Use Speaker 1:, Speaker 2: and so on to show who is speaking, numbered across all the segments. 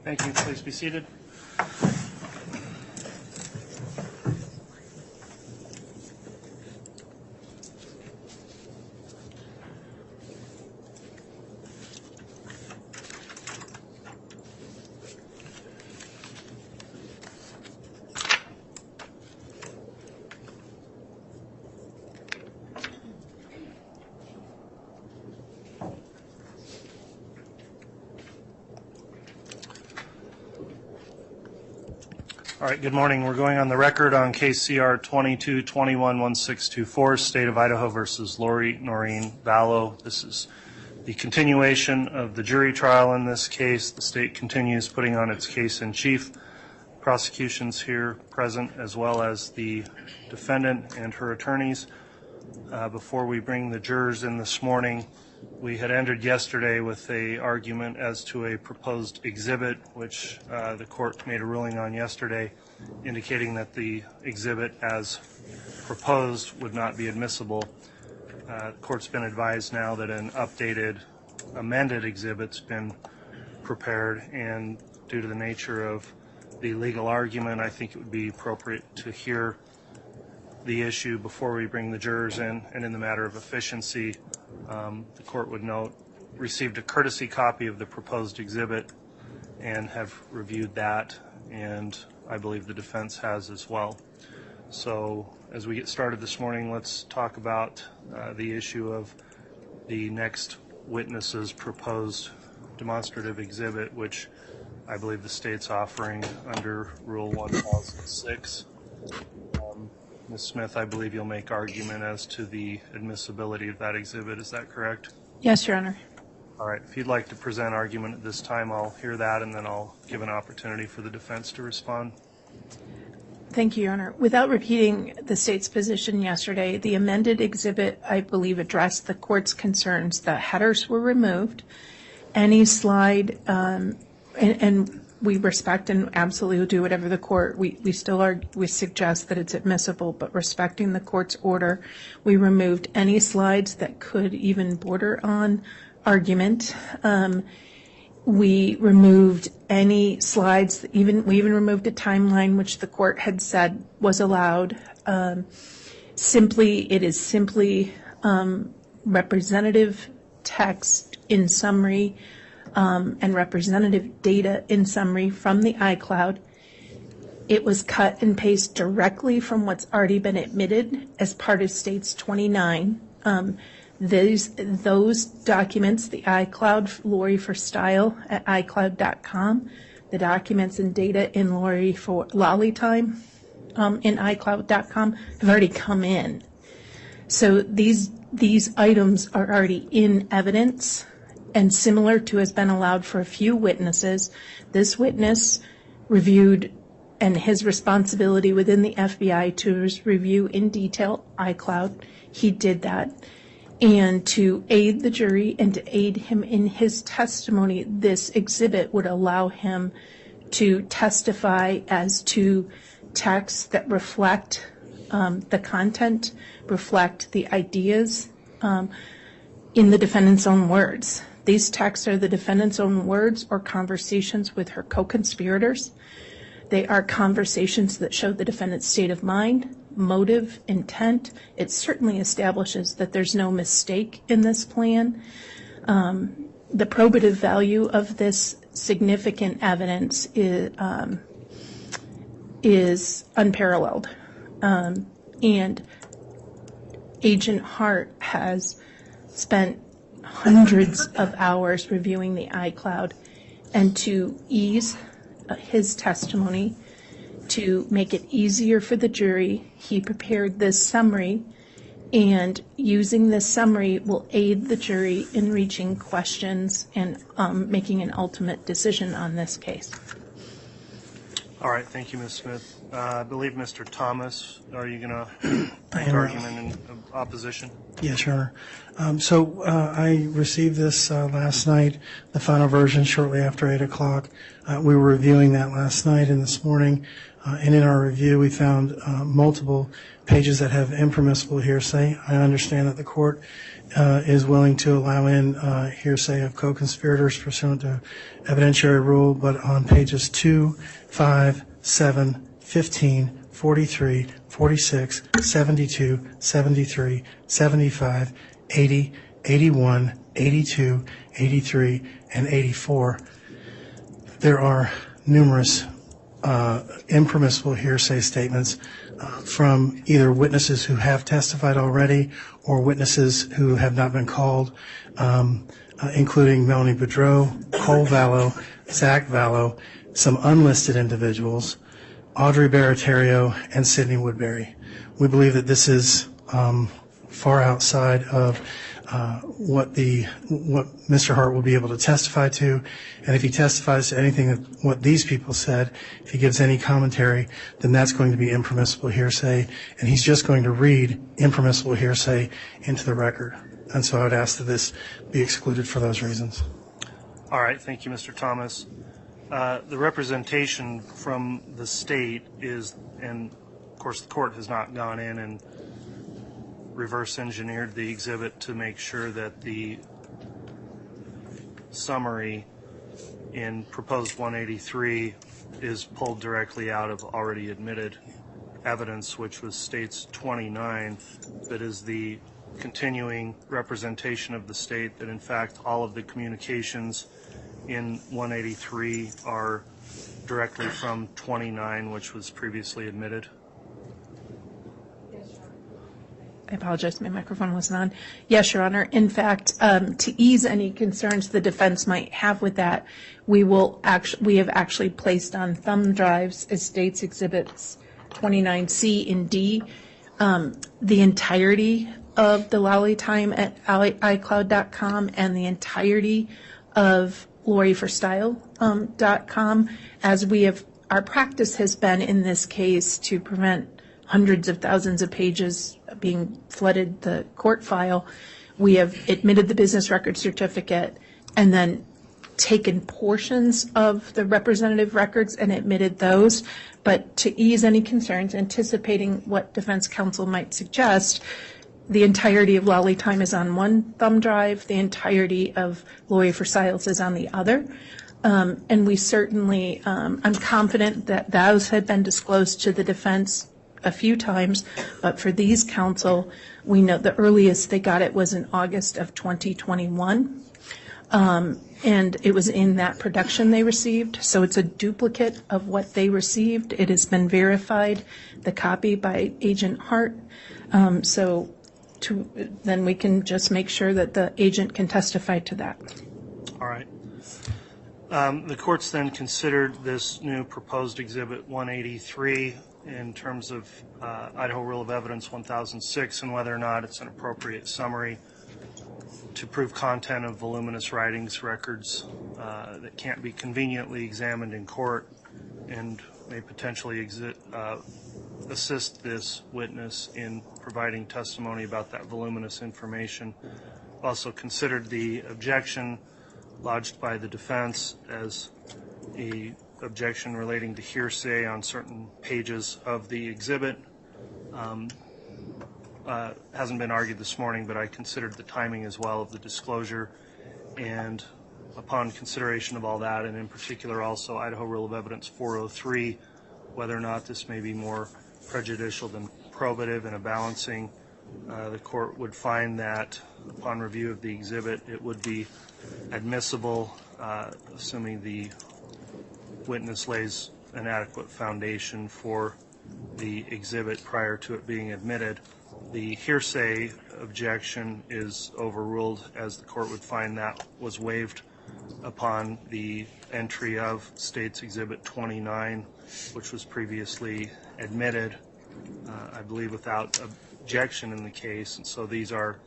Speaker 1: Thank you. Please be seated. All right, good morning. We're going on the record on case CR 22211624, State of Idaho versus Lori Vallow. This is the continuation of the jury trial in this case. The state continues putting on its case in chief. Prosecution's here present, as well as the defendant and her attorneys. Before we bring the jurors in this morning, we had ended yesterday with an argument as to a proposed exhibit, which the court made a ruling on yesterday, indicating that the exhibit as proposed would not be admissible. The court's been advised now that an updated, amended exhibit's been prepared, and due to the nature of the legal argument, I think it would be appropriate to hear the issue before we bring the jurors in. And in the matter of efficiency, the court would note received a courtesy copy of the proposed exhibit and have reviewed that, and I believe the defense has as well. So as we get started this morning, let's talk about the issue of the next witness's proposed demonstrative exhibit, which I believe the state's offering under Rule 1006. Ms. Smith, I believe you'll make argument as to the admissibility of that exhibit. Is that correct?
Speaker 2: Yes, Your Honor.
Speaker 1: All right. If you'd like to present argument at this time, I'll hear that, and then I'll give an opportunity for the defense to respond.
Speaker 2: Thank you, Your Honor. Without repeating the state's position yesterday, the amended exhibit, I believe, addressed the court's concerns. The headers were removed. Any slide, and we respect and absolutely will do whatever the court, we suggest that it's admissible, but respecting the court's order, we removed any slides that could even border on argument. We removed any slides, we even removed a timeline which the court had said was allowed. It is simply representative text in summary, and representative data in summary from the iCloud. It was cut and pasted directly from what's already been admitted as part of States 29. Those documents, the iCloud, Lori for Style at iCloud.com, the documents and data in Lori for Lolly Time in iCloud.com have already come in. So these items are already in evidence, and similar to has been allowed for a few witnesses. This witness reviewed, and his responsibility within the FBI to review in detail iCloud. He did that. And to aid the jury and to aid him in his testimony, this exhibit would allow him to testify as to texts that reflect the content, reflect the ideas in the defendant's own words. These texts are the defendant's own words or conversations with her co-conspirators. They are conversations that show the defendant's state of mind, motive, intent. It certainly establishes that there's no mistake in this plan. The probative value of this significant evidence is unparalleled. And Agent Hart has spent hundreds of hours reviewing the iCloud, and to ease his testimony, to make it easier for the jury, he prepared this summary, and using this summary will aid the jury in reaching questions and making an ultimate decision on this case.
Speaker 1: All right, thank you, Ms. Smith. I believe Mr. Thomas, are you going to make argument in opposition?
Speaker 3: Yes, Your Honor. So I received this last night, the final version, shortly after 8 o'clock. We were reviewing that last night and this morning, and in our review we found multiple pages that have impermissible hearsay. I understand that the court is willing to allow in hearsay of co-conspirators pursuant to evidentiary rule, but on pages 2, 5, 7, 15, 43, 46, 72, 73, 75, 80, 81, 82, 83, and 84, there are numerous impermissible hearsay statements from either witnesses who have testified already or witnesses who have not been called, including Melanie Boudreau, Cole Vallow, Zach Vallow, some unlisted individuals, Audrey Barattiero, and Sidney Woodbury. We believe that this is far outside of what Mr. Hart will be able to testify to, and if he testifies to anything that what these people said, if he gives any commentary, then that's going to be impermissible hearsay, and he's just going to read impermissible hearsay into the record. And so I would ask that this be excluded for those reasons.
Speaker 1: All right, thank you, Mr. Thomas. The representation from the state is, and of course the court has not gone in and reverse engineered the exhibit to make sure that the summary in proposed 183 is pulled directly out of already admitted evidence, which was state's 29, that is the continuing representation of the state that in fact all of the communications in 183 are directly from 29, which was previously admitted.
Speaker 2: I apologize, my microphone wasn't on. Yes, Your Honor. In fact, to ease any concerns the defense might have with that, we have actually placed on thumb drives as states exhibits 29C and D the entirety of the Lowry time at iCloud.com and the entirety of LoriForStyle.com, as we have, our practice has been in this case to prevent hundreds of thousands of pages being flooded the court file. We have admitted the business record certificate and then taken portions of the representative records and admitted those. But to ease any concerns, anticipating what defense counsel might suggest, the entirety of Lowry time is on one thumb drive, the entirety of Lori for Siles is on the other. And we certainly, I'm confident that those had been disclosed to the defense a few times, but for these counsel, we know the earliest they got it was in August of 2021. And it was in that production they received. So it's a duplicate of what they received. It has been verified, the copy by Agent Hart. Then we can just make sure that the agent can testify to that.
Speaker 1: All right. The court's then considered this new proposed Exhibit 183 in terms of Idaho Rule of Evidence 1006 and whether or not it's an appropriate summary to prove content of voluminous writings records that can't be conveniently examined in court and may potentially assist this witness in providing testimony about that voluminous information. Also considered the objection lodged by the defense as a objection relating to hearsay on certain pages of the exhibit. Hasn't been argued this morning, but I considered the timing as well of the disclosure, and upon consideration of all that, and in particular also Idaho Rule of Evidence 403, whether or not this may be more prejudicial than probative in a balancing, the court would find that upon review of the exhibit it would be admissible, assuming the witness lays an adequate foundation for the exhibit prior to it being admitted. The hearsay objection is overruled, as the court would find that was waived upon the entry of State's Exhibit 29, which was previously admitted, I believe, without objection in the case. And so these are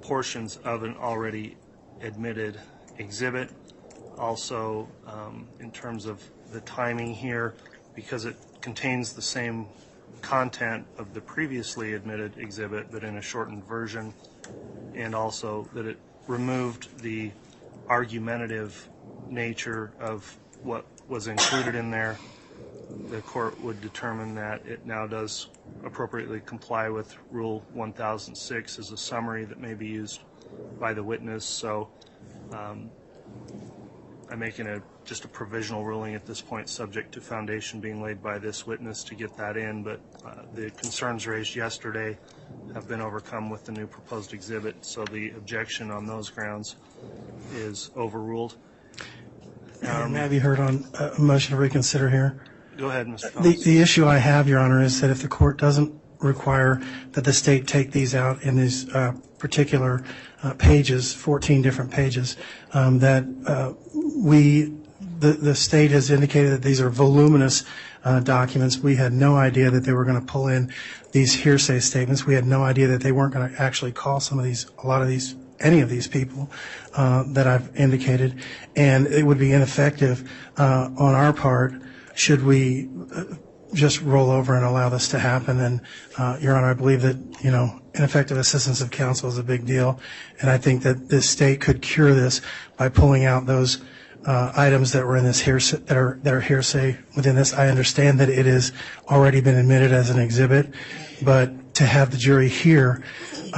Speaker 1: portions of an already admitted exhibit. Also, in terms of the timing here, because it contains the same content of the previously admitted exhibit but in a shortened version, and also that it removed the argumentative nature of what was included in there, the court would determine that it now does appropriately comply with Rule 1006 as a summary that may be used by the witness. So I'm making just a provisional ruling at this point, subject to foundation being laid by this witness to get that in, but the concerns raised yesterday have been overcome with the new proposed exhibit, so the objection on those grounds is overruled.
Speaker 3: May I be heard on a motion to reconsider here?
Speaker 1: Go ahead, Mr. Thomas.
Speaker 3: The issue I have, Your Honor, is that if the court doesn't require that the state take these out in these particular pages, 14 different pages, that the state has indicated that these are voluminous documents. We had no idea that they were going to pull in these hearsay statements. We had no idea that they weren't going to actually call any of these people that I've indicated, and it would be ineffective on our part should we just roll over and allow this to happen. And Your Honor, I believe that ineffective assistance of counsel is a big deal, and I think that this state could cure this by pulling out those items that were in this hearsay, that are hearsay within this. I understand that it has already been admitted as an exhibit, but to have the jury hear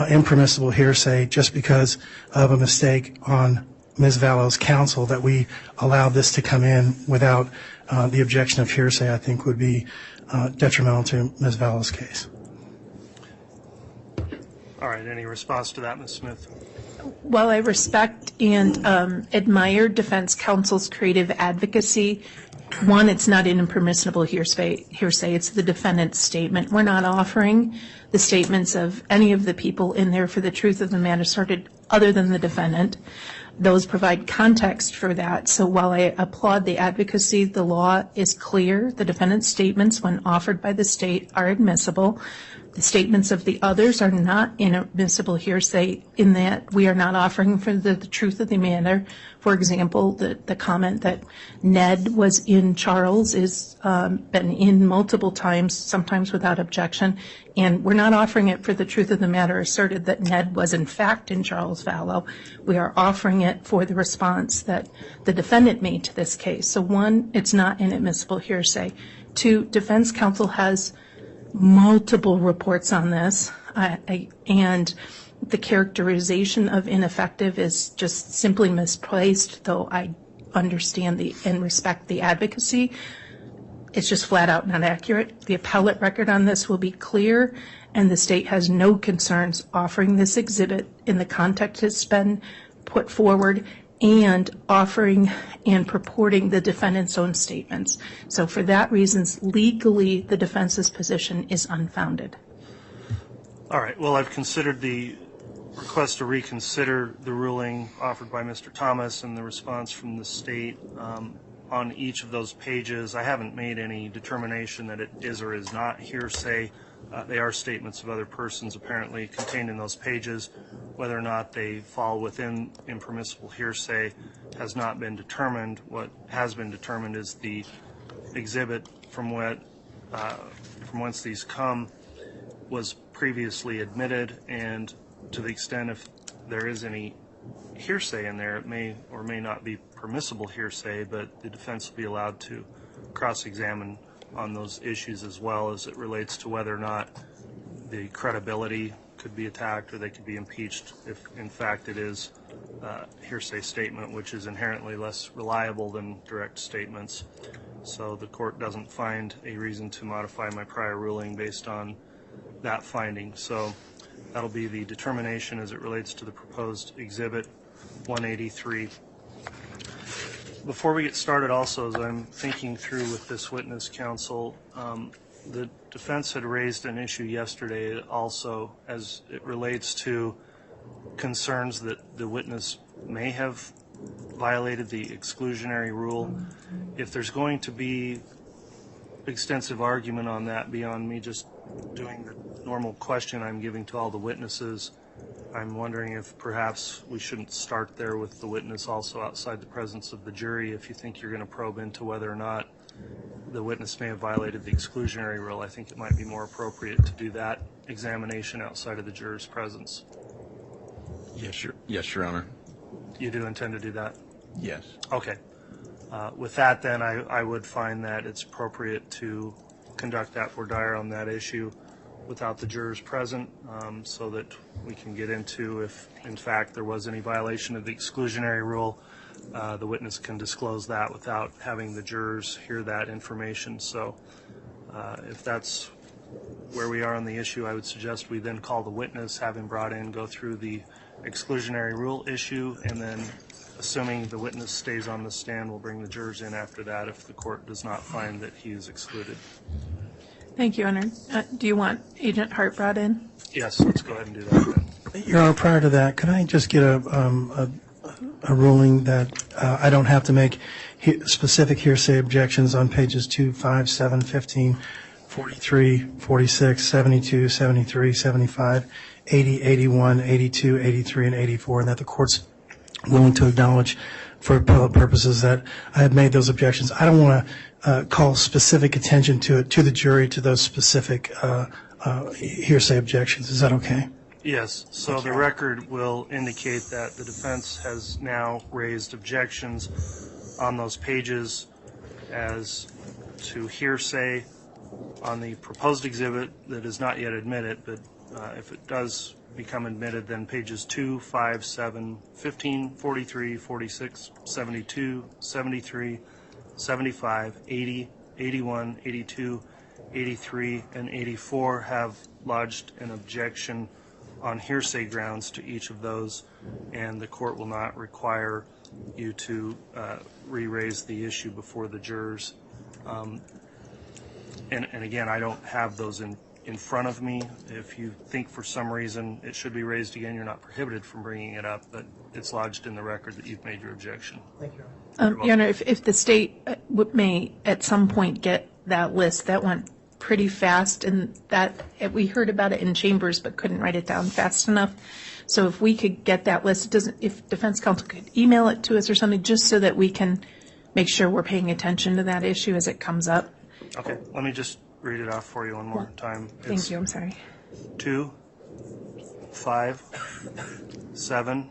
Speaker 3: impermissible hearsay just because of a mistake on Ms. Vallow's counsel, that we allowed this to come in without the objection of hearsay, I think would be detrimental to Ms. Vallow's case.
Speaker 1: All right, any response to that, Ms. Smith?
Speaker 2: While I respect and admire defense counsel's creative advocacy, one, it's not an impermissible hearsay. It's the defendant's statement. We're not offering the statements of any of the people in there for the truth of the matter asserted other than the defendant. Those provide context for that. So while I applaud the advocacy, the law is clear. The defendant's statements, when offered by the state, are admissible. The statements of the others are not inadmissible hearsay in that we are not offering for the truth of the matter. For example, the comment that Ned was in Charles is been in multiple times, sometimes without objection, and we're not offering it for the truth of the matter asserted that Ned was in fact in Charles Vallow. We are offering it for the response that the defendant made to this case. So one, it's not inadmissible hearsay. Two, defense counsel has multiple reports on this, and the characterization of ineffective is just simply misplaced, though I understand and respect the advocacy. It's just flat out not accurate. The appellate record on this will be clear, and the state has no concerns offering this exhibit in the context it's been put forward and offering and purporting the defendant's own statements. So for that reasons, legally, the defense's position is unfounded.
Speaker 1: All right. Well, I've considered the request to reconsider the ruling offered by Mr. Thomas and the response from the state on each of those pages. I haven't made any determination that it is or is not hearsay. They are statements of other persons apparently contained in those pages. Whether or not they fall within impermissible hearsay has not been determined. What has been determined is the exhibit from whence these come was previously admitted, and to the extent if there is any hearsay in there, it may or may not be permissible hearsay, but the defense will be allowed to cross-examine on those issues as well as it relates to whether or not the credibility could be attacked or they could be impeached if in fact it is a hearsay statement, which is inherently less reliable than direct statements. So the court doesn't find a reason to modify my prior ruling based on that finding. So that'll be the determination as it relates to the proposed exhibit 183. Before we get started also, as I'm thinking through with this witness counsel, the defense had raised an issue yesterday also as it relates to concerns that the witness may have violated the exclusionary rule. If there's going to be extensive argument on that beyond me just doing the normal question I'm giving to all the witnesses, I'm wondering if perhaps we shouldn't start there with the witness also outside the presence of the jury. If you think you're going to probe into whether or not the witness may have violated the exclusionary rule, I think it might be more appropriate to do that examination outside of the juror's presence.
Speaker 4: Yes, Your Honor.
Speaker 1: You do intend to do that?
Speaker 4: Yes.
Speaker 1: Okay. With that, then, I would find that it's appropriate to conduct that voir dire on that issue without the jurors present, so that we can get into if, in fact, there was any violation of the exclusionary rule. The witness can disclose that without having the jurors hear that information. So if that's where we are on the issue, I would suggest we then call the witness, have him brought in, go through the exclusionary rule issue, and then, assuming the witness stays on the stand, we'll bring the jurors in after that if the court does not find that he is excluded.
Speaker 2: Thank you, Honor. Do you want Agent Hart brought in?
Speaker 1: Yes, let's go ahead and do that then.
Speaker 3: Your Honor, prior to that, could I just get a ruling that I don't have to make specific hearsay objections on pages 2, 5, 7, 15, 43, 46, 72, 73, 75, 80, 81, 82, 83, and 84, and that the court's willing to acknowledge for appellate purposes that I have made those objections. I don't want to call specific attention to the jury to those specific hearsay objections. Is that okay?
Speaker 1: Yes, so the record will indicate that the defense has now raised objections on those pages as to hearsay on the proposed exhibit that is not yet admitted, but if it does become admitted, then pages 2, 5, 7, 15, 43, 46, 72, 73, 75, 80, 81, 82, 83, and 84 have lodged an objection on hearsay grounds to each of those, and the court will not require you to re-raise the issue before the jurors. And again, I don't have those in front of me. If you think for some reason it should be raised again, you're not prohibited from bringing it up, but it's lodged in the record that you've made your objection.
Speaker 3: Thank you.
Speaker 2: Your Honor, if the state may at some point get that list, that went pretty fast, and that we heard about it in chambers but couldn't write it down fast enough. So if we could get that list, if defense counsel could email it to us or something, just so that we can make sure we're paying attention to that issue as it comes up.
Speaker 1: Okay, let me just read it off for you one more time.
Speaker 2: Thank you, I'm sorry.
Speaker 1: 2, 5, 7,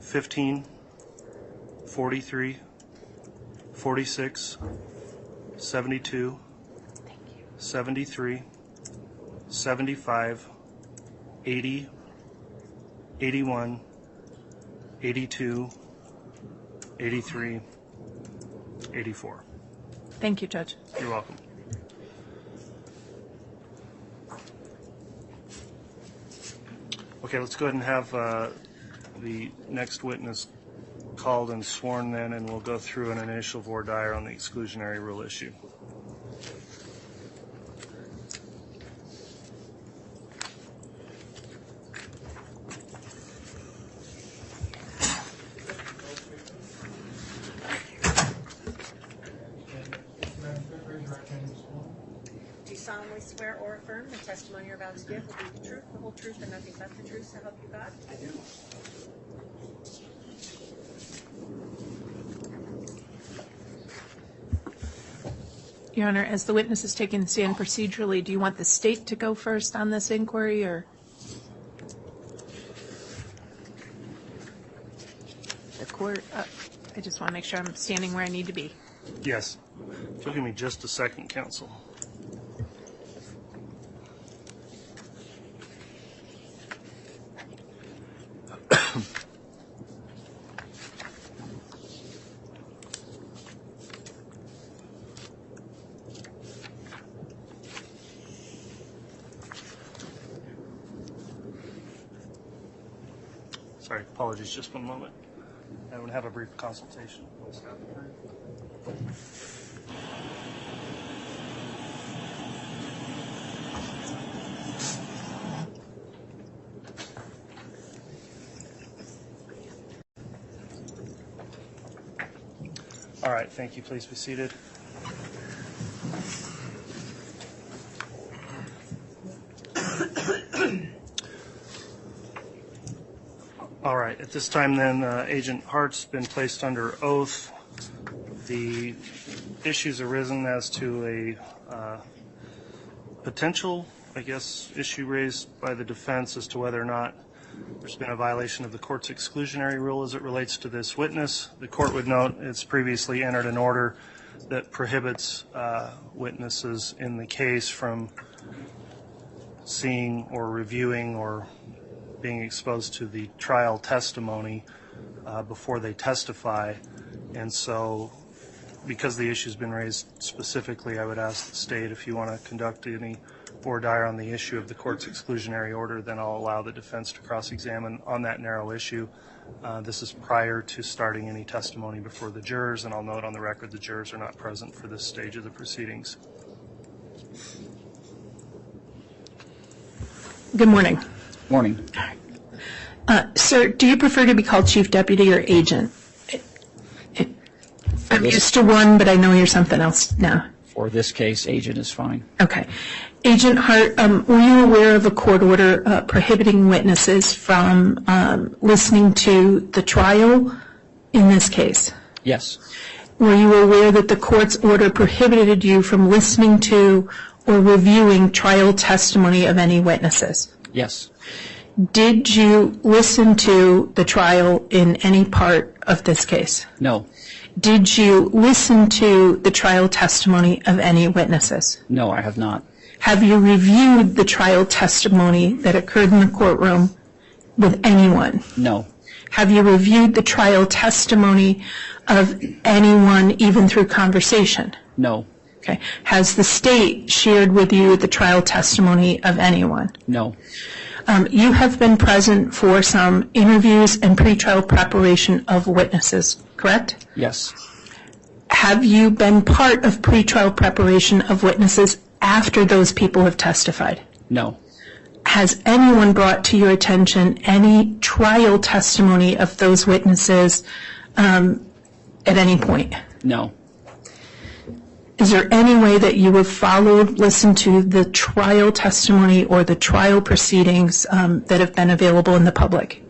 Speaker 1: 15, 43, 46, 72, 73, 75, 80, 81, 82, 83, 84.
Speaker 2: Thank you, Judge.
Speaker 1: You're welcome. Okay, let's go ahead and have the next witness called and sworn then, and we'll go through an initial voir dire on the exclusionary rule issue.
Speaker 4: Do you solemnly swear or affirm the testimony you're about to give will be the truth, the whole truth, and nothing but the truth, so help you God? I do.
Speaker 2: Your Honor, as the witness is taking the stand procedurally, do you want the state to go first on this inquiry, or? The court, I just want to make sure I'm standing where I need to be.
Speaker 1: Yes. If you'll give me just a second, counsel. Sorry, apologies, just one moment. I would have a brief consultation. All right, thank you. Please be seated. All right, at this time then, Agent Hart's been placed under oath. The issues arisen as to a potential, I guess, issue raised by the defense as to whether or not there's been a violation of the court's exclusionary rule as it relates to this witness. The court would note it's previously entered an order that prohibits witnesses in the case from seeing or reviewing or being exposed to the trial testimony before they testify. And so, because the issue's been raised specifically, I would ask the state if you want to conduct any voir dire on the issue of the court's exclusionary order, then I'll allow the defense to cross-examine on that narrow issue. This is prior to starting any testimony before the jurors, and I'll note on the record the jurors are not present for this stage of the proceedings.
Speaker 2: Good morning.
Speaker 5: Morning.
Speaker 2: Sir, do you prefer to be called chief deputy or agent? I'm used to one, but I know you're something else now.
Speaker 5: For this case, agent is fine.
Speaker 2: Okay. Agent Hart, were you aware of a court order prohibiting witnesses from listening to the trial in this case?
Speaker 5: Yes.
Speaker 2: Were you aware that the court's order prohibited you from listening to or reviewing trial testimony of any witnesses?
Speaker 5: Yes.
Speaker 2: Did you listen to the trial in any part of this case?
Speaker 5: No.
Speaker 2: Did you listen to the trial testimony of any witnesses?
Speaker 5: No, I have not.
Speaker 2: Have you reviewed the trial testimony that occurred in the courtroom with anyone?
Speaker 5: No.
Speaker 2: Have you reviewed the trial testimony of anyone, even through conversation?
Speaker 5: No.
Speaker 2: Okay. Has the state shared with you the trial testimony of anyone?
Speaker 5: No.
Speaker 2: You have been present for some interviews and pretrial preparation of witnesses, correct?
Speaker 5: Yes.
Speaker 2: Have you been part of pretrial preparation of witnesses after those people have testified?
Speaker 5: No.
Speaker 2: Has anyone brought to your attention any trial testimony of those witnesses at any point?
Speaker 5: No.
Speaker 2: Is there any way that you have followed, listened to the trial testimony or the trial proceedings that have been available in the public?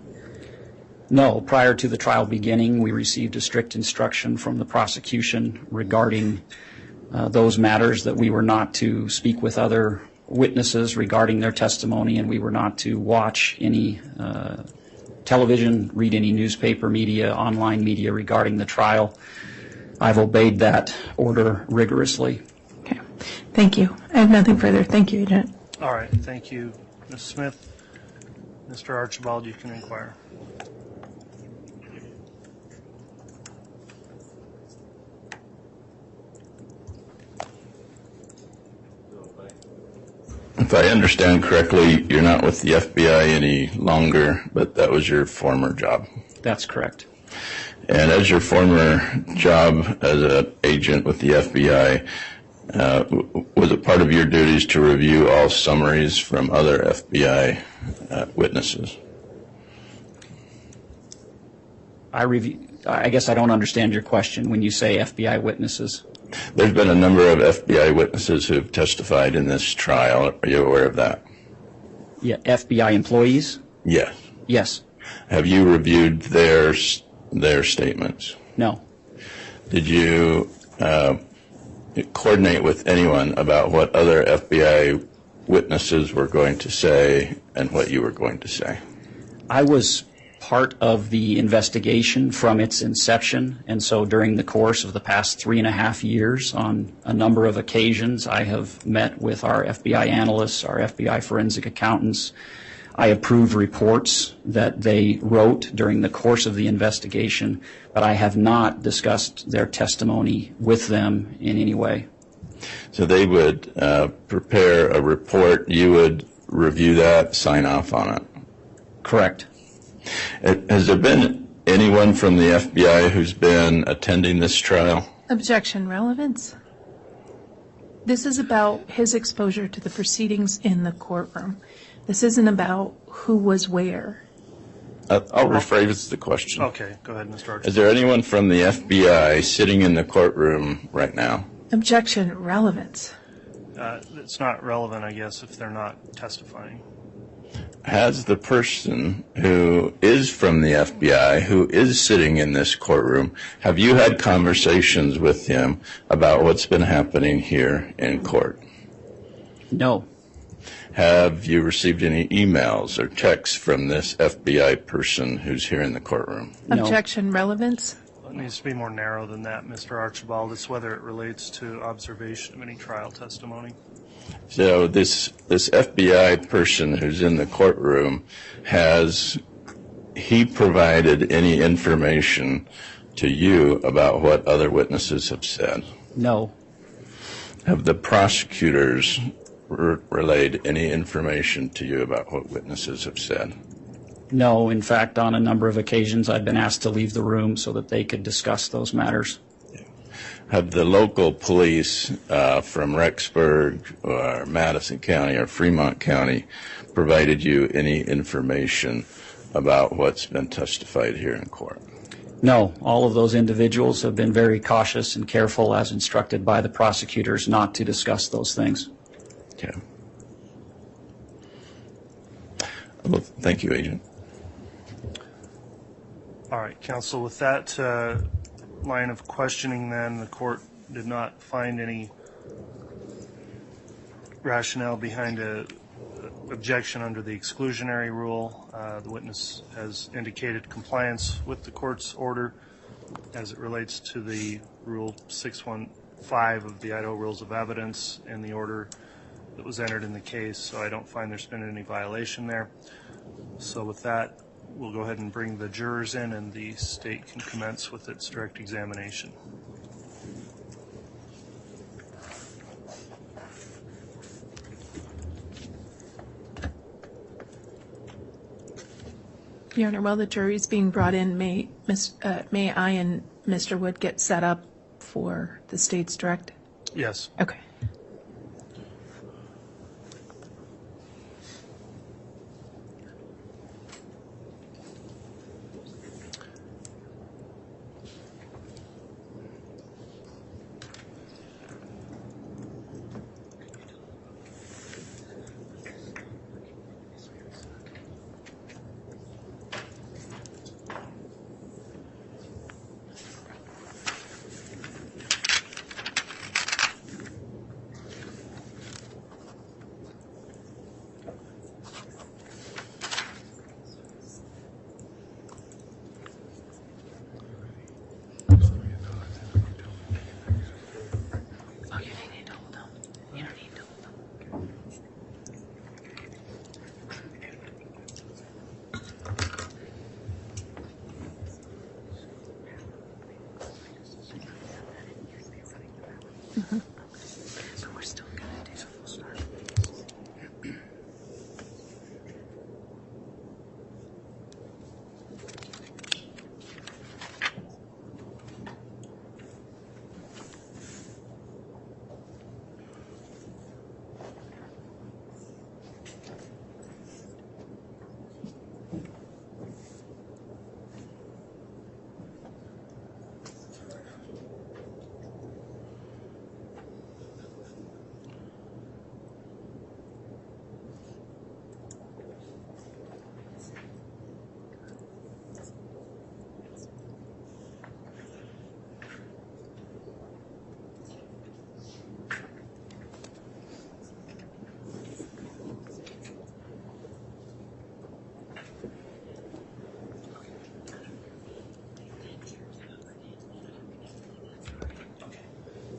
Speaker 5: No. Prior to the trial beginning, we received a strict instruction from the prosecution regarding those matters, that we were not to speak with other witnesses regarding their testimony, and we were not to watch any television, read any newspaper media, online media regarding the trial. I've obeyed that order rigorously.
Speaker 2: Okay. Thank you. I have nothing further. Thank you, Agent.
Speaker 1: All right. Thank you, Ms. Smith. Mr. Archibald, you can inquire.
Speaker 6: If I understand correctly, you're not with the FBI any longer, but that was your former job.
Speaker 5: That's correct.
Speaker 6: And as your former job as an agent with the FBI, was it part of your duties to review all summaries from other FBI witnesses?
Speaker 5: I guess I don't understand your question when you say FBI witnesses.
Speaker 6: There's been a number of FBI witnesses who have testified in this trial. Are you aware of that?
Speaker 5: Yeah, FBI employees?
Speaker 6: Yes.
Speaker 5: Yes.
Speaker 6: Have you reviewed their statements?
Speaker 5: No.
Speaker 6: Did you coordinate with anyone about what other FBI witnesses were going to say and what you were going to say?
Speaker 5: I was part of the investigation from its inception, and so during the course of the past 3.5 years, on a number of occasions, I have met with our FBI analysts, our FBI forensic accountants. I approved reports that they wrote during the course of the investigation, but I have not discussed their testimony with them in any way.
Speaker 6: So they would prepare a report, you would review that, sign off on it?
Speaker 5: Correct.
Speaker 6: Has there been anyone from the FBI who's been attending this trial?
Speaker 2: Objection. Relevance. This is about his exposure to the proceedings in the courtroom. This isn't about who was where.
Speaker 6: I'll rephrase the question.
Speaker 1: Okay, go ahead, Mr. Archibald.
Speaker 6: Is there anyone from the FBI sitting in the courtroom right now?
Speaker 2: Objection. Relevance.
Speaker 1: It's not relevant, I guess, if they're not testifying.
Speaker 6: Has the person who is from the FBI, who is sitting in this courtroom, have you had conversations with him about what's been happening here in court?
Speaker 5: No.
Speaker 6: Have you received any emails or texts from this FBI person who's here in the courtroom?
Speaker 5: No.
Speaker 2: Objection. Relevance.
Speaker 1: It needs to be more narrow than that, Mr. Archibald. It's whether it relates to observation of any trial testimony.
Speaker 6: So this FBI person who's in the courtroom, has he provided any information to you about what other witnesses have said?
Speaker 5: No.
Speaker 6: Have the prosecutors relayed any information to you about what witnesses have said?
Speaker 5: No. In fact, on a number of occasions, I've been asked to leave the room so that they could discuss those matters.
Speaker 6: Have the local police from Rexburg or Madison County or Fremont County provided you any information about what's been testified here in court?
Speaker 5: No. All of those individuals have been very cautious and careful, as instructed by the prosecutors, not to discuss those things.
Speaker 6: Okay. Well, thank you, Agent.
Speaker 1: All right, counsel, with that line of questioning, then, the court did not find any rationale behind a objection under the exclusionary rule. The witness has indicated compliance with the court's order as it relates to the Rule 615 of the Idaho Rules of Evidence and the order that was entered in the case, so I don't find there's been any violation there. So with that, we'll go ahead and bring the jurors in, and the state can commence with its direct examination.
Speaker 2: Your Honor, while the jury's being brought in, may I and Mr. Wood get set up for the state's direct?
Speaker 1: Yes.
Speaker 2: Okay. But we're still going to do full start.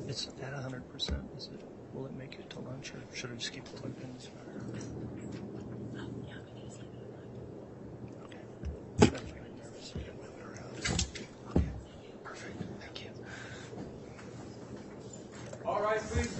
Speaker 1: It's at 100%. Is it? Will it make it to lunch, or should I just keep it plugged in? Okay. That's making me nervous. I gotta move it around. Okay. Perfect. Thank you.
Speaker 7: All right, please.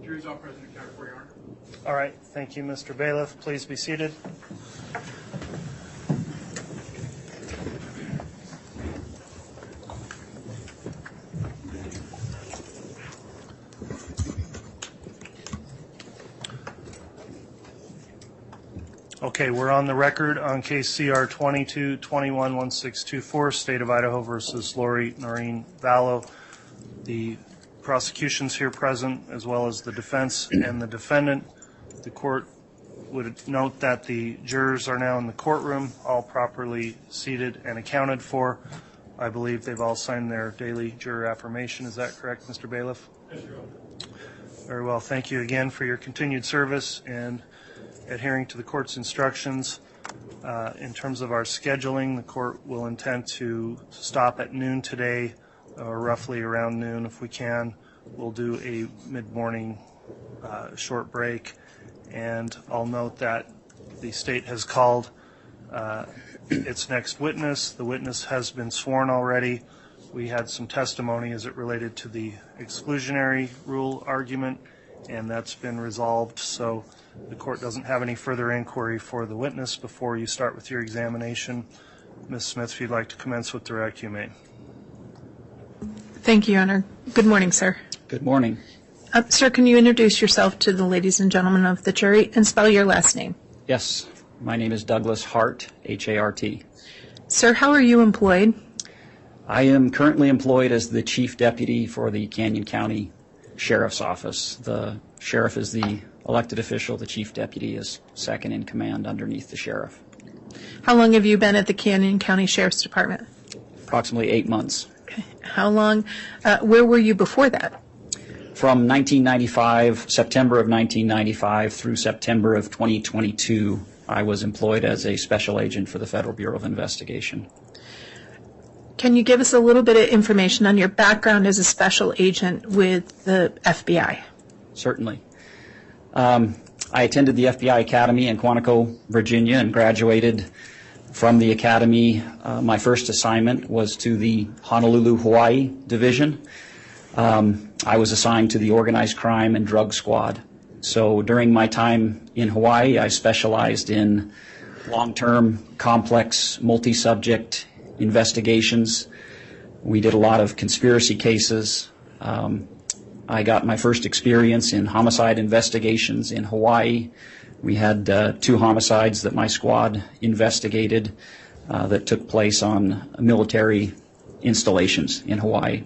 Speaker 7: Jury's all present and accounted for, Your Honor.
Speaker 1: All right. Thank you, Mr. Bailiff. Please be seated. Okay, we're on the record on case CR 22-21-1624, State of Idaho versus Lori Vallow. The prosecution's here present, as well as the defense and the defendant. The court would note that the jurors are now in the courtroom, all properly seated and accounted for. I believe they've all signed their daily juror affirmation. Is that correct, Mr. Bailiff? Yes, Your Honor. Very well. Thank you again for your continued service and adhering to the court's instructions. In terms of our scheduling, the court will intend to stop at noon today, or roughly around noon if we can. We'll do a mid-morning short break. And I'll note that the state has called its next witness. The witness has been sworn already. We had some testimony as it related to the exclusionary rule argument, and that's been resolved. So the court doesn't have any further inquiry for the witness before you start with your examination. Ms. Smith, if you'd like to commence with direct, you may.
Speaker 2: Thank you, Your Honor. Good morning, sir.
Speaker 5: Good morning.
Speaker 2: Sir, can you introduce yourself to the ladies and gentlemen of the jury and spell your last name?
Speaker 5: Yes, my name is Douglas Hart, H-A-R-T.
Speaker 2: Sir, how are you employed?
Speaker 5: I am currently employed as the Chief Deputy for the Canyon County Sheriff's Office. The sheriff is the elected official. The Chief Deputy is second in command underneath the sheriff.
Speaker 2: How long have you been at the Canyon County Sheriff's Department?
Speaker 5: Approximately 8 months.
Speaker 2: Okay. How long, where were you before that?
Speaker 5: From 1995, September of 1995 through September of 2022, I was employed as a special agent for the Federal Bureau of Investigation.
Speaker 2: Can you give us a little bit of information on your background as a special agent with the FBI?
Speaker 5: Certainly. I attended the FBI Academy in Quantico, Virginia, and graduated from the academy. My first assignment was to the Honolulu, Hawaii division. I was assigned to the Organized Crime and Drug Squad. So during my time in Hawaii, I specialized in long-term, complex, multi-subject investigations. We did a lot of conspiracy cases. I got my first experience in homicide investigations in Hawaii. We had 2 homicides that my squad investigated that took place on military installations in Hawaii.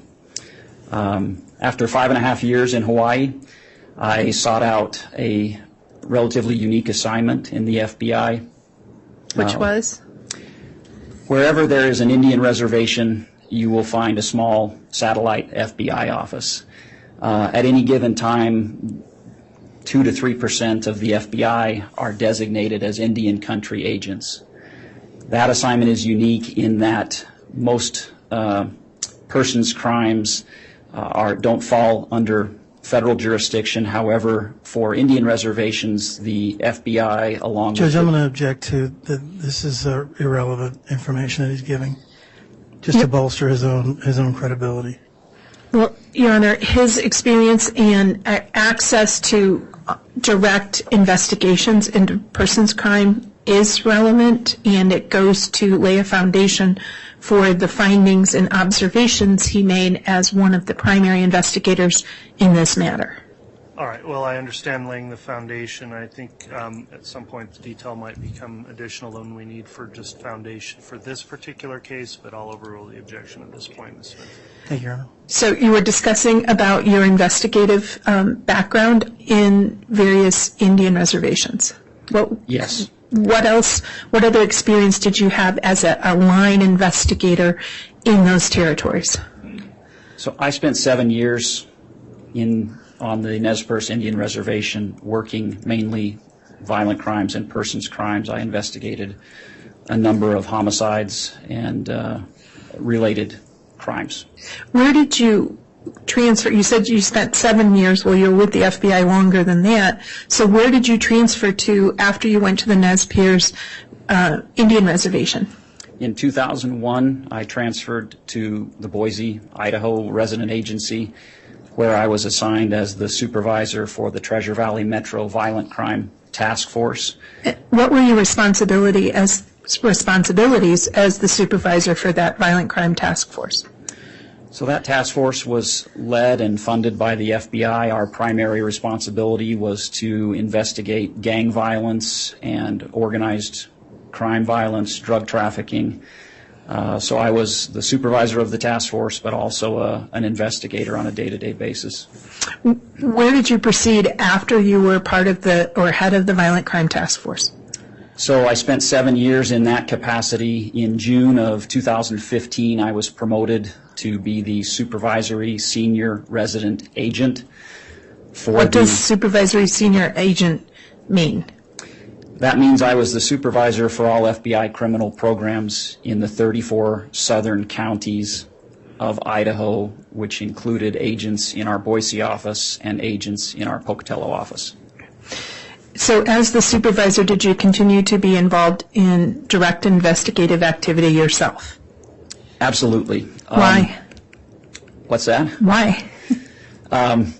Speaker 5: After 5.5 years in Hawaii, I sought out a relatively unique assignment in the FBI.
Speaker 2: Which was?
Speaker 5: Wherever there is an Indian reservation, you will find a small satellite FBI office. At any given time, 2 to 3% of the FBI are designated as Indian country agents. That assignment is unique in that most persons' crimes don't fall under federal jurisdiction. However, for Indian reservations, the FBI, along
Speaker 3: Judge,
Speaker 5: with
Speaker 3: I'm going to object to that. This is irrelevant information that he's giving, just to bolster his own credibility.
Speaker 2: Well, Your Honor, his experience and access to direct investigations into persons' crime is relevant, and it goes to lay a foundation for the findings and observations he made as one of the primary investigators in this matter.
Speaker 1: All right. Well, I understand laying the foundation. I think at some point the detail might become additional than we need for just foundation for this particular case, but I'll overrule the objection at this point, Ms. Smith.
Speaker 3: Thank you, Your Honor.
Speaker 2: So you were discussing about your investigative background in various Indian reservations.
Speaker 5: Yes.
Speaker 2: What else, what other experience did you have as a line investigator in those territories?
Speaker 5: So I spent 7 years on the Nez Perce Indian Reservation working mainly violent crimes and persons crimes. I investigated a number of homicides and related crimes.
Speaker 2: Where did you transfer? You said you spent 7 years. Well, you were with the FBI longer than that. So where did you transfer to after you went to the Nez Perce Indian Reservation?
Speaker 5: In 2001, I transferred to the Boise, Idaho Resident Agency, where I was assigned as the supervisor for the Treasure Valley Metro Violent Crime Task Force.
Speaker 2: What were your responsibilities as the supervisor for that violent crime task force?
Speaker 5: So that task force was led and funded by the FBI. Our primary responsibility was to investigate gang violence and organized crime violence, drug trafficking. So I was the supervisor of the task force, but also an investigator on a day-to-day basis.
Speaker 2: Where did you proceed after you were part of or head of the Violent Crime Task Force?
Speaker 5: So I spent 7 years in that capacity. In June of 2015, I was promoted to be the supervisory senior resident agent for
Speaker 2: What does supervisory senior agent mean?
Speaker 5: That means I was the supervisor for all FBI criminal programs in the 34 southern counties of Idaho, which included agents in our Boise office and agents in our Pocatello office.
Speaker 2: So as the supervisor, did you continue to be involved in direct investigative activity yourself?
Speaker 5: Absolutely.
Speaker 2: Why?
Speaker 5: What's that?
Speaker 2: Why?
Speaker 5: The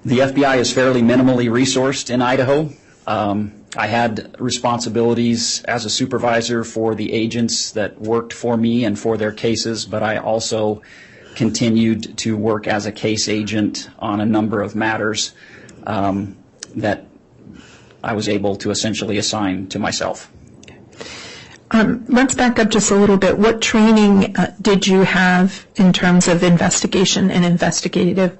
Speaker 5: FBI is fairly minimally resourced in Idaho. I had responsibilities as a supervisor for the agents that worked for me and for their cases, but I also continued to work as a case agent on a number of matters that I was able to essentially assign to myself.
Speaker 2: Let's back up just a little bit. What training did you have in terms of investigation and investigative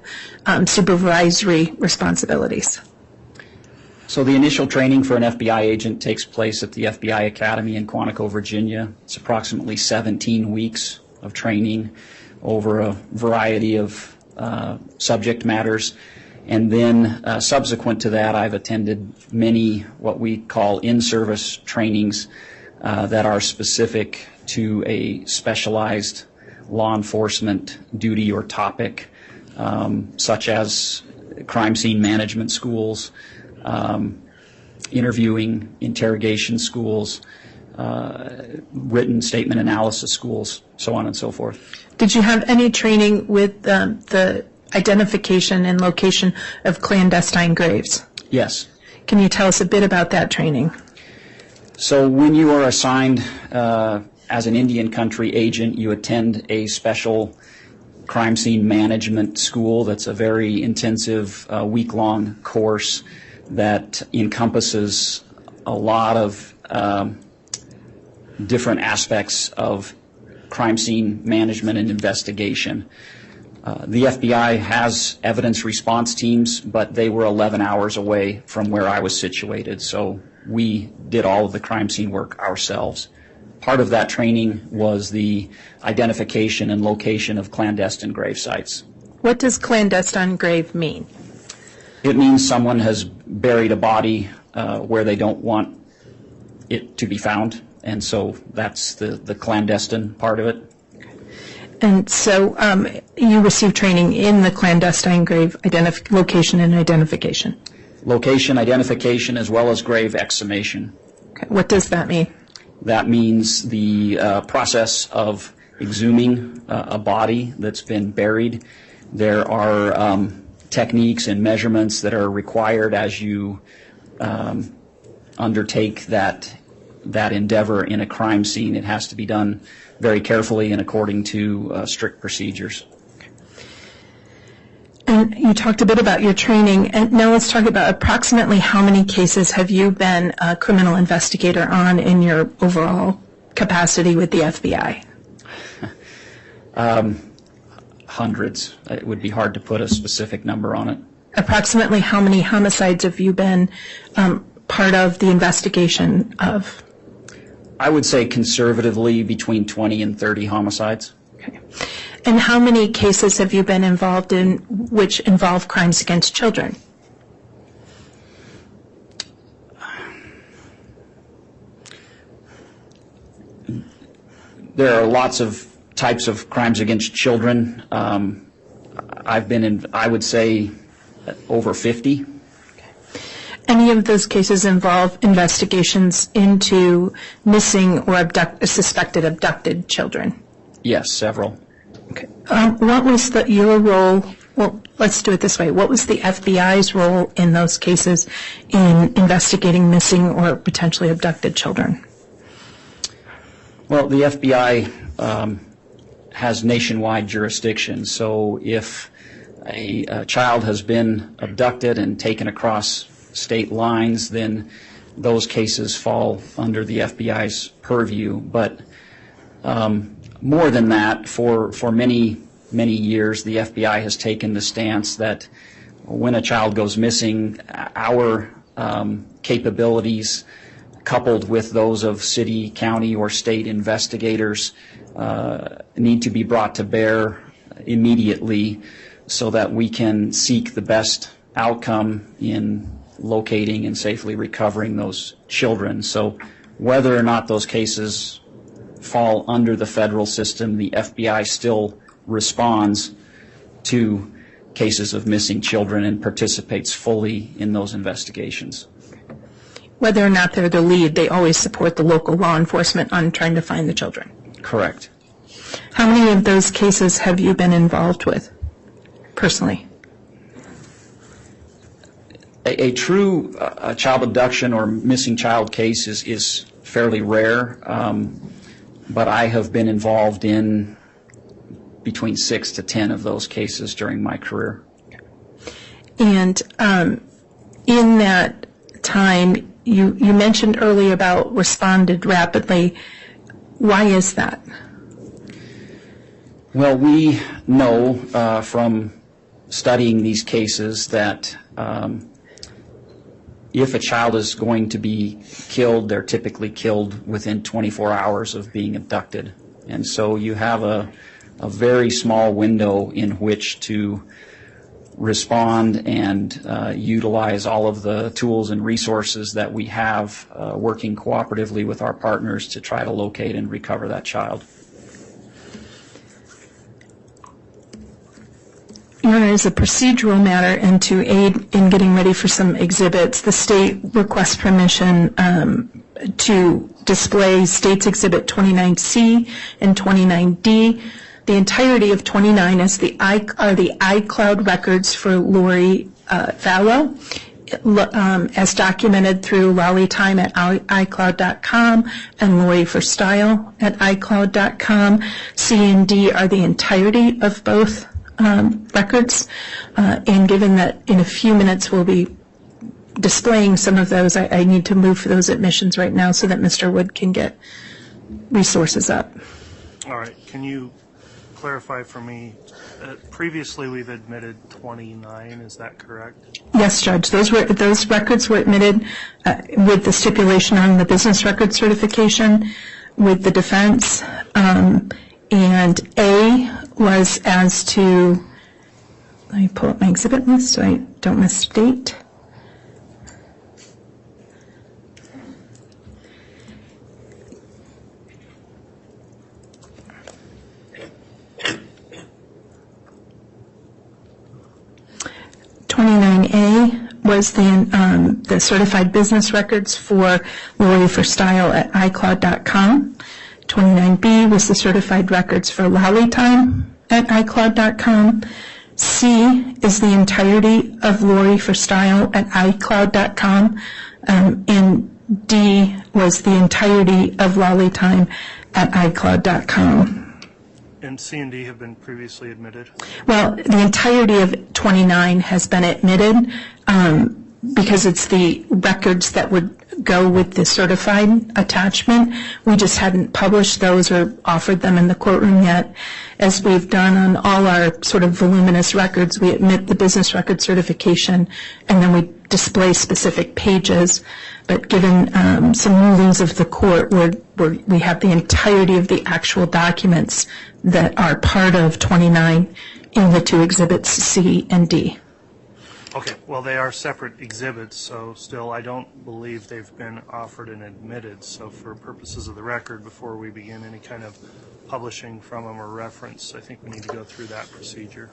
Speaker 2: supervisory responsibilities?
Speaker 5: So the initial training for an FBI agent takes place at the FBI Academy in Quantico, Virginia. It's approximately 17 weeks of training over a variety of subject matters. And then subsequent to that, I've attended many what we call in-service trainings that are specific to a specialized law enforcement duty or topic, such as crime scene management schools, interviewing, interrogation schools, written statement analysis schools, so on and so forth.
Speaker 2: Did you have any training with the identification and location of clandestine graves?
Speaker 5: Yes.
Speaker 2: Can you tell us a bit about that training?
Speaker 5: So when you are assigned as an Indian country agent, you attend a special crime scene management school that's a very intensive week-long course that encompasses a lot of different aspects of crime scene management and investigation. The FBI has evidence response teams, but they were 11 hours away from where I was situated, so we did all of the crime scene work ourselves. Part of that training was the identification and location of clandestine grave sites.
Speaker 2: What does clandestine grave mean?
Speaker 5: It means someone has buried a body where they don't want it to be found, and so that's the clandestine part of it.
Speaker 2: And so you received training in the clandestine grave location and identification.
Speaker 5: Location, identification, as well as grave exhumation.
Speaker 2: Okay. What does that mean?
Speaker 5: That means the process of exhuming a body that's been buried. There are techniques and measurements that are required as you undertake that endeavor in a crime scene. It has to be done very carefully and according to strict procedures.
Speaker 2: And you talked a bit about your training, and now let's talk about approximately how many cases have you been a criminal investigator on in your overall capacity with the FBI?
Speaker 5: Hundreds. It would be hard to put a specific number on it.
Speaker 2: Approximately how many homicides have you been part of the investigation of?
Speaker 5: I would say conservatively between 20 and 30 homicides.
Speaker 2: Okay. And how many cases have you been involved in which involve crimes against children?
Speaker 5: There are lots of types of crimes against children. I've been in, I would say, over 50.
Speaker 2: Any of those cases involve investigations into missing or suspected abducted children?
Speaker 5: Yes, several.
Speaker 2: Okay. What was your role? Well, let's do it this way. What was the FBI's role in those cases in investigating missing or potentially abducted children?
Speaker 5: Well, the FBI has nationwide jurisdiction, so if a child has been abducted and taken across state lines, then those cases fall under the FBI's purview. But More than that, for many years, the FBI has taken the stance that when a child goes missing, our capabilities, coupled with those of city, county, or state investigators, need to be brought to bear immediately so that we can seek the best outcome in locating and safely recovering those children. So whether or not those cases fall under the federal system, the FBI still responds to cases of missing children and participates fully in those investigations.
Speaker 2: Whether or not they're the lead, they always support the local law enforcement on trying to find the children.
Speaker 5: Correct.
Speaker 2: How many of those cases have you been involved with personally?
Speaker 5: A true child abduction or missing child case is fairly rare, but I have been involved in between 6 to 10 of those cases during my career.
Speaker 2: And in that time, you mentioned earlier about responded rapidly. Why is that?
Speaker 5: Well, we know from studying these cases that if a child is going to be killed, they're typically killed within 24 hours of being abducted. And so you have a very small window in which to respond and utilize all of the tools and resources that we have working cooperatively with our partners to try to locate and recover that child.
Speaker 2: Your Honor, as a procedural matter and to aid in getting ready for some exhibits, the state requests permission to display States Exhibit 29C and 29D. The entirety of 29 is are the iCloud records for Lori Vallow, as documented through Lolly Time at iCloud.com and Lori for Style at iCloud.com. C and D are the entirety of both records, and given that in a few minutes we'll be displaying some of those, I need to move for those admissions right now so that Mr. Wood can get resources up.
Speaker 1: All right. Can you clarify for me? Previously, we've admitted 29. Is that correct?
Speaker 2: Yes, Judge. Those records were admitted with the stipulation on the business record certification with the defense. And A was as to, let me pull up my exhibit list so I don't misstate. $29A was the certified business records for Lori for Style at iCloud.com. 29B was the certified records for Lolly Time at iCloud.com. C is the entirety of Lori for Style at iCloud.com. And D was the entirety of Lolly Time at iCloud.com.
Speaker 1: And C and D have been previously admitted?
Speaker 2: Well, the entirety of 29 has been admitted because it's the records that would go with the certified attachment. We just hadn't published those or offered them in the courtroom yet. As we've done on all our sort of voluminous records, we admit the business record certification and then we display specific pages. But given some rulings of the court where we have the entirety of the actual documents that are part of 29 in the two exhibits C and D.
Speaker 1: Okay, well, they are separate exhibits, so still I don't believe they've been offered and admitted. So for purposes of the record, before we begin any kind of publishing from them or reference, I think we need to go through that procedure.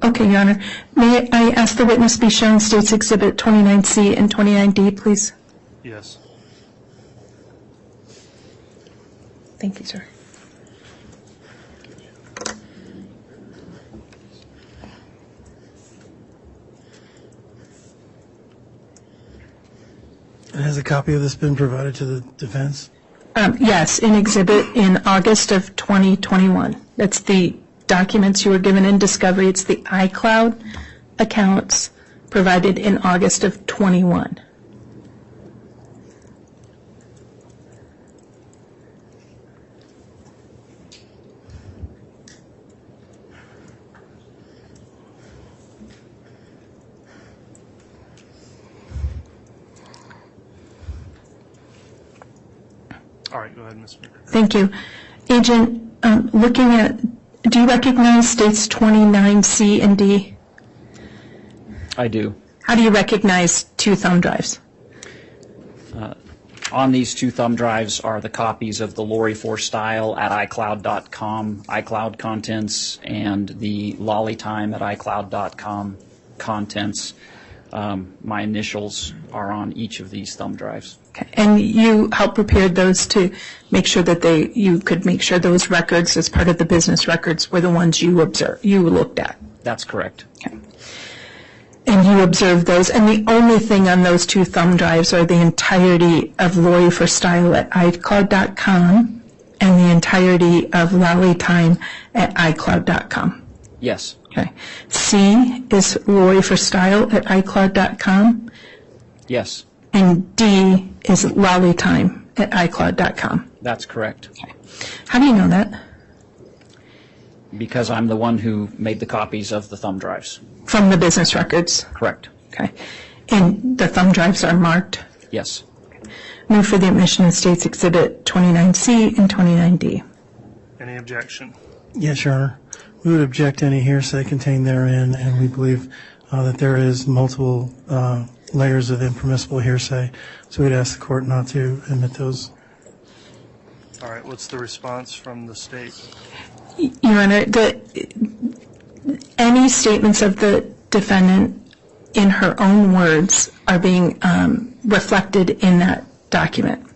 Speaker 2: Okay, Your Honor. May I ask the witness be shown States Exhibit 29C and 29D, please?
Speaker 1: Yes.
Speaker 2: Thank you, sir.
Speaker 3: And has a copy of this been provided to the defense?
Speaker 2: Yes, in exhibit in August of 2021. That's the documents you were given in discovery. It's the iCloud accounts provided in August of 21.
Speaker 1: All right, go ahead, Ms. Smith.
Speaker 2: Thank you. Agent, looking at, do you recognize states 29C and D?
Speaker 5: I do.
Speaker 2: How do you recognize two thumb drives?
Speaker 5: On these two thumb drives are the copies of the Lori for Style at iCloud.com, iCloud contents, and the Lolly Time at iCloud.com contents. My initials are on each of these thumb drives.
Speaker 2: Okay. And you helped prepare those to make sure that you could make sure those records as part of the business records were the ones you looked at.
Speaker 5: That's correct.
Speaker 2: Okay. And you observed those, and the only thing on those two thumb drives are the entirety of Lori for Style at iCloud.com and the entirety of Lolly Time at iCloud.com.
Speaker 5: Yes.
Speaker 2: Okay. C is Lori for Style at iCloud.com,
Speaker 5: Yes.
Speaker 2: and D is Lolly Time at iCloud.com.
Speaker 5: That's correct.
Speaker 2: Okay. How do you know that?
Speaker 5: Because I'm the one who made the copies of the thumb drives.
Speaker 2: From the business records?
Speaker 5: Correct.
Speaker 2: Okay. And the thumb drives are marked?
Speaker 5: Yes.
Speaker 2: Move for the admission of States Exhibit 29C and 29D.
Speaker 1: Any objection?
Speaker 3: Yes, Your Honor. We would object to any hearsay contained therein, and we believe that there is multiple layers of impermissible hearsay, so we'd ask the court not to admit those.
Speaker 1: All right, what's the response from the state?
Speaker 2: Your Honor, any statements of the defendant in her own words are being reflected in that document.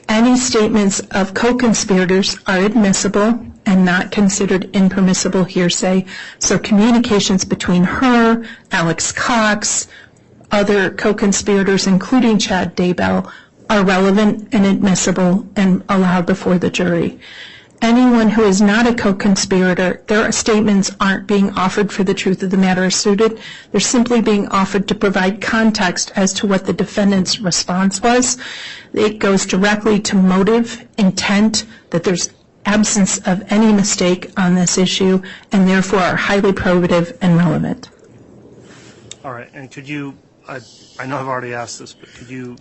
Speaker 2: Any statements of co-conspirators are admissible and not considered impermissible hearsay. So communications between her, Alex Cox, other co-conspirators, including Chad Daybell, are relevant and admissible and allowed before the jury. Anyone who is not a co-conspirator, their statements aren't being offered for the truth of the matter asserted. They're simply being offered to provide context as to what the defendant's response was. It goes directly to motive, intent, that there's absence of any mistake on this issue, and therefore are highly probative and relevant.
Speaker 1: All right, and could you, I know I've already asked this, but could you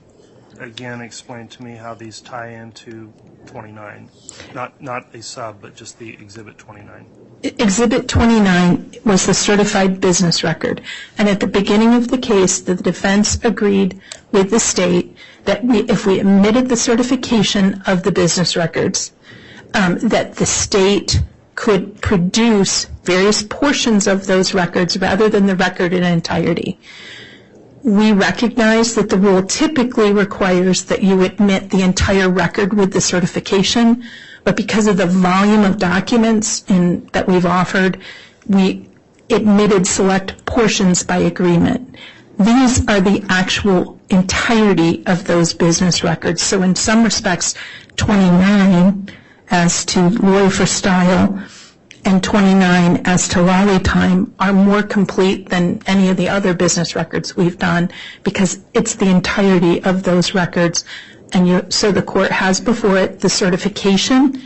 Speaker 1: again explain to me how these tie into 29? Not a sub, but just the Exhibit 29.
Speaker 2: Exhibit 29 was the certified business record, and at the beginning of the case, the defense agreed with the state that if we admitted the certification of the business records, that the state could produce various portions of those records rather than the record in entirety. We recognize that the rule typically requires that you admit the entire record with the certification, but because of the volume of documents that we've offered, we admitted select portions by agreement. These are the actual entirety of those business records. So in some respects, 29 as to Lori for Style and 29 as to Lolly Time are more complete than any of the other business records we've done because it's the entirety of those records. And so the court has before it the certification,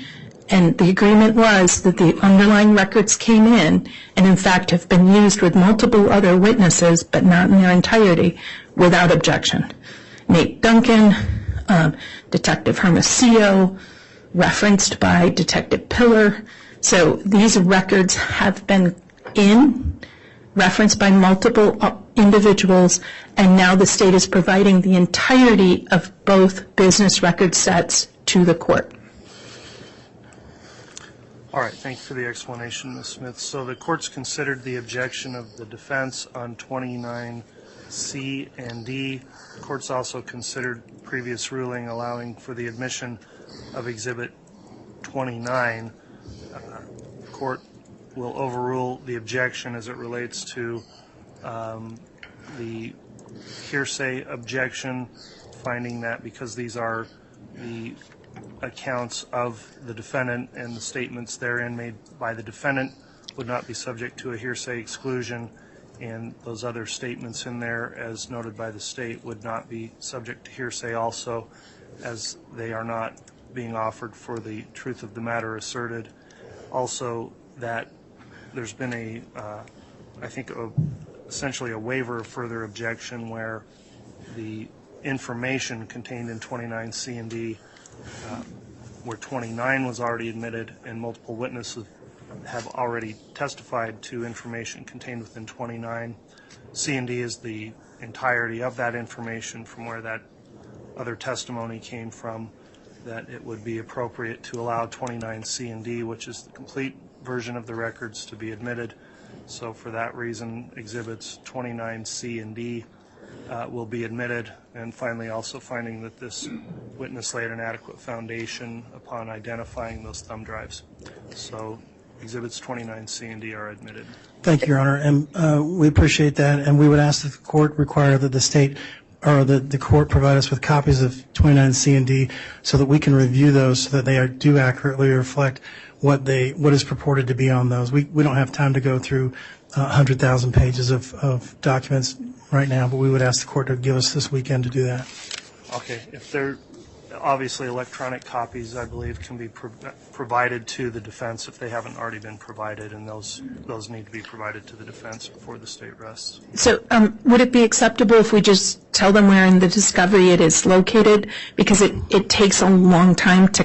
Speaker 2: and the agreement was that the underlying records came in and in fact have been used with multiple other witnesses, but not in their entirety, without objection. Nate Duncan, Detective Hermosillo, referenced by Detective Pillar. So these records have been referenced by multiple individuals, and now the state is providing the entirety of both business record sets to the court.
Speaker 1: All right, thank you for the explanation, Ms. Smith. So the court's considered the objection of the defense on 29C and D. The court's also considered previous ruling allowing for the admission of Exhibit 29. The court will overrule the objection as it relates to the hearsay objection, finding that because these are the accounts of the defendant and the statements therein made by the defendant would not be subject to a hearsay exclusion, and those other statements in there, as noted by the state, would not be subject to hearsay also, as they are not being offered for the truth of the matter asserted. Also, that there's been essentially a waiver of further objection where the information contained in 29C and D where 29 was already admitted and multiple witnesses have already testified to information contained within 29. C&D is the entirety of that information from where that other testimony came from, that it would be appropriate to allow 29 C&D, which is the complete version of the records, to be admitted. So for that reason, exhibits 29 C&D will be admitted. And finally, also finding that this witness laid an adequate foundation upon identifying those thumb drives. So exhibits 29 C&D are admitted.
Speaker 3: Thank you, Your Honor, and we appreciate that, and we would ask that the court require that the state or the court provide us with copies of 29 C&D so that we can review those so that they do accurately reflect what is purported to be on those. We don't have time to go through 100,000 pages of documents right now, but we would ask the court to give us this weekend to do that.
Speaker 1: Okay. If they're obviously electronic copies, I believe, can be provided to the defense if they haven't already been provided, and those need to be provided to the defense before the state rests.
Speaker 2: So would it be acceptable if we just tell them where in the discovery it is located? Because it takes a long time to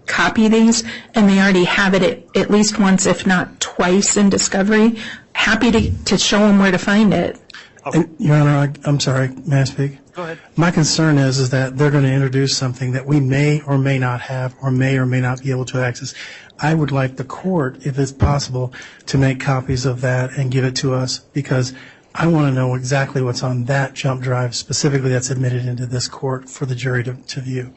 Speaker 2: copy these, and they already have it at least once, if not twice, in discovery. Happy to show them where to find it.
Speaker 1: Okay.
Speaker 3: And, Your Honor, I'm sorry, may I speak?
Speaker 1: Go ahead.
Speaker 3: My concern is that they're going to introduce something that we may or may not have or may not be able to access. I would like the court, if it's possible, to make copies of that and give it to us, because I want to know exactly what's on that jump drive specifically that's admitted into this court for the jury to view.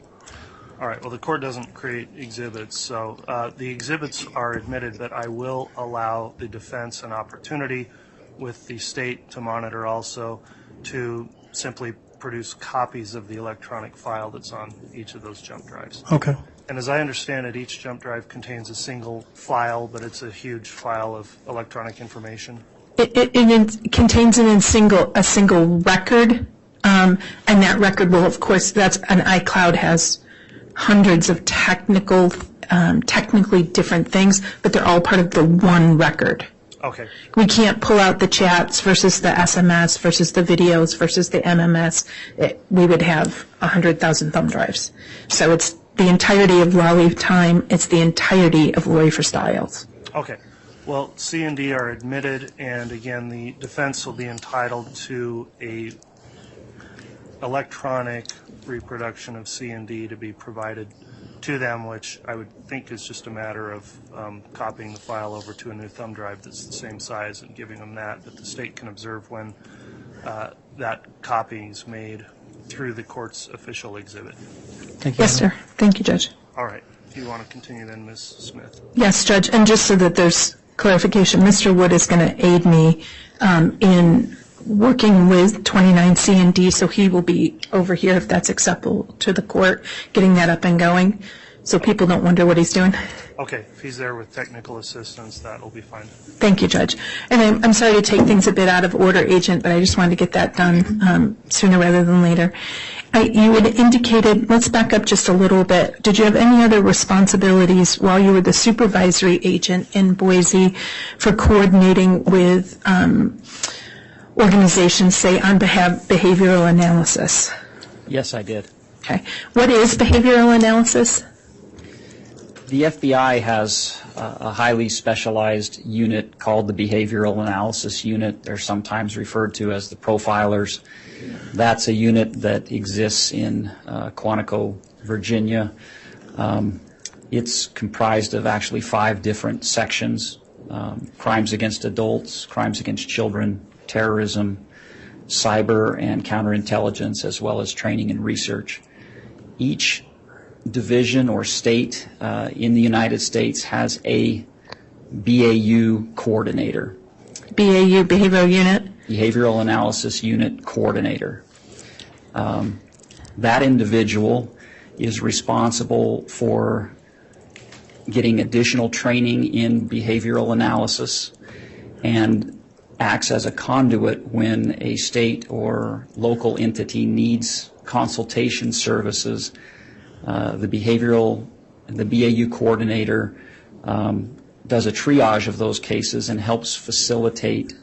Speaker 1: All right. Well, the court doesn't create exhibits, so the exhibits are admitted, but I will allow the defense an opportunity with the state to monitor also to simply produce copies of the electronic file that's on each of those jump drives.
Speaker 3: Okay.
Speaker 1: And as I understand it, each jump drive contains a single file, but it's a huge file of electronic information.
Speaker 2: It contains it in a single record, and that record will, of course, that's an iCloud has hundreds of technically different things, but they're all part of the one record.
Speaker 1: Okay.
Speaker 2: We can't pull out the chats versus the SMS versus the videos versus the MMS. We would have 100,000 thumb drives. So it's the entirety of Lolly Time. It's the entirety of Lori for Styles.
Speaker 1: Okay. Well, C&D are admitted, and again, the defense will be entitled to a electronic reproduction of C&D to be provided to them, which I would think is just a matter of copying the file over to a new thumb drive that's the same size and giving them that, but the state can observe when that copying is made through the court's official exhibit.
Speaker 3: Thank you.
Speaker 2: Yes, sir. Thank you, Judge.
Speaker 1: All right. Do you want to continue then, Ms. Smith?
Speaker 2: Yes, Judge. And just so that there's clarification, Mr. Wood is going to aid me in working with 29 C&D, so he will be over here if that's acceptable to the court, getting that up and going, so people don't wonder what he's doing.
Speaker 1: Okay. If he's there with technical assistance, that will be fine.
Speaker 2: Thank you, Judge. And I'm sorry to take things a bit out of order, Agent, but I just wanted to get that done sooner rather than later. You had indicated, let's back up just a little bit. Did you have any other responsibilities while you were the supervisory agent in Boise for coordinating with organizations, say, on behavioral analysis?
Speaker 5: Yes, I did.
Speaker 2: Okay. What is behavioral analysis?
Speaker 5: The FBI has a highly specialized unit called the Behavioral Analysis Unit. They're sometimes referred to as the profilers. That's a unit that exists in Quantico, Virginia. It's comprised of actually 5 different sections: crimes against adults, crimes against children, terrorism, cyber and counterintelligence, as well as training and research. Each division or state in the United States has a BAU coordinator.
Speaker 2: BAU, Behavioral Unit?
Speaker 5: Behavioral Analysis Unit Coordinator. That individual is responsible for getting additional training in behavioral analysis and acts as a conduit when a state or local entity needs consultation services. The BAU coordinator does a triage of those cases and helps facilitate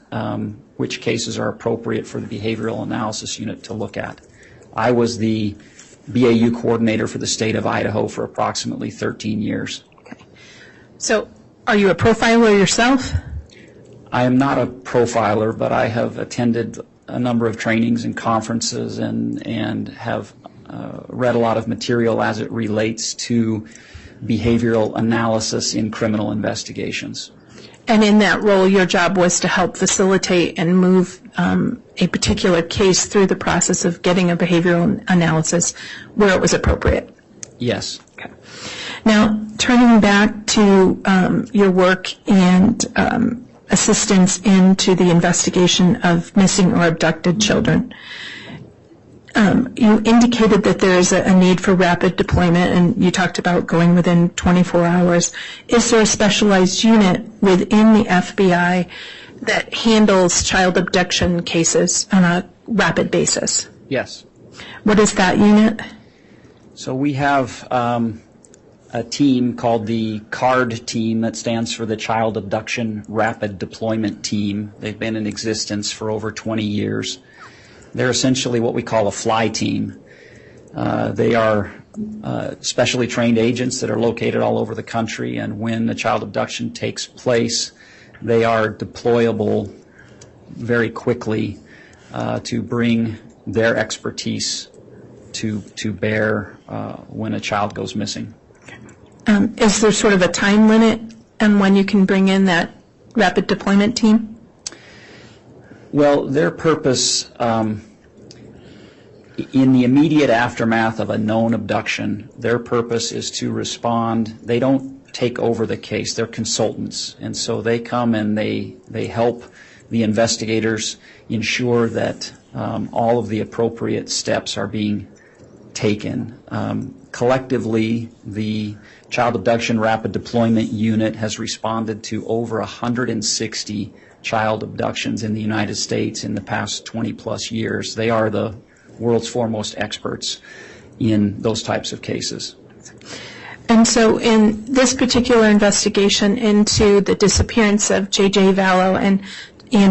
Speaker 5: which cases are appropriate for the behavioral analysis unit to look at. I was the BAU coordinator for the state of Idaho for approximately 13 years.
Speaker 2: So are you a profiler yourself?
Speaker 5: I am not a profiler, but I have attended a number of trainings and conferences and have read a lot of material as it relates to behavioral analysis in criminal investigations.
Speaker 2: And in that role, your job was to help facilitate and move a particular case through the process of getting a behavioral analysis where it was appropriate.
Speaker 5: Yes.
Speaker 2: Okay. Now, turning back to your work and assistance into the investigation of missing or abducted children, you indicated that there is a need for rapid deployment, and you talked about going within 24 hours. Is there a specialized unit within the FBI that handles child abduction cases on a rapid basis?
Speaker 5: Yes.
Speaker 2: What is that unit?
Speaker 5: So we have a team called the CARD team, that stands for the Child Abduction Rapid Deployment Team. They've been in existence for over 20 years. They're essentially what we call a fly team. They are specially trained agents that are located all over the country, and when a child abduction takes place, they are deployable very quickly to bring their expertise to bear when a child goes missing.
Speaker 2: Is there sort of a time limit on when you can bring in that rapid deployment team?
Speaker 5: Well, their purpose, in the immediate aftermath of a known abduction, their purpose is to respond. They don't take over the case. They're consultants. And so they come and they help the investigators ensure that all of the appropriate steps are being taken. Collectively, the Child Abduction Rapid Deployment Unit has responded to over 160 child abductions in the United States in the past 20 plus years. They are the world's foremost experts in those types of cases.
Speaker 2: And so in this particular investigation into the disappearance of J.J. Vallow and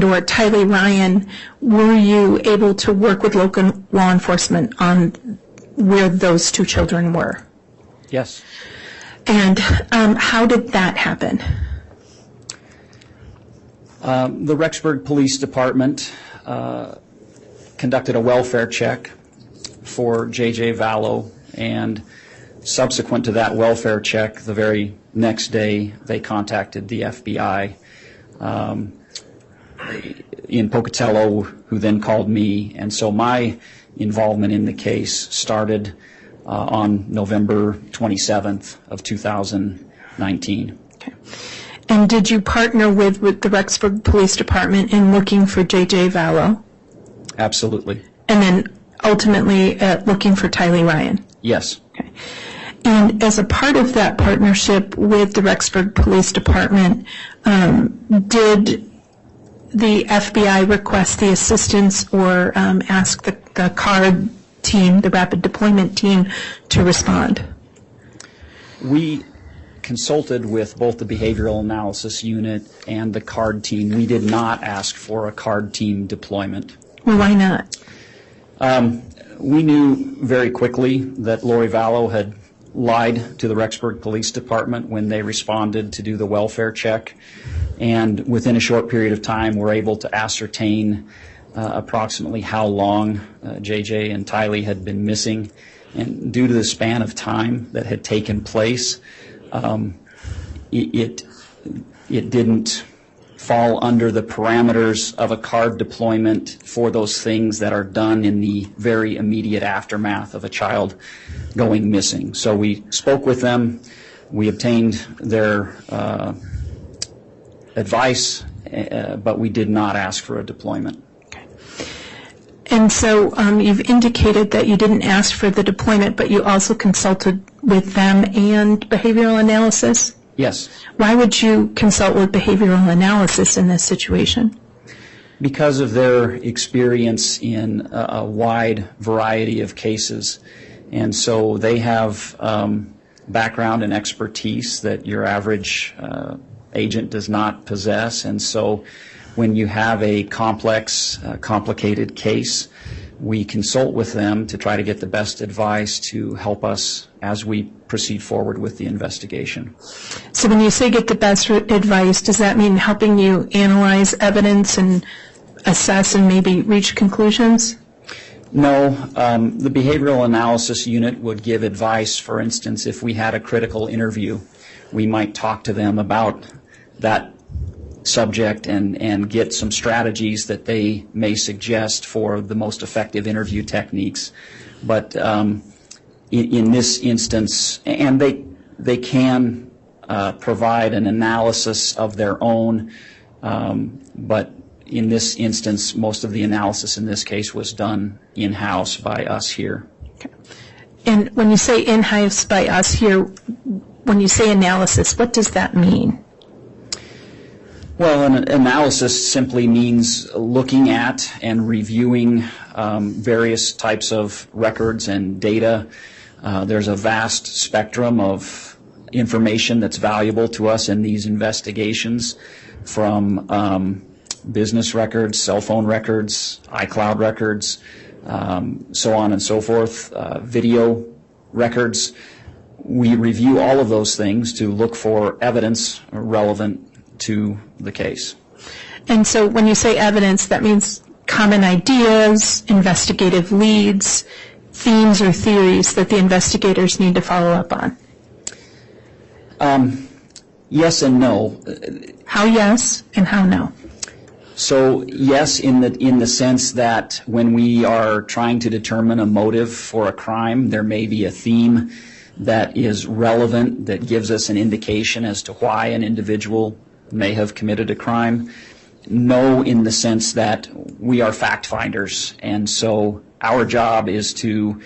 Speaker 2: or Tylee Ryan, were you able to work with local law enforcement on where those two children were?
Speaker 5: Yes.
Speaker 2: And how did that happen?
Speaker 5: The Rexburg Police Department conducted a welfare check for J.J. Vallow, and subsequent to that welfare check, the very next day, they contacted the FBI in Pocatello, who then called me, and so my involvement in the case started on November 27th of 2019.
Speaker 2: Okay. And did you partner with the Rexburg Police Department in looking for J.J. Vallow?
Speaker 5: Absolutely.
Speaker 2: And then ultimately looking for Tylee Ryan?
Speaker 5: Yes.
Speaker 2: Okay. And as a part of that partnership with the Rexburg Police Department, did the FBI request the assistance or ask the CARD team, the Rapid Deployment Team, to respond?
Speaker 5: We consulted with both the Behavioral Analysis Unit and the CARD team. We did not ask for a CARD team deployment.
Speaker 2: Well, why not?
Speaker 5: We knew very quickly that Lori Vallow had lied to the Rexburg Police Department when they responded to do the welfare check, and within a short period of time were able to ascertain approximately how long JJ and Tylee had been missing. And due to the span of time that had taken place, it didn't fall under the parameters of a CARD deployment for those things that are done in the very immediate aftermath of a child going missing. So we spoke with them, we obtained their advice, but we did not ask for a deployment.
Speaker 2: Okay. And so you've indicated that you didn't ask for the deployment, but you also consulted with them and behavioral analysis?
Speaker 5: Yes.
Speaker 2: Why would you consult with behavioral analysis in this situation?
Speaker 5: Because of their experience in a wide variety of cases. And so they have background and expertise that your average agent does not possess. And so when you have a complex, complicated case, we consult with them to try to get the best advice to help us as we proceed forward with the investigation.
Speaker 2: So when you say get the best advice, does that mean helping you analyze evidence and assess and maybe reach conclusions?
Speaker 5: No, the behavioral analysis unit would give advice. For instance, if we had a critical interview, we might talk to them about that subject and get some strategies that they may suggest for the most effective interview techniques. But in this instance, and they can provide an analysis of their own, but in this instance, most of the analysis in this case was done in-house by us here.
Speaker 2: Okay. And when you say in-house by us here, when you say analysis, what does that mean?
Speaker 5: Well, an analysis simply means looking at and reviewing various types of records and data. There's a vast spectrum of information that's valuable to us in these investigations, from business records, cell phone records, iCloud records, so on and so forth, video records. We review all of those things to look for evidence relevant to the case.
Speaker 2: And so when you say evidence, that means common ideas, investigative leads, themes or theories that the investigators need to follow up on.
Speaker 5: Yes and no.
Speaker 2: How yes and how no?
Speaker 5: So yes, in the sense that when we are trying to determine a motive for a crime, there may be a theme that is relevant, that gives us an indication as to why an individual may have committed a crime. No, in the sense that we are fact finders, and so our job is to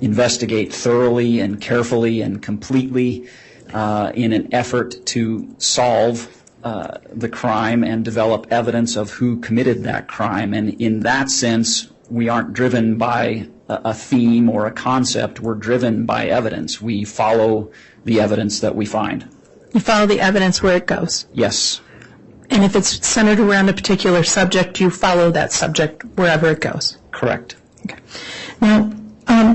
Speaker 5: investigate thoroughly and carefully and completely in an effort to solve the crime and develop evidence of who committed that crime. And in that sense, we aren't driven by a theme or a concept. We're driven by evidence. We follow the evidence that we find.
Speaker 2: You follow the evidence where it goes.
Speaker 5: Yes.
Speaker 2: And if it's centered around a particular subject, you follow that subject wherever it goes.
Speaker 5: Correct.
Speaker 2: Okay. Now,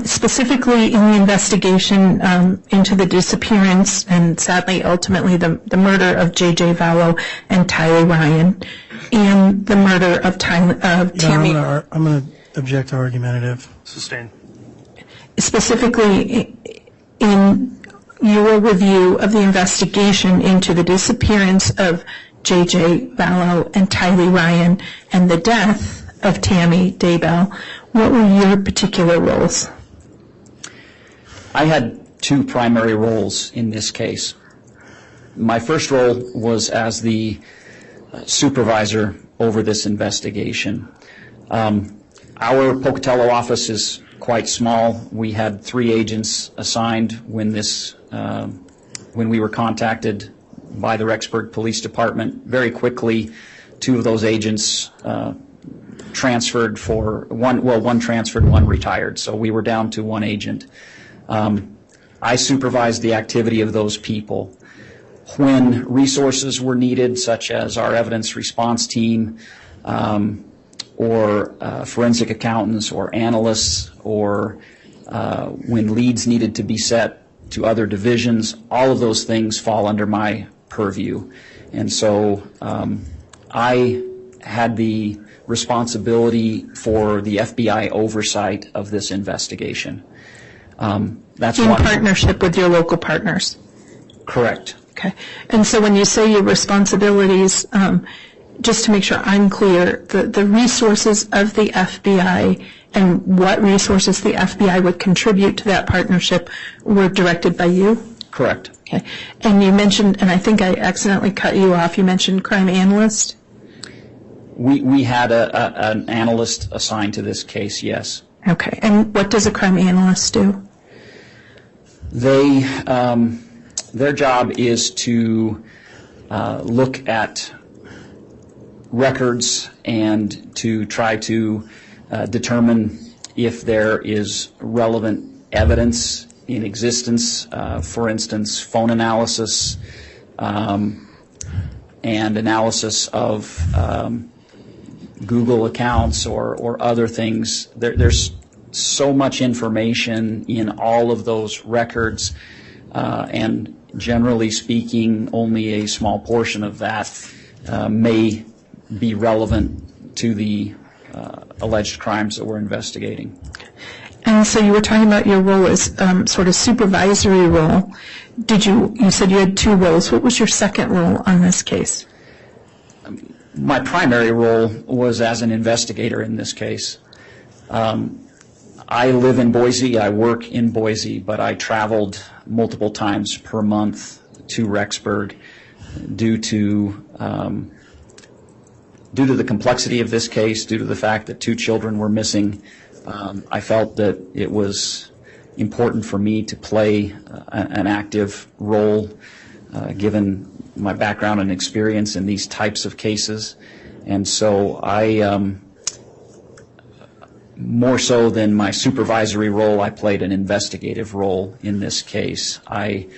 Speaker 2: specifically in the investigation into the disappearance and sadly, ultimately, the murder of J.J. Vallow and Tylee Ryan, and the murder of Tammy.
Speaker 3: I'm going to object to argumentative.
Speaker 1: Sustained.
Speaker 2: Specifically in your review of the investigation into the disappearance of J.J. Vallow and Tylee Ryan and the death of Tammy Daybell, what were your particular roles?
Speaker 5: I had two primary roles in this case. My first role was as the supervisor over this investigation. Our Pocatello office is quite small. We had 3 agents assigned when we were contacted by the Rexburg Police Department. Very quickly, 2 of those agents transferred one transferred, one retired, so we were down to 1 agent. I supervised the activity of those people. When resources were needed, such as our evidence response team, or forensic accountants or analysts, or when leads needed to be set to other divisions, all of those things fall under my purview. And so I had the responsibility for the FBI oversight of this investigation. That's
Speaker 2: in partnership with your local partners?
Speaker 5: Correct.
Speaker 2: Okay. And so when you say your responsibilities, just to make sure I'm clear, the resources of the FBI and what resources the FBI would contribute to that partnership were directed by you?
Speaker 5: Correct.
Speaker 2: Okay. And you mentioned, and I think I accidentally cut you off, you mentioned crime analyst?
Speaker 5: We had an analyst assigned to this case, yes.
Speaker 2: Okay. And what does a crime analyst do?
Speaker 5: Their job is to look at records and to try to determine if there is relevant evidence in existence, for instance, phone analysis and analysis of Google accounts or other things. There's so much information in all of those records, and generally speaking, only a small portion of that may be relevant to the alleged crimes that we're investigating.
Speaker 2: And so you were talking about your role as sort of supervisory role. You said you had 2 roles. What was your second role on this case?
Speaker 5: My primary role was as an investigator in this case. I live in Boise, I work in Boise, but I traveled multiple times per month to Rexburg due to the complexity of this case, due to the fact that 2 children were missing. I felt that it was important for me to play an active role given my background and experience in these types of cases. And so I, more so than my supervisory role, I played an investigative role in this case. I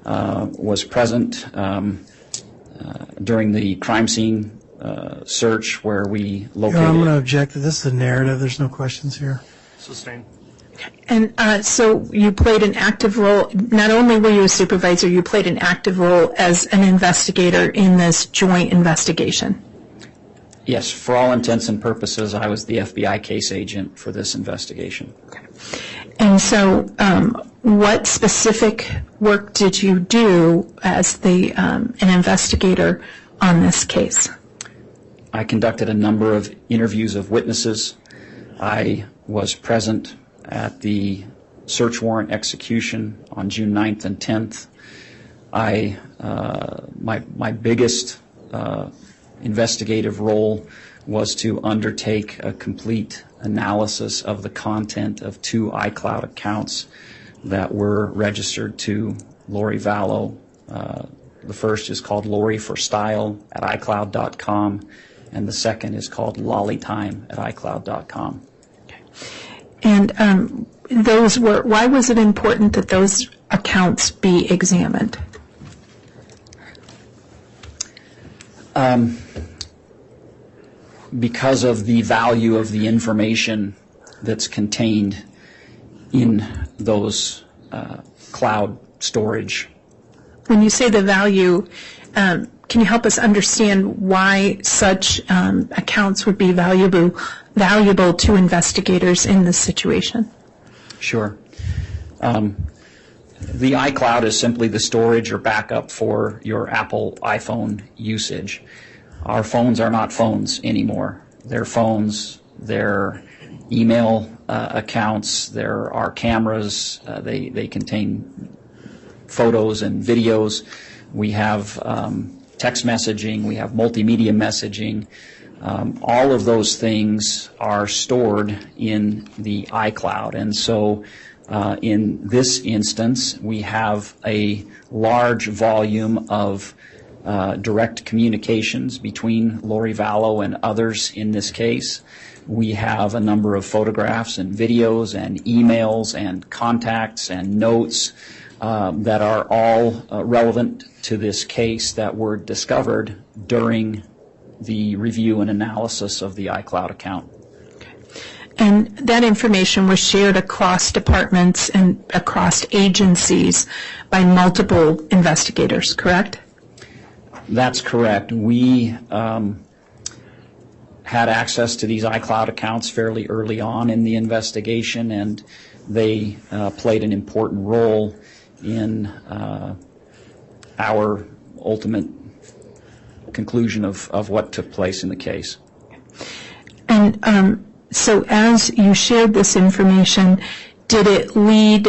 Speaker 5: was present during the crime scene search where we located...
Speaker 3: I'm going to object that this is a narrative. There's no questions here.
Speaker 1: Sustained.
Speaker 2: And so you played an active role. Not only were you a supervisor, you played an active role as an investigator in this joint investigation.
Speaker 5: Yes, for all intents and purposes, I was the FBI case agent for this investigation.
Speaker 2: Okay. And so what specific work did you do as an investigator on this case?
Speaker 5: I conducted a number of interviews of witnesses. I was present at the search warrant execution on June 9th and 10th. My biggest investigative role was to undertake a complete analysis of the content of 2 iCloud accounts that were registered to Lori Vallow. The first is called Lori for Style at iCloud.com, and the second is called Lollytime at iCloud.com.
Speaker 2: And why was it important that those accounts be examined?
Speaker 5: Because of the value of the information that's contained in those cloud storage.
Speaker 2: When you say the value, can you help us understand why such accounts would be valuable to investigators in this situation?
Speaker 5: Sure. The iCloud is simply the storage or backup for your Apple iPhone usage. Our phones are not phones anymore. They're phones, they're email accounts, there are cameras, they contain photos and videos. We have text messaging, we have multimedia messaging. All of those things are stored in the iCloud. And so in this instance, we have a large volume of direct communications between Lori Vallow and others in this case. We have a number of photographs and videos and emails and contacts and notes that are all relevant to this case that were discovered during the review and analysis of the iCloud account.
Speaker 2: And that information was shared across departments and across agencies by multiple investigators, correct?
Speaker 5: That's correct. We had access to these iCloud accounts fairly early on in the investigation, and they played an important role in our ultimate conclusion of what took place in the case.
Speaker 2: And so as you shared this information, did it lead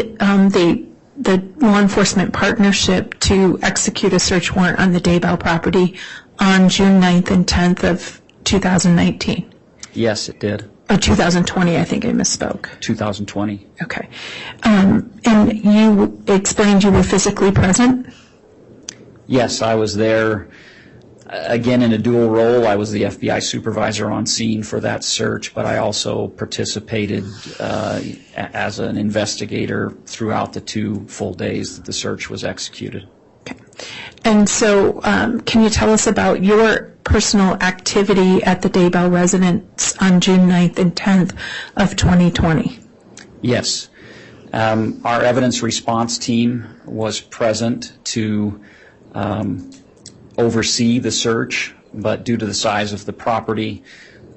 Speaker 2: the law enforcement partnership to execute a search warrant on the Daybell property on June 9th and 10th of 2019?
Speaker 5: Yes, it did.
Speaker 2: Oh, 2020, I think I misspoke.
Speaker 5: 2020.
Speaker 2: Okay. And you explained you were physically present?
Speaker 5: Yes, I was there, again, in a dual role. I was the FBI supervisor on scene for that search, but I also participated as an investigator throughout the 2 full days that the search was executed.
Speaker 2: Okay. And so can you tell us about your personal activity at the Daybell residence on June 9th and 10th of 2020?
Speaker 5: Yes. Our evidence response team was present to oversee the search, but due to the size of the property,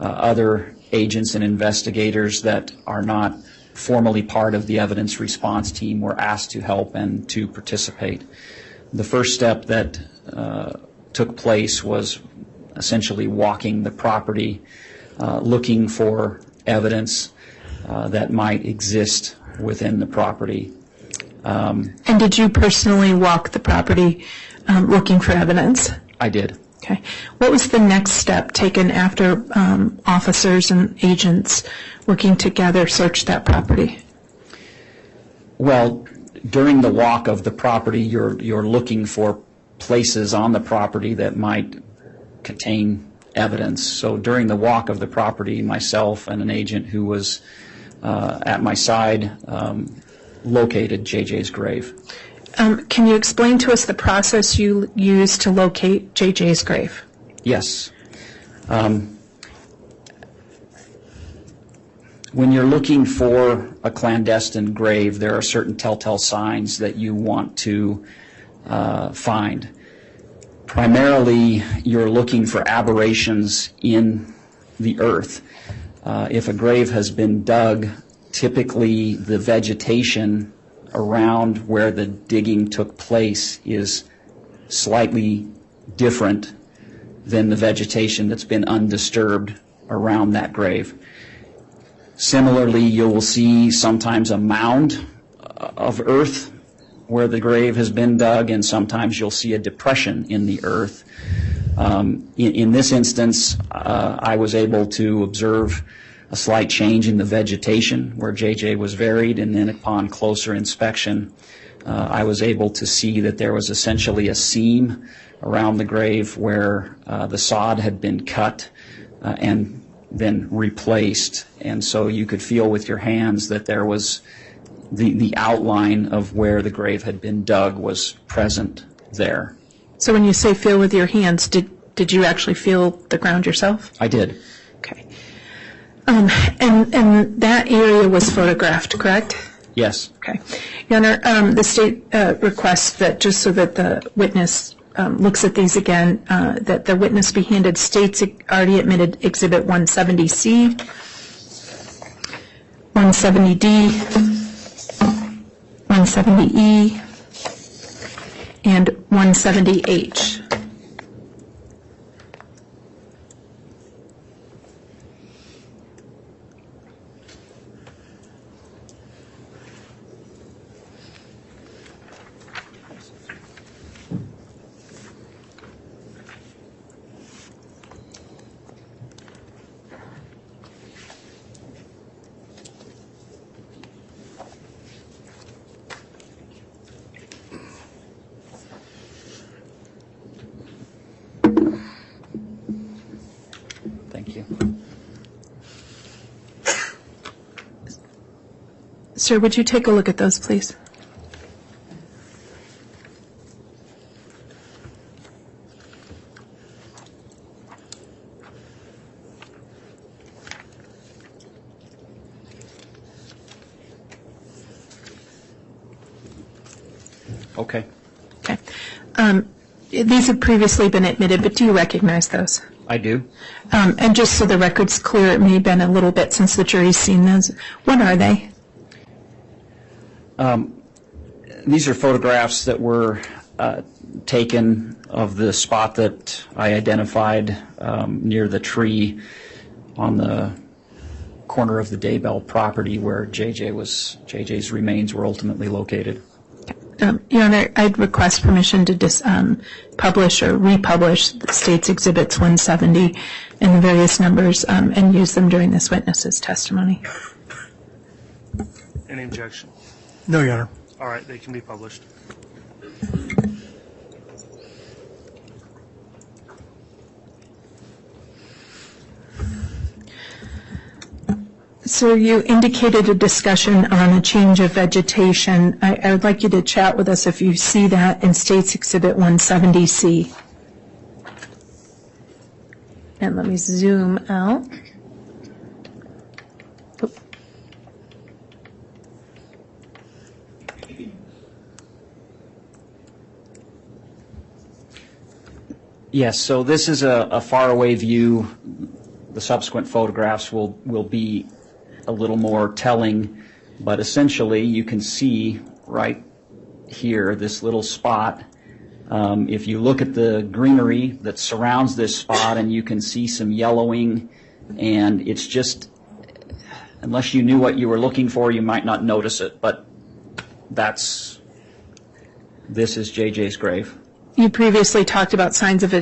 Speaker 5: other agents and investigators that are not formally part of the evidence response team were asked to help and to participate. The first step that took place was essentially walking the property, looking for evidence that might exist within the property.
Speaker 2: And did you personally walk the property looking for evidence?
Speaker 5: I did.
Speaker 2: Okay. What was the next step taken after officers and agents working together searched that property?
Speaker 5: Well, during the walk of the property, you're looking for places on the property that might contain evidence. So during the walk of the property, myself and an agent who was at my side located JJ's grave.
Speaker 2: Can you explain to us the process you used to locate JJ's grave?
Speaker 5: Yes. When you're looking for a clandestine grave, there are certain telltale signs that you want to find. Primarily, you're looking for aberrations in the earth. If a grave has been dug, typically the vegetation around where the digging took place is slightly different than the vegetation that's been undisturbed around that grave. Similarly, you will see sometimes a mound of earth where the grave has been dug, and sometimes you'll see a depression in the earth. In this instance, I was able to observe a slight change in the vegetation where JJ was buried, and then upon closer inspection, I was able to see that there was essentially a seam around the grave where the sod had been cut and then replaced, and so you could feel with your hands that there was the outline of where the grave had been dug was present there.
Speaker 2: So when you say feel with your hands, did you actually feel the ground yourself?
Speaker 5: I did.
Speaker 2: Okay. And that area was photographed, correct?
Speaker 5: Yes.
Speaker 2: Okay. Your Honor, the state requests that just so that the witness looks at these again, that the witness be handed state's already admitted Exhibit 170C, 170D, 170E, and 170H.
Speaker 5: Thank you.
Speaker 2: Sir, would you take a look at those, please?
Speaker 5: Okay.
Speaker 2: Okay. These have previously been admitted, but do you recognize those?
Speaker 5: I do.
Speaker 2: And just so the record's clear, it may have been a little bit since the jury's seen those. What are they?
Speaker 5: These are photographs that were taken of the spot that I identified near the tree on the corner of the Daybell property where JJ's remains were ultimately located.
Speaker 2: Your Honor, I'd request permission to publish or republish the state's Exhibits 170 and the various numbers and use them during this witness's testimony.
Speaker 1: Any objection?
Speaker 3: No, Your Honor.
Speaker 1: All right, they can be published.
Speaker 2: So you indicated a discussion on a change of vegetation. I would like you to chat with us if you see that in States Exhibit 170C. And let me zoom out. Oop.
Speaker 5: Yes, so this is a faraway view. The subsequent photographs will be a little more telling, but essentially you can see right here this little spot. If you look at the greenery that surrounds this spot, and you can see some yellowing, and it's just, unless you knew what you were looking for, you might not notice it, but this is JJ's grave.
Speaker 2: You previously talked about signs of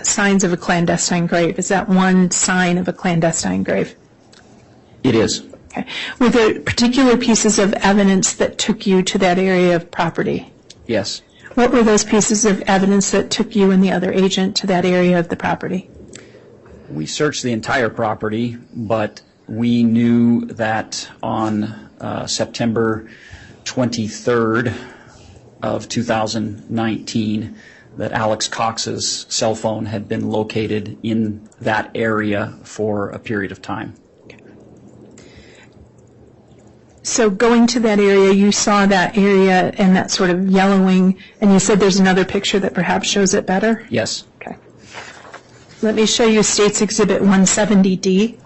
Speaker 2: signs of a clandestine grave. Is that one sign of a clandestine grave?
Speaker 5: It is.
Speaker 2: Okay. Were there particular pieces of evidence that took you to that area of property?
Speaker 5: Yes.
Speaker 2: What were those pieces of evidence that took you and the other agent to that area of the property?
Speaker 5: We searched the entire property, but we knew that on September 23rd of 2019 that Alex Cox's cell phone had been located in that area for a period of time.
Speaker 2: So going to that area, you saw that area and that sort of yellowing, and you said there's another picture that perhaps shows it better?
Speaker 5: Yes.
Speaker 2: Okay. Let me show you States Exhibit 170D.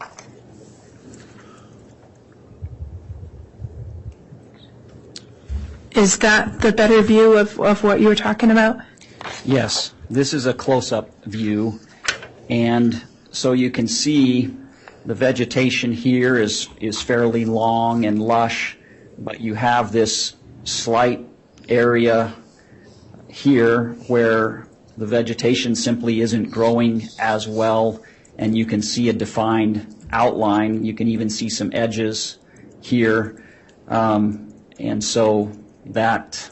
Speaker 2: Is that the better view of what you were talking about?
Speaker 5: Yes. This is a close-up view, and so you can see the vegetation here is fairly long and lush, but you have this slight area here where the vegetation simply isn't growing as well, and you can see a defined outline. You can even see some edges here, and so that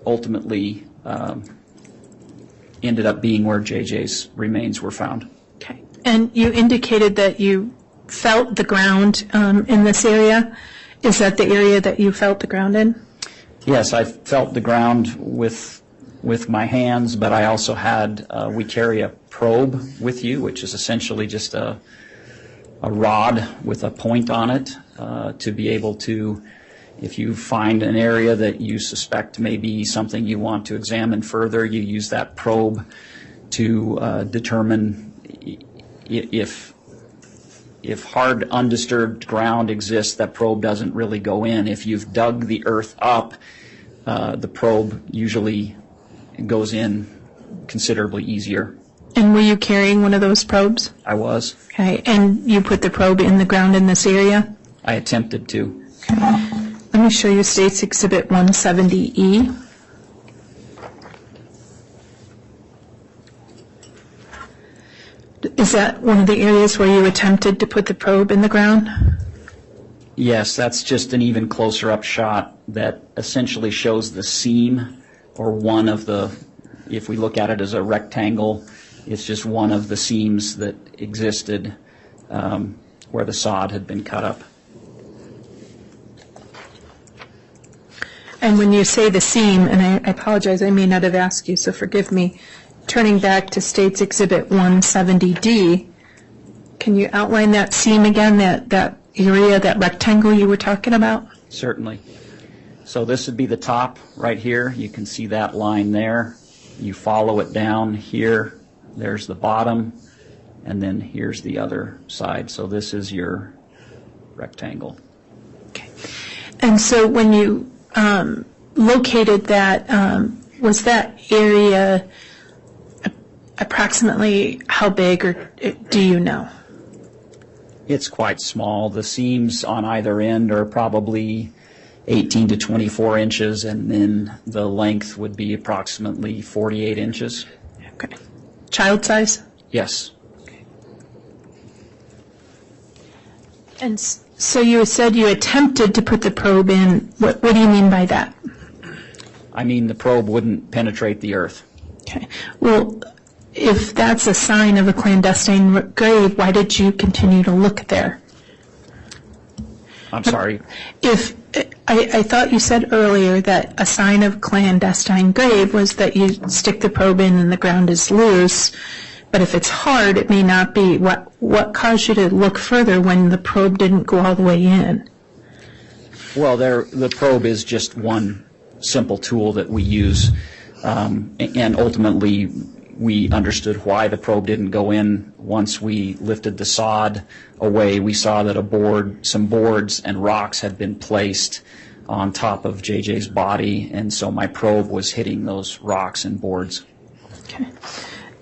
Speaker 5: ultimately ended up being where JJ's remains were found.
Speaker 2: Okay. And you indicated that you felt the ground in this area. Is that the area that you felt the ground in?
Speaker 5: Yes, I felt the ground with my hands, but I also had, we carry a probe with you, which is essentially just a rod with a point on it to be able to, if you find an area that you suspect may be something you want to examine further, you use that probe to determine if hard, undisturbed ground exists. That probe doesn't really go in. If you've dug the earth up, the probe usually goes in considerably easier.
Speaker 2: And were you carrying one of those probes?
Speaker 5: I was.
Speaker 2: Okay. And you put the probe in the ground in this area?
Speaker 5: I attempted to.
Speaker 2: Okay. Let me show you States Exhibit 170E. Is that one of the areas where you attempted to put the probe in the ground?
Speaker 5: Yes, that's just an even closer up shot that essentially shows the seam, or one of the, if we look at it as a rectangle, it's just one of the seams that existed where the sod had been cut up.
Speaker 2: And when you say the seam, and I apologize, I may not have asked you, so forgive me, turning back to States Exhibit 170D, can you outline that seam again, that area, that rectangle you were talking about?
Speaker 5: Certainly. So this would be the top right here. You can see that line there. You follow it down here. There's the bottom, and then here's the other side. So this is your rectangle.
Speaker 2: Okay. And so when you located that, was that area approximately how big, or do you know?
Speaker 5: It's quite small. The seams on either end are probably 18 to 24 inches, and then the length would be approximately 48 inches.
Speaker 2: Okay. Child size?
Speaker 5: Yes.
Speaker 2: Okay. And so you said you attempted to put the probe in. What do you mean by that?
Speaker 5: I mean the probe wouldn't penetrate the earth.
Speaker 2: Okay. Well, if that's a sign of a clandestine grave, why did you continue to look there?
Speaker 5: I'm sorry.
Speaker 2: If I thought you said earlier that a sign of clandestine grave was that you stick the probe in and the ground is loose, but if it's hard, it may not be. What caused you to look further when the probe didn't go all the way in?
Speaker 5: Well, the probe is just one simple tool that we use, and ultimately we understood why the probe didn't go in. Once we lifted the sod away, we saw that some boards and rocks had been placed on top of JJ's body, and so my probe was hitting those rocks and boards.
Speaker 2: Okay.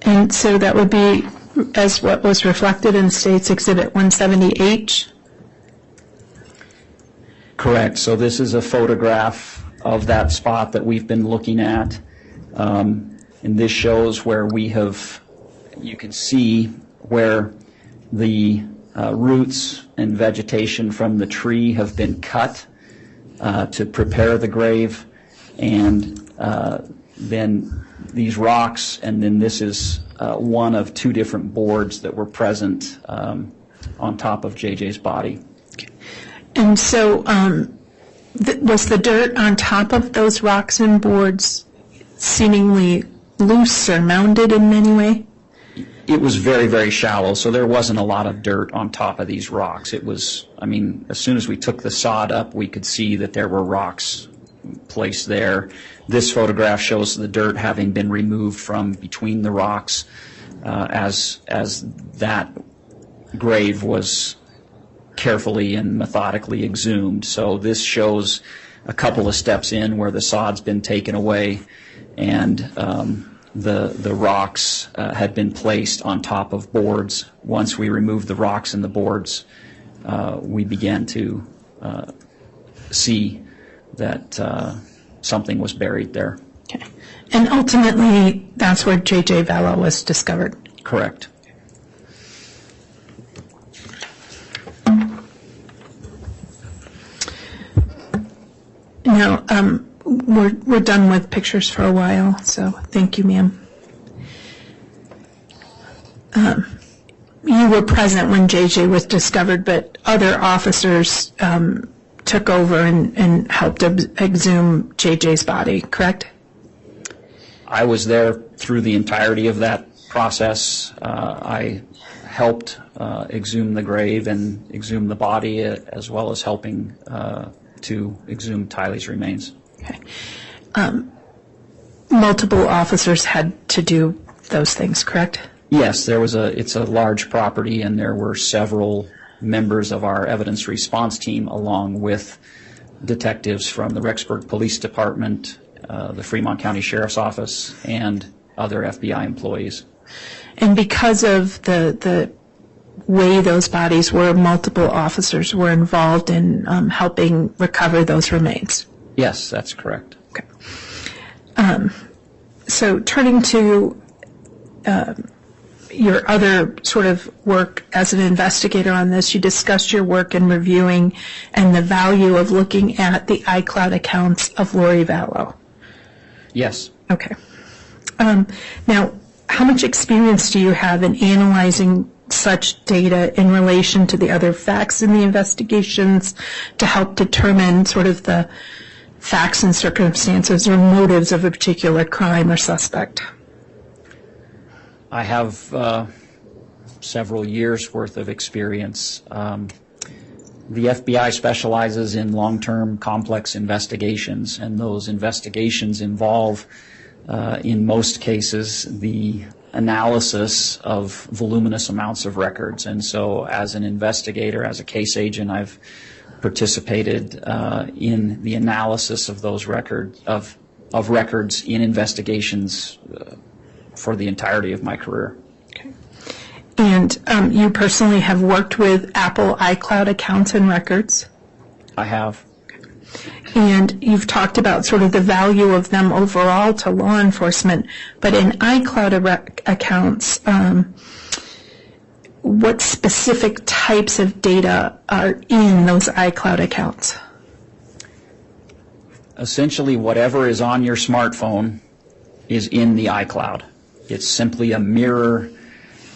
Speaker 2: And so that would be as what was reflected in State's Exhibit 170H?
Speaker 5: Correct. So this is a photograph of that spot that we've been looking at. And this shows where you can see where the roots and vegetation from the tree have been cut to prepare the grave, and then these rocks, and then this is one of two different boards that were present on top of JJ's body.
Speaker 2: And so was the dirt on top of those rocks and boards seemingly loose or mounded in any way?
Speaker 5: It was very, very shallow, so there wasn't a lot of dirt on top of these rocks. It was, as soon as we took the sod up, we could see that there were rocks placed there. This photograph shows the dirt having been removed from between the rocks as that grave was carefully and methodically exhumed. So this shows a couple of steps in where the sod's been taken away, and the rocks had been placed on top of boards. Once we removed the rocks and the boards, we began to see that something was buried there.
Speaker 2: Okay. And ultimately, that's where J.J. Vallow was discovered?
Speaker 5: Correct.
Speaker 2: Now, we're done with pictures for a while, so thank you, ma'am. You were present when JJ was discovered, but other officers took over and helped exhume JJ's body, correct?
Speaker 5: I was there through the entirety of that process. I helped exhume the grave and exhume the body, as well as helping to exhume Tylee's remains.
Speaker 2: Okay. Multiple officers had to do those things, correct?
Speaker 5: Yes, it's a large property, and there were several members of our evidence response team, along with detectives from the Rexburg Police Department, the Fremont County Sheriff's Office, and other FBI employees.
Speaker 2: And because of the way those bodies were, multiple officers were involved in helping recover those remains?
Speaker 5: Yes, that's correct.
Speaker 2: Okay. So turning to your other sort of work as an investigator on this, you discussed your work in reviewing and the value of looking at the iCloud accounts of Lori Vallow.
Speaker 5: Yes.
Speaker 2: Okay. Now, how much experience do you have in analyzing such data in relation to the other facts in the investigations to help determine sort of the facts and circumstances or motives of a particular crime or suspect?
Speaker 5: I have several years' worth of experience. The FBI specializes in long-term complex investigations, and those investigations involve, in most cases, the analysis of voluminous amounts of records. And so as an investigator, as a case agent, I've participated in the analysis of those records, of records in investigations for the entirety of my career.
Speaker 2: Okay. And you personally have worked with Apple iCloud accounts and records?
Speaker 5: I have.
Speaker 2: And you've talked about sort of the value of them overall to law enforcement, but in iCloud accounts, what specific types of data are in those iCloud accounts?
Speaker 5: Essentially, whatever is on your smartphone is in the iCloud. It's simply a mirror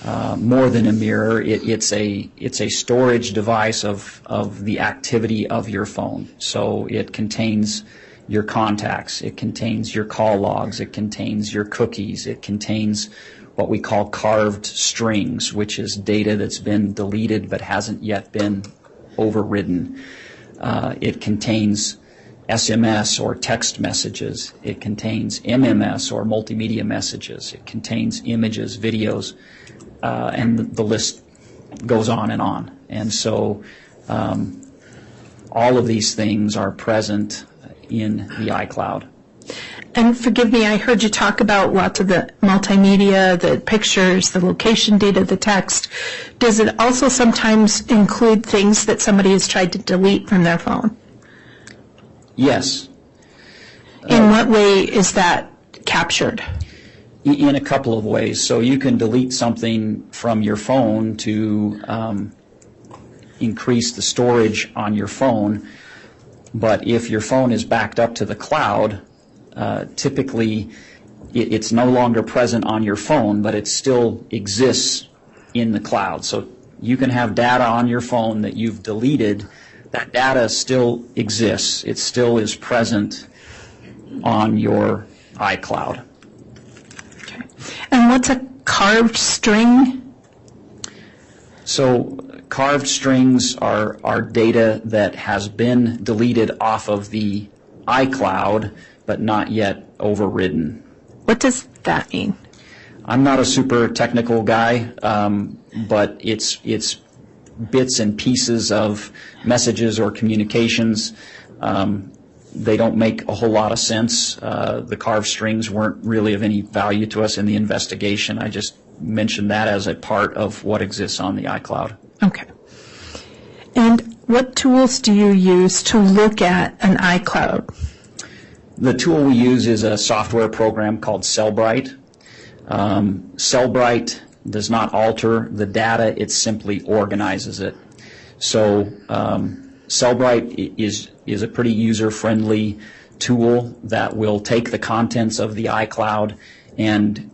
Speaker 5: more than a mirror. It's a storage device of the activity of your phone. So it contains your contacts, it contains your call logs, it contains your cookies, it contains what we call carved strings, which is data that's been deleted but hasn't yet been overridden. It contains SMS or text messages. It contains MMS or multimedia messages. It contains images, videos, and the list goes on. And so all of these things are present in the iCloud.
Speaker 2: And forgive me, I heard you talk about lots of the multimedia, the pictures, the location data, the text. Does it also sometimes include things that somebody has tried to delete from their phone?
Speaker 5: Yes.
Speaker 2: In what way is that captured?
Speaker 5: In a couple of ways. So you can delete something from your phone to increase the storage on your phone, but if your phone is backed up to the cloud, typically it's no longer present on your phone, but it still exists in the cloud. So you can have data on your phone that you've deleted. That data still exists. It still is present on your iCloud.
Speaker 2: Okay. And what's a carved string?
Speaker 5: So carved strings are data that has been deleted off of the iCloud but not yet overridden.
Speaker 2: What does that mean?
Speaker 5: I'm not a super technical guy, but it's bits and pieces of messages or communications. They don't make a whole lot of sense. The carved strings weren't really of any value to us in the investigation. I just mentioned that as a part of what exists on the iCloud.
Speaker 2: Okay. And what tools do you use to look at an iCloud?
Speaker 5: The tool we use is a software program called Cellbrite. Cellbrite does not alter the data, it simply organizes it. So Cellbrite is a pretty user-friendly tool that will take the contents of the iCloud and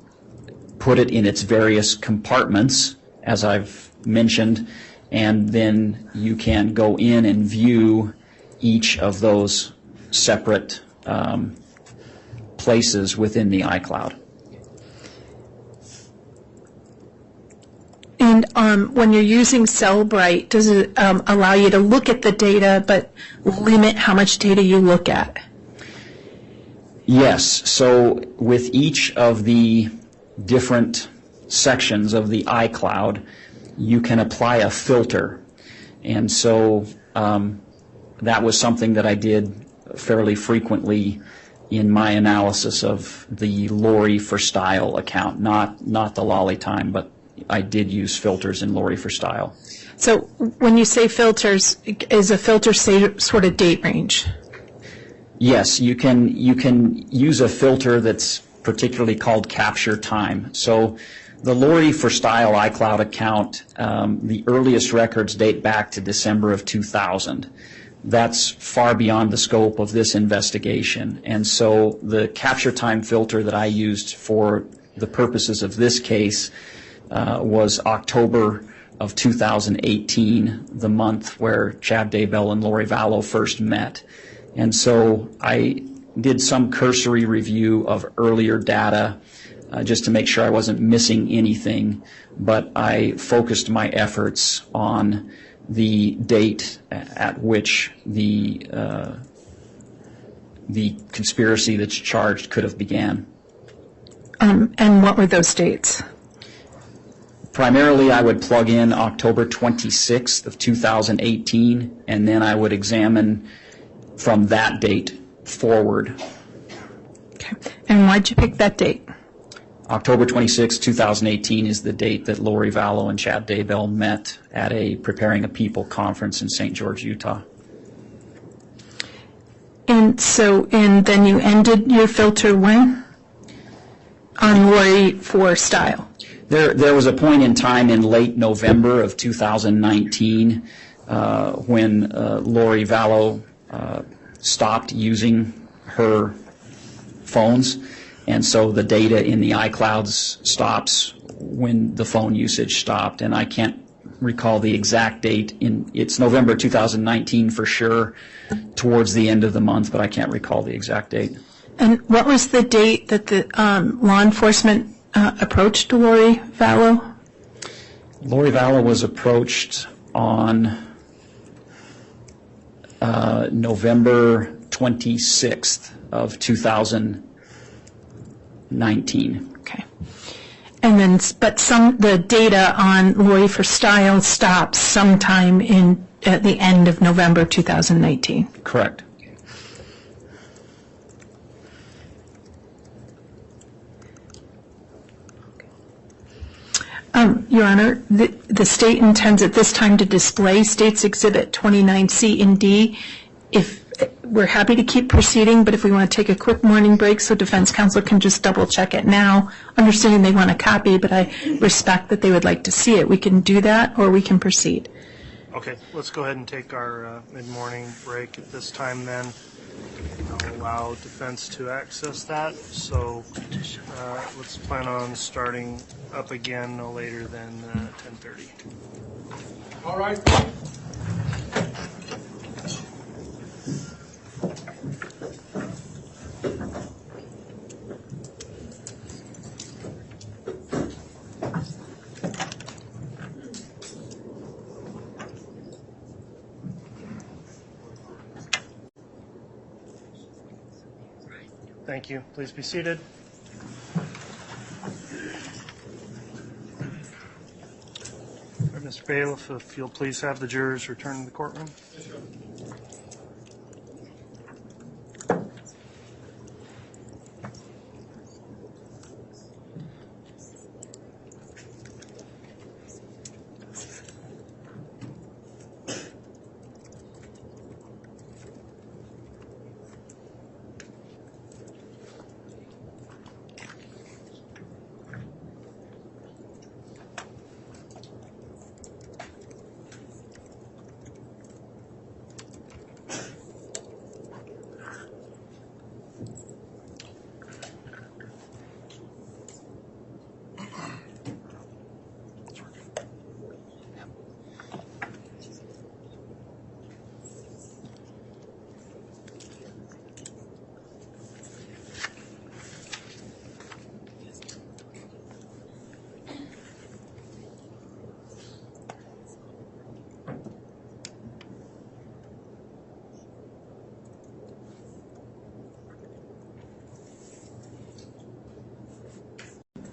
Speaker 5: put it in its various compartments, as I've mentioned, and then you can go in and view each of those separate places within the iCloud.
Speaker 2: And when you're using Cellbrite, does it allow you to look at the data but limit how much data you look at?
Speaker 5: Yes. So with each of the different sections of the iCloud, you can apply a filter. And so that was something that I did fairly frequently in my analysis of the Lori for Style account, not the Lolly Time, but I did use filters in Lori for Style.
Speaker 2: So when you say filters, is a filter say sort of date range?
Speaker 5: Yes, you can use a filter that's particularly called capture time. So the Lori for Style iCloud account, the earliest records date back to December of 2000. That's far beyond the scope of this investigation. And so the capture time filter that I used for the purposes of this case was October of 2018, the month where Chad Daybell and Lori Vallow first met. And so I did some cursory review of earlier data just to make sure I wasn't missing anything, but I focused my efforts on the date at which the conspiracy that's charged could have began.
Speaker 2: And what were those dates?
Speaker 5: Primarily, I would plug in October 26th of 2018, and then I would examine from that date forward.
Speaker 2: Okay. And why'd you pick that date?
Speaker 5: October 26, 2018 is the date that Lori Vallow and Chad Daybell met at a Preparing a People conference in St. George, Utah.
Speaker 2: And then you ended your filter when? On Lori for Style.
Speaker 5: There was a point in time in late November of 2019 when Lori Vallow stopped using her phones, And so the data in the iClouds stops when the phone usage stopped. And I can't recall the exact date. It's November 2019 for sure, towards the end of the month, but I can't recall the exact date.
Speaker 2: And what was the date that the law enforcement approached Lori Vallow?
Speaker 5: Lori Vallow was approached on November 26th of 2019.
Speaker 2: Okay. And then, but the data on Lori for Style stops sometime at the end of November 2019.
Speaker 5: Correct.
Speaker 2: Your Honor, the state intends at this time to display State's Exhibit 29C and D. If we're happy to keep proceeding, but if we want to take a quick morning break so defense counsel can just double check it now, understanding they want a copy, but I respect that they would like to see it. We can do that, or we can proceed.
Speaker 1: Okay, let's go ahead and take our mid-morning break at this time then. I'll allow defense to access that, so let's plan on starting up again no later than 10:30.
Speaker 7: All right.
Speaker 1: Thank you. Please be seated. All right, Mr. Bailiff, if you'll please have the jurors return to the courtroom.
Speaker 7: Yes, sir.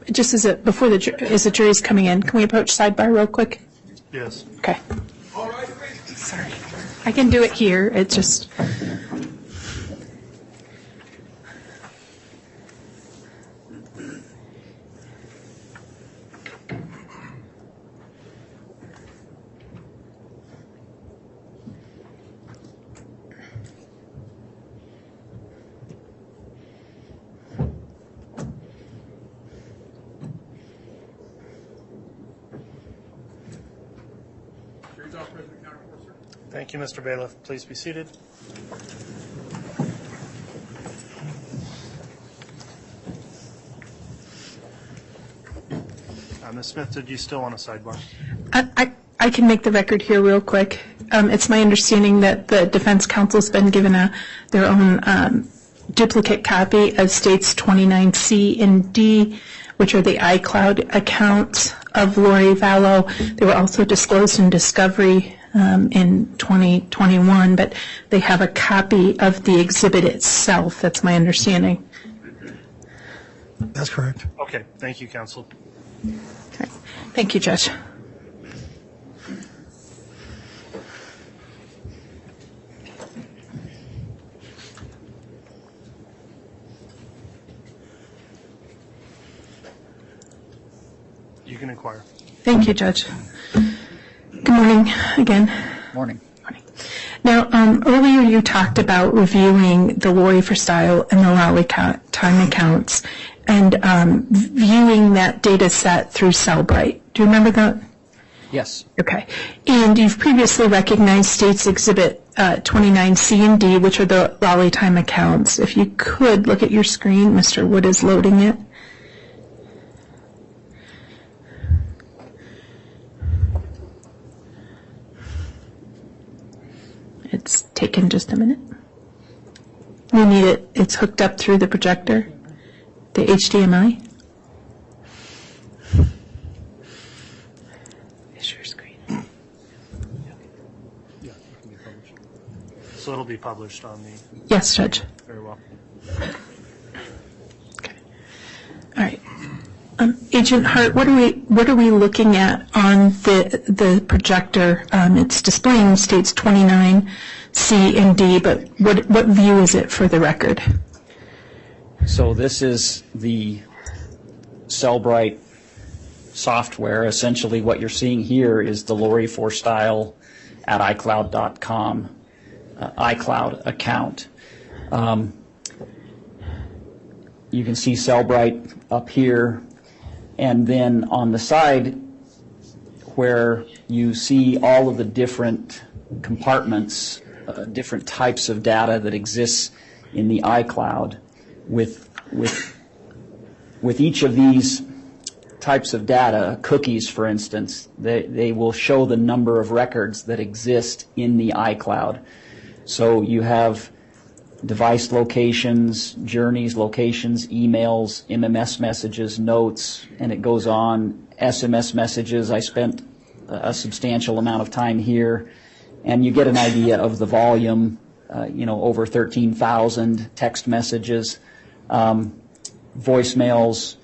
Speaker 2: Just as the jury's coming in, can we approach sidebar real quick?
Speaker 1: Yes.
Speaker 2: Okay.
Speaker 7: All right, please.
Speaker 2: Sorry. I can do it here. It's just...
Speaker 7: Jury's off, President Counter Court, sir.
Speaker 1: Thank you, Mr. Bailiff. Please be seated. Ms. Smith, did you still want a sidebar?
Speaker 2: I can make the record here real quick. It's my understanding that the defense counsel's been given their own duplicate copy of States 29C and D, which are the iCloud accounts of Lori Vallow. They were also disclosed in discovery in 2021, but they have a copy of the exhibit itself. That's my understanding.
Speaker 3: That's correct.
Speaker 1: Okay, thank you, counsel.
Speaker 2: Okay. Thank you, Judge.
Speaker 1: You can inquire.
Speaker 2: Thank you, Judge. Good morning again.
Speaker 5: Morning.
Speaker 2: Now, earlier you talked about reviewing the Lori for Style and the Lally time accounts and viewing that data set through Cellbrite. Do you remember that?
Speaker 5: Yes.
Speaker 2: Okay. And you've previously recognized States Exhibit 29C and D, which are the Lolly Time accounts. If you could look at your screen, Mr. Wood is loading it. It's taken just a minute. We need it. It's hooked up through the projector, the HDMI. Is your screen?
Speaker 1: So it'll be published on the,
Speaker 2: Yes, Judge.
Speaker 1: very well.
Speaker 2: Okay. All right. Agent Hart, what are we looking at on the projector? It's displaying states 29, C, and D, but what view is it for the record?
Speaker 5: So this is the Cellbrite software. Essentially what you're seeing here is the Lori for Style at iCloud.com iCloud account. You can see Cellbrite up here, and then on the side where you see all of the different compartments, different types of data that exists in the iCloud. With each of these types of data, cookies for instance, they will show the number of records that exist in the iCloud. So you have device locations, journeys, locations, emails, MMS messages, notes, and it goes on. SMS messages, I spent a substantial amount of time here, and you get an idea of the volume, over 13,000 text messages, voicemails,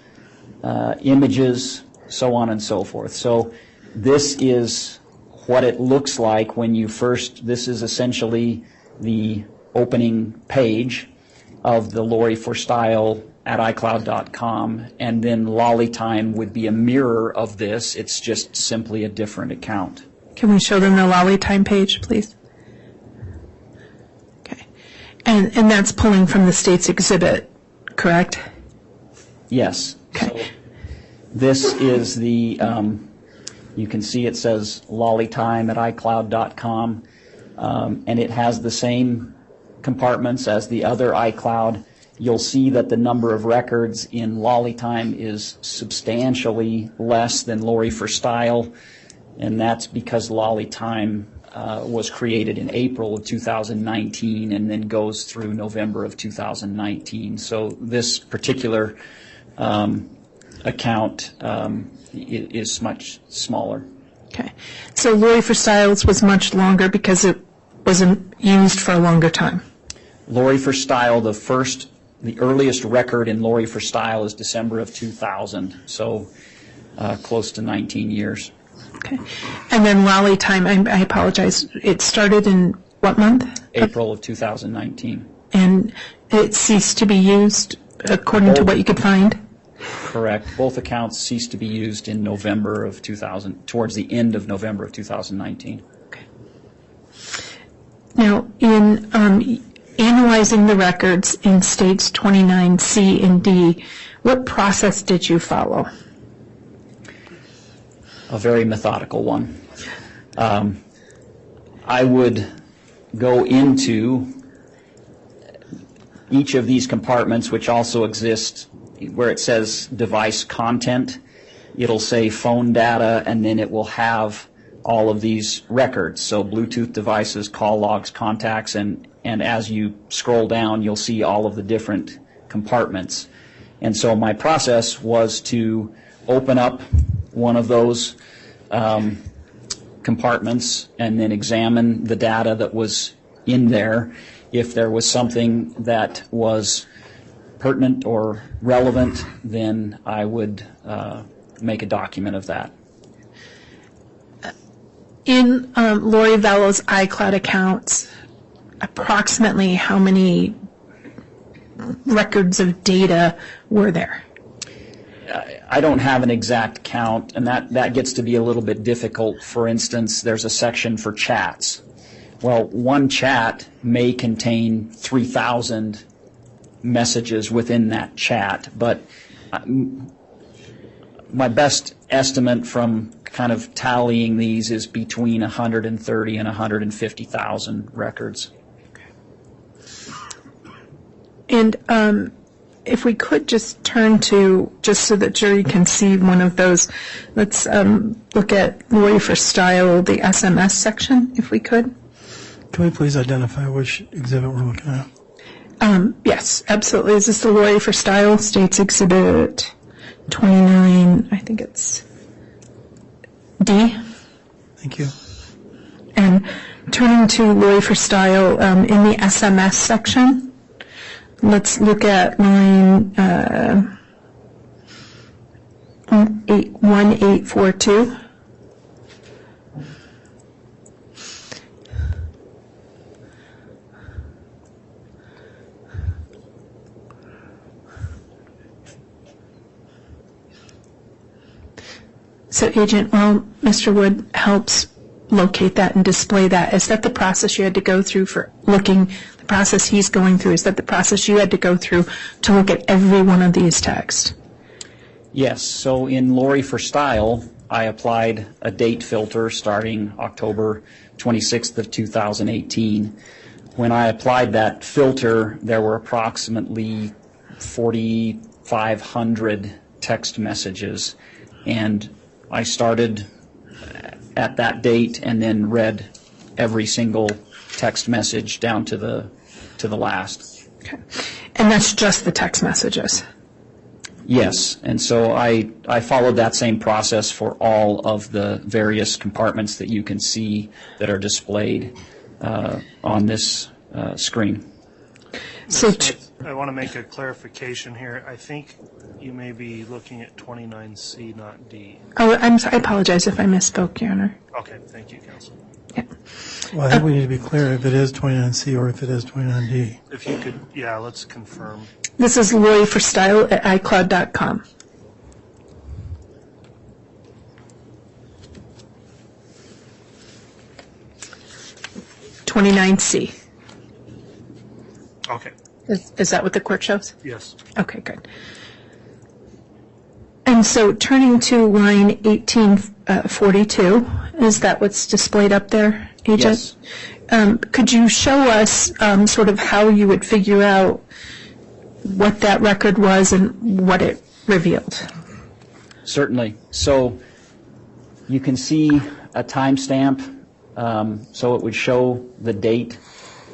Speaker 5: images, so on and so forth. So this is what it looks like when you first, this is essentially the opening page of the Lori for Style at iCloud.com, and then Lolly Time would be a mirror of this. It's just simply a different account.
Speaker 2: Can we show them the Lolly Time page, please? Okay. And that's pulling from the state's exhibit, correct?
Speaker 5: Yes.
Speaker 2: Okay.
Speaker 5: So this is the, you can see it says Lolly Time at iCloud.com, and it has the same compartments as the other iCloud. You'll see that the number of records in Lolly Time is substantially less than Lori for Style, and that's because Lolly Time was created in April of 2019 and then goes through November of 2019. So this particular account is much smaller.
Speaker 2: Okay. So Lori for Styles was much longer because it wasn't used for a longer time.
Speaker 5: Lori for Style, the earliest record in Lori for Style is December of 2000, so close to 19 years.
Speaker 2: Okay. And then Lolly Time, I apologize, it started in what month?
Speaker 5: April of 2019.
Speaker 2: And it ceased to be used according to what you could find?
Speaker 5: Correct. Both accounts ceased to be used in November of 2000, towards the end of November of 2019.
Speaker 2: Okay. Now, in analyzing the records in states 29C and D, what process did you follow?
Speaker 5: A very methodical one. I would go into each of these compartments, which also exist where it says device content. It'll say phone data, and then it will have all of these records. So Bluetooth devices, call logs, contacts, and as you scroll down, you'll see all of the different compartments. And so my process was to open up one of those compartments and then examine the data that was in there. If there was something that was pertinent or relevant, then I would make a document of that.
Speaker 2: In Lori Vallow's iCloud accounts, approximately how many records of data were there?
Speaker 5: I don't have an exact count, and that gets to be a little bit difficult. For instance, there's a section for chats. Well, one chat may contain 3,000 messages within that chat, but my best estimate from kind of tallying these is between 130 and 150,000 records.
Speaker 2: And if we could just turn to, just so that jury can see one of those, let's look at Lori for Style, the SMS section, if we could.
Speaker 3: Can we please identify which exhibit we're looking at?
Speaker 2: Yes, absolutely. Is this the Lori for Style, States Exhibit 29, I think it's D?
Speaker 3: Thank you.
Speaker 2: And turning to Lori for Style, in the SMS section, let's look at line 1842. So, Agent, while Mr. Wood helps locate that and display that, is that the process you had to go through for looking, the process he's going through, is that the process you had to go through to look at every one of these texts?
Speaker 5: Yes, so in Lori for Style, I applied a date filter starting October 26th of 2018. When I applied that filter, there were approximately 4,500 text messages, and I started at that date and then read every single text message down to the last.
Speaker 2: Okay. And that's just the text messages?
Speaker 5: Yes, and so I followed that same process for all of the various compartments that you can see that are displayed on this screen.
Speaker 2: So
Speaker 1: I want to make a clarification here. I think you may be looking at 29C, not D.
Speaker 2: oh, I'm sorry, I apologize if I misspoke, Your Honor.
Speaker 1: Okay, thank you, Counsel.
Speaker 2: Yeah.
Speaker 3: Well, I think we need to be clear if it is 29C or if it is 29D.
Speaker 1: If you could, yeah, let's confirm.
Speaker 2: This is Lori for Style at iCloud.com. (29C).
Speaker 1: Okay,
Speaker 2: Is that what the court shows?
Speaker 1: yes.
Speaker 2: Okay, good. And so turning to line 1842, is that what's displayed up there, Agent?
Speaker 5: Yes.
Speaker 2: Could you show us sort of how you would figure out what that record was and what it revealed?
Speaker 5: Certainly. So you can see a timestamp, so it would show the date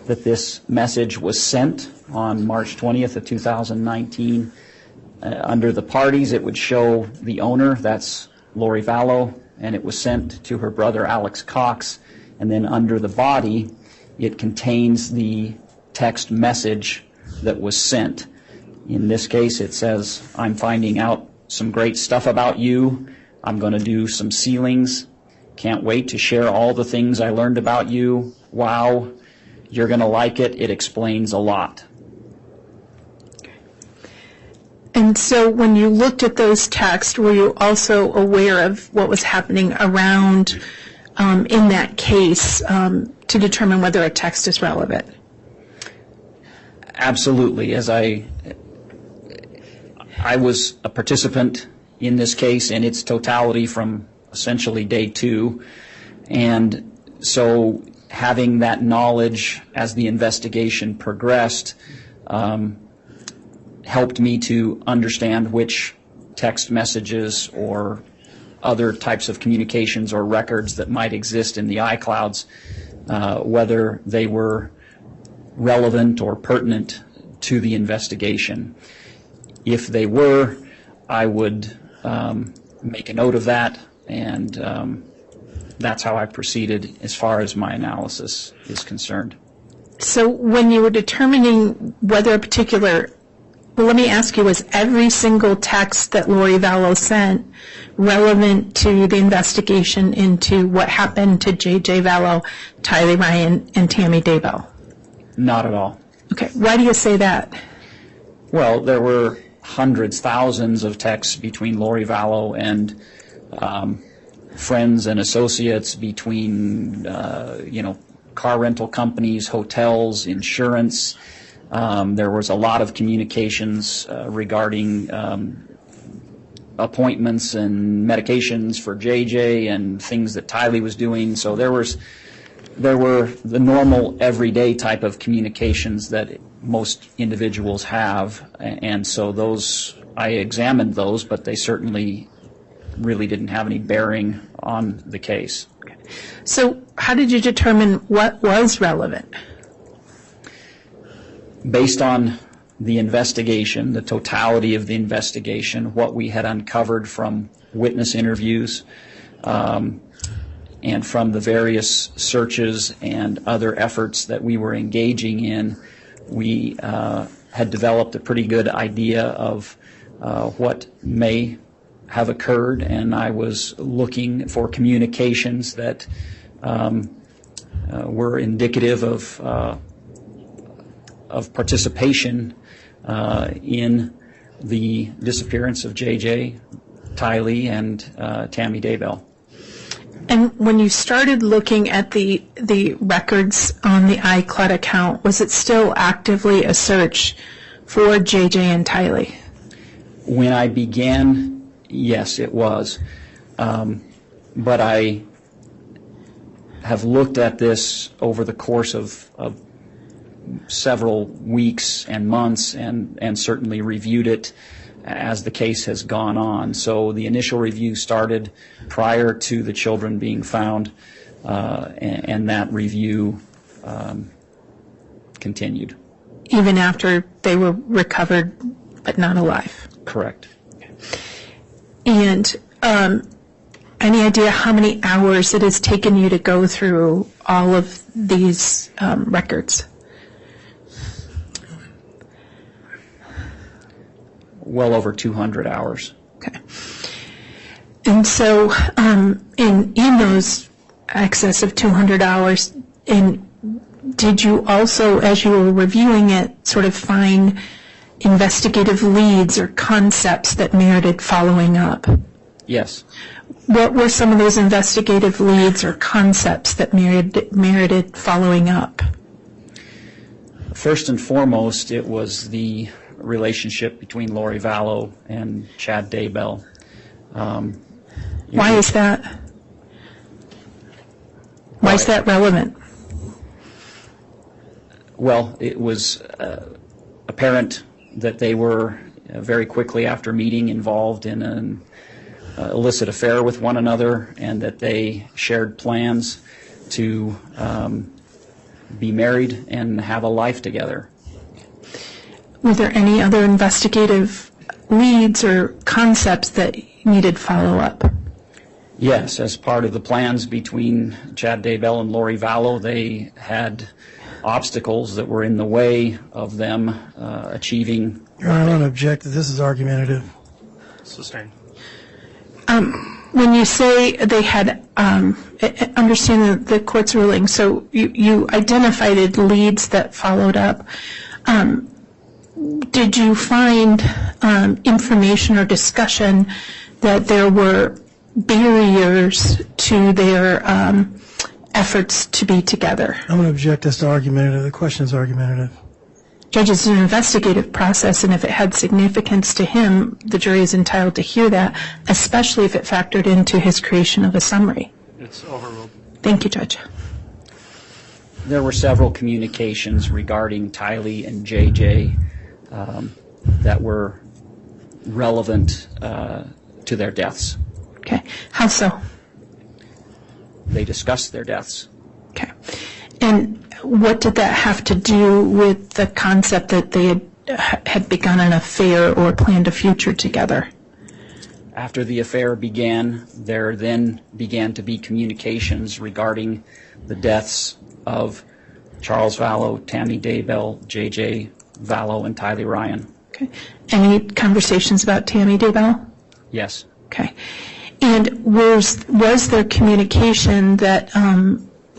Speaker 5: that this message was sent on March 20th of 2019. Under the parties, it would show the owner, that's Lori Vallow, and it was sent to her brother Alex Cox. And then under the body, it contains the text message that was sent. In this case, it says, "I'm finding out some great stuff about you. I'm going to do some sealings. Can't wait to share all the things I learned about you. Wow, you're going to like it. It explains a lot."
Speaker 2: And so when you looked at those texts, were you also aware of what was happening around in that case to determine whether a text is relevant?
Speaker 5: Absolutely. As I was a participant in this case in its totality from essentially day 2, and so having that knowledge as the investigation progressed helped me to understand which text messages or other types of communications or records that might exist in the iClouds, whether they were relevant or pertinent to the investigation. If they were, I would make a note of that, and that's how I proceeded as far as my analysis is concerned.
Speaker 2: So when you were determining whether a particular, well, let me ask you, was every single text that Lori Vallow sent relevant to the investigation into what happened to J.J. Vallow, Tylee Ryan, and Tammy Daybell?
Speaker 5: Not at all.
Speaker 2: Okay, why do you say that?
Speaker 5: Well, there were hundreds, thousands of texts between Lori Vallow and friends and associates, between, car rental companies, hotels, insurance. There was a lot of communications regarding appointments and medications for JJ and things that Tylee was doing. So there were the normal everyday type of communications that most individuals have, and so those, I examined those, but they certainly really didn't have any bearing on the case.
Speaker 2: So how did you determine what was relevant?
Speaker 5: Based on the investigation, the totality of the investigation, what we had uncovered from witness interviews, and from the various searches and other efforts that we were engaging in, we had developed a pretty good idea of what may have occurred, and I was looking for communications that were indicative of participation in the disappearance of JJ, Tylee, and Tammy Daybell.
Speaker 2: And when you started looking at the records on the iCloud account, was it still actively a search for JJ and Tylee?
Speaker 5: When I began, yes, it was. But I have looked at this over the course of several weeks and months, and certainly reviewed it as the case has gone on. So the initial review started prior to the children being found, and that review continued.
Speaker 2: Even after they were recovered but not alive?
Speaker 5: Correct.
Speaker 2: And any idea how many hours it has taken you to go through all of these records?
Speaker 5: Well over 200 hours.
Speaker 2: Okay. And so in those excess of 200 hours, did you also, as you were reviewing it, sort of find investigative leads or concepts that merited following up?
Speaker 5: Yes.
Speaker 2: What were some of those investigative leads or concepts that merited following up?
Speaker 5: First and foremost, it was the relationship between Lori Vallow and Chad Daybell.
Speaker 2: Why is that? Why is that relevant?
Speaker 5: Well, it was apparent that they were very quickly after meeting involved in an illicit affair with one another, and that they shared plans to be married and have a life together.
Speaker 2: Were there any other investigative leads or concepts that needed follow-up?
Speaker 5: Yes, as part of the plans between Chad Daybell and Lori Vallow, they had obstacles that were in the way of them achieving.
Speaker 3: Your Honor, I want to object that this is argumentative.
Speaker 1: Sustained.
Speaker 2: When you say they had, understand the court's ruling, so you identified leads that followed up. Did you find information or discussion that there were barriers to their efforts to be together?
Speaker 3: I'm going to object as to argumentative. The question is argumentative.
Speaker 2: Judge, it's an investigative process, and if it had significance to him, the jury is entitled to hear that, especially if it factored into his creation of a summary.
Speaker 1: It's overruled.
Speaker 2: Thank you, Judge.
Speaker 5: There were several communications regarding Tylee and JJ that were relevant to their deaths.
Speaker 2: Okay. How so?
Speaker 5: They discussed their deaths.
Speaker 2: Okay. And what did that have to do with the concept that they had begun an affair or planned a future together?
Speaker 5: After the affair began, there then began to be communications regarding the deaths of Charles Vallow, Tammy Daybell, J.J. Vallow, and Tylee Ryan.
Speaker 2: Okay. Any conversations about Tammy Daybell?
Speaker 5: Yes.
Speaker 2: Okay. And was there communication that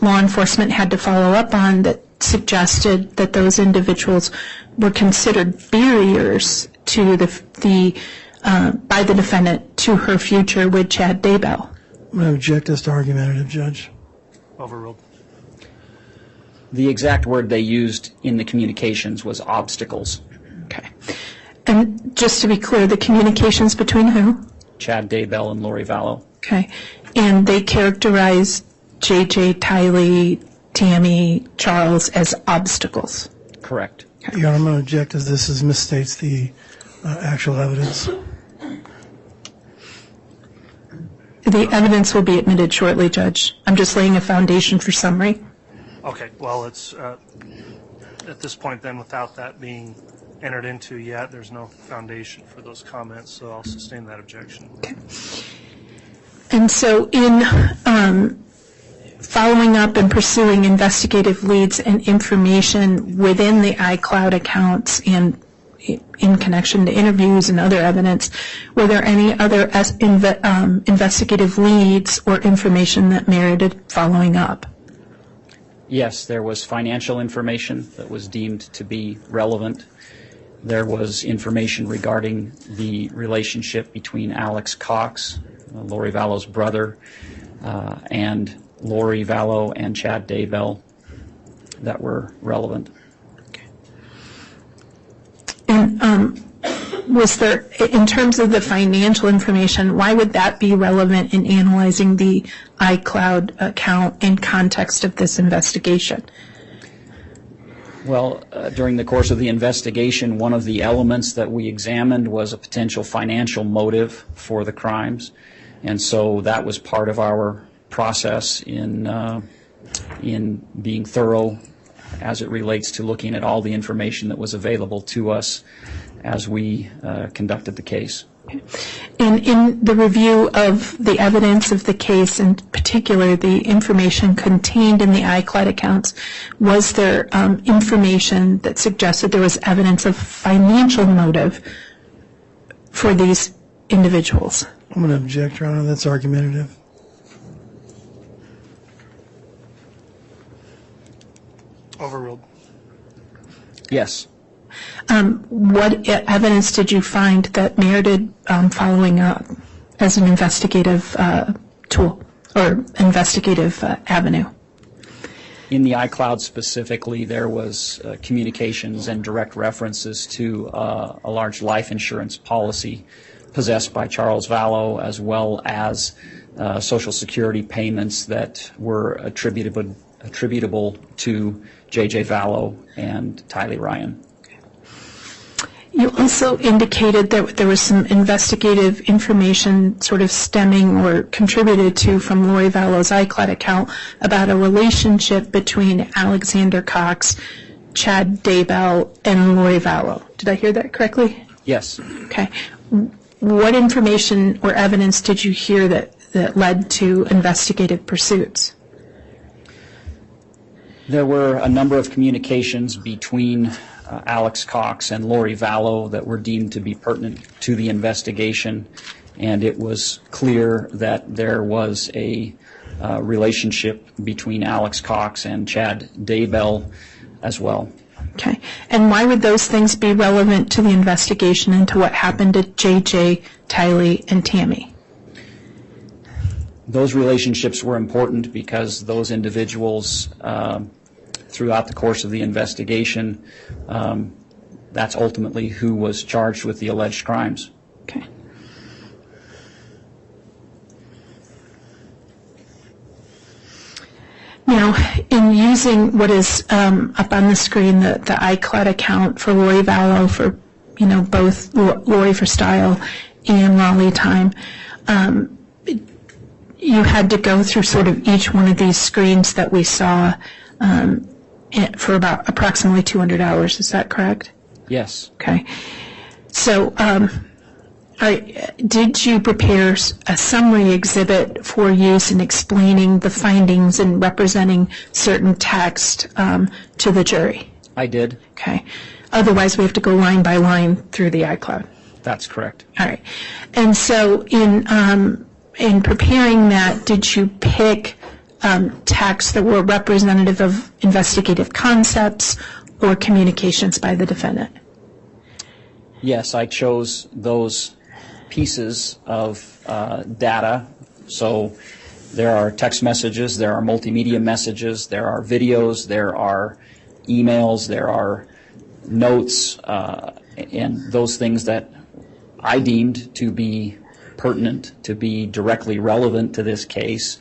Speaker 2: law enforcement had to follow up on that suggested that those individuals were considered barriers to by the defendant to her future with Chad Daybell?
Speaker 3: I'm going to object as to argumentative, Judge.
Speaker 1: Overruled.
Speaker 5: The exact word they used in the communications was obstacles.
Speaker 2: Okay. And just to be clear, the communications between who?
Speaker 5: Chad Daybell and Lori Vallow.
Speaker 2: Okay. And they characterized JJ, Tylee, Tammy, Charles as obstacles.
Speaker 5: Correct.
Speaker 3: Your Honor, I'm going to object as this misstates the actual evidence.
Speaker 2: The evidence will be admitted shortly, Judge. I'm just laying a foundation for summary.
Speaker 1: Okay, well, it's at this point then, without that being entered into yet, there's no foundation for those comments, so I'll sustain that objection.
Speaker 2: Okay. And so in following up and pursuing investigative leads and information within the iCloud accounts and in connection to interviews and other evidence, were there any other investigative leads or information that merited following up?
Speaker 5: Yes, there was financial information that was deemed to be relevant. There was information regarding the relationship between Alex Cox, Lori Vallow's brother, and Lori Vallow and Chad Daybell that were relevant.
Speaker 2: Okay. And was there, in terms of the financial information, why would that be relevant in analyzing the iCloud account in context of this investigation?
Speaker 5: Well, during the course of the investigation, one of the elements that we examined was a potential financial motive for the crimes, and so that was part of our process in being thorough as it relates to looking at all the information that was available to us as we conducted the case.
Speaker 2: And in the review of the evidence of the case, in particular the information contained in the iCloud accounts, was there information that suggested there was evidence of financial motive for these individuals?
Speaker 3: I'm going to object, Your Honor. That's argumentative.
Speaker 1: Overruled.
Speaker 5: Yes.
Speaker 2: What evidence did you find that merited following up as an investigative tool or investigative avenue?
Speaker 5: In the iCloud specifically, there was communications and direct references to a large life insurance policy possessed by Charles Vallow, as well as Social Security payments that were attributable to J.J. Vallow and Tylee Ryan.
Speaker 2: You also indicated that there was some investigative information sort of stemming or contributed to from Lori Vallow's iCloud account about a relationship between Alexander Cox, Chad Daybell, and Lori Vallow. Did I hear that correctly?
Speaker 5: Yes.
Speaker 2: Okay. What information or evidence did you hear that led to investigative pursuits?
Speaker 5: There were a number of communications between Alex Cox and Lori Vallow that were deemed to be pertinent to the investigation, and it was clear that there was a relationship between Alex Cox and Chad Daybell as well.
Speaker 2: Okay. And why would those things be relevant to the investigation and to what happened to J.J., Tylee, and Tammy?
Speaker 5: Those relationships were important because those individuals, throughout the course of the investigation, that's ultimately who was charged with the alleged crimes.
Speaker 2: Okay. Now, in using what is up on the screen, the iCloud account for Lori Vallow, for both Lori for Style and Raleigh Time, you had to go through sort of each one of these screens that we saw for about approximately 200 hours. Is that correct?
Speaker 5: Yes.
Speaker 2: Okay. So did you prepare a summary exhibit for use in explaining the findings and representing certain text to the jury?
Speaker 5: I did.
Speaker 2: Okay. Otherwise, we have to go line by line through the iCloud.
Speaker 5: That's correct.
Speaker 2: All right. And so in preparing that, did you pick texts that were representative of investigative concepts or communications by the defendant?
Speaker 5: Yes, I chose those pieces of data. So there are text messages, there are multimedia messages, there are videos, there are emails, there are notes, and those things that I deemed to be pertinent to be directly relevant to this case,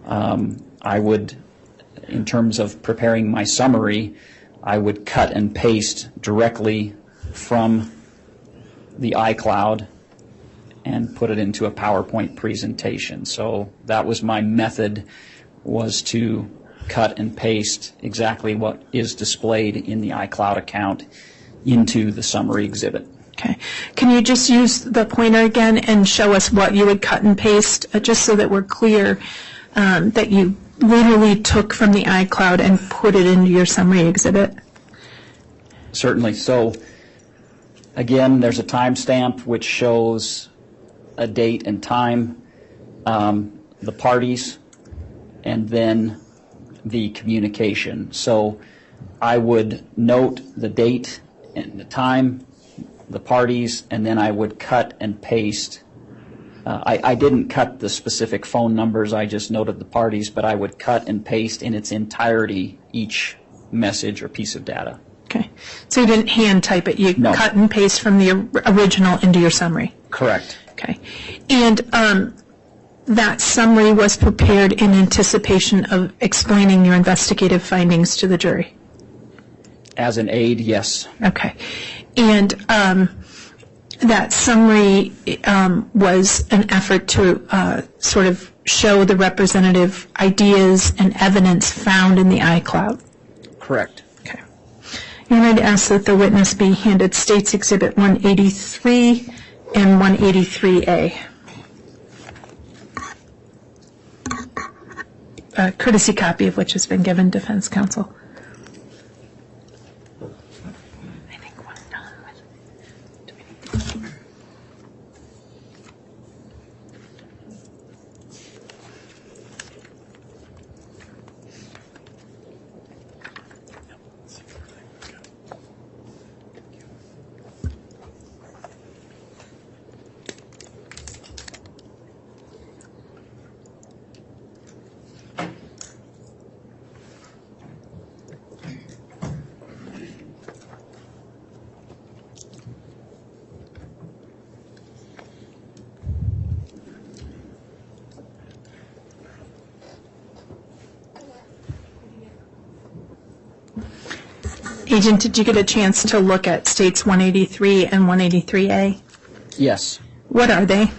Speaker 5: I would, in terms of preparing my summary, I would cut and paste directly from the iCloud and put it into a PowerPoint presentation. So that was my method, was to cut and paste exactly what is displayed in the iCloud account into the summary exhibit.
Speaker 2: Okay. Can you just use the pointer again and show us what you would cut and paste, just so that we're clear that you literally took from the iCloud and put it into your summary exhibit?
Speaker 5: Certainly. So, again, there's a timestamp which shows a date and time, the parties, and then the communication. So I would note the date and the time, the parties, and then I would cut and paste. I didn't cut the specific phone numbers, I just noted the parties, but I would cut and paste in its entirety each message or piece of data.
Speaker 2: Okay. So you didn't hand type it, you
Speaker 5: No.
Speaker 2: cut and paste from the original into your summary?
Speaker 5: Correct.
Speaker 2: Okay. And that summary was prepared in anticipation of explaining your investigative findings to the jury?
Speaker 5: As an aid, yes.
Speaker 2: Okay. And that summary was an effort to sort of show the representative ideas and evidence found in the iCloud?
Speaker 5: Correct.
Speaker 2: Okay. You're going to ask that the witness be handed States Exhibit 183 and 183A. A courtesy copy of which has been given defense counsel. I think we're done with it. Agent, did you get a chance to look at States 183 and 183A?
Speaker 5: Yes.
Speaker 2: What are they?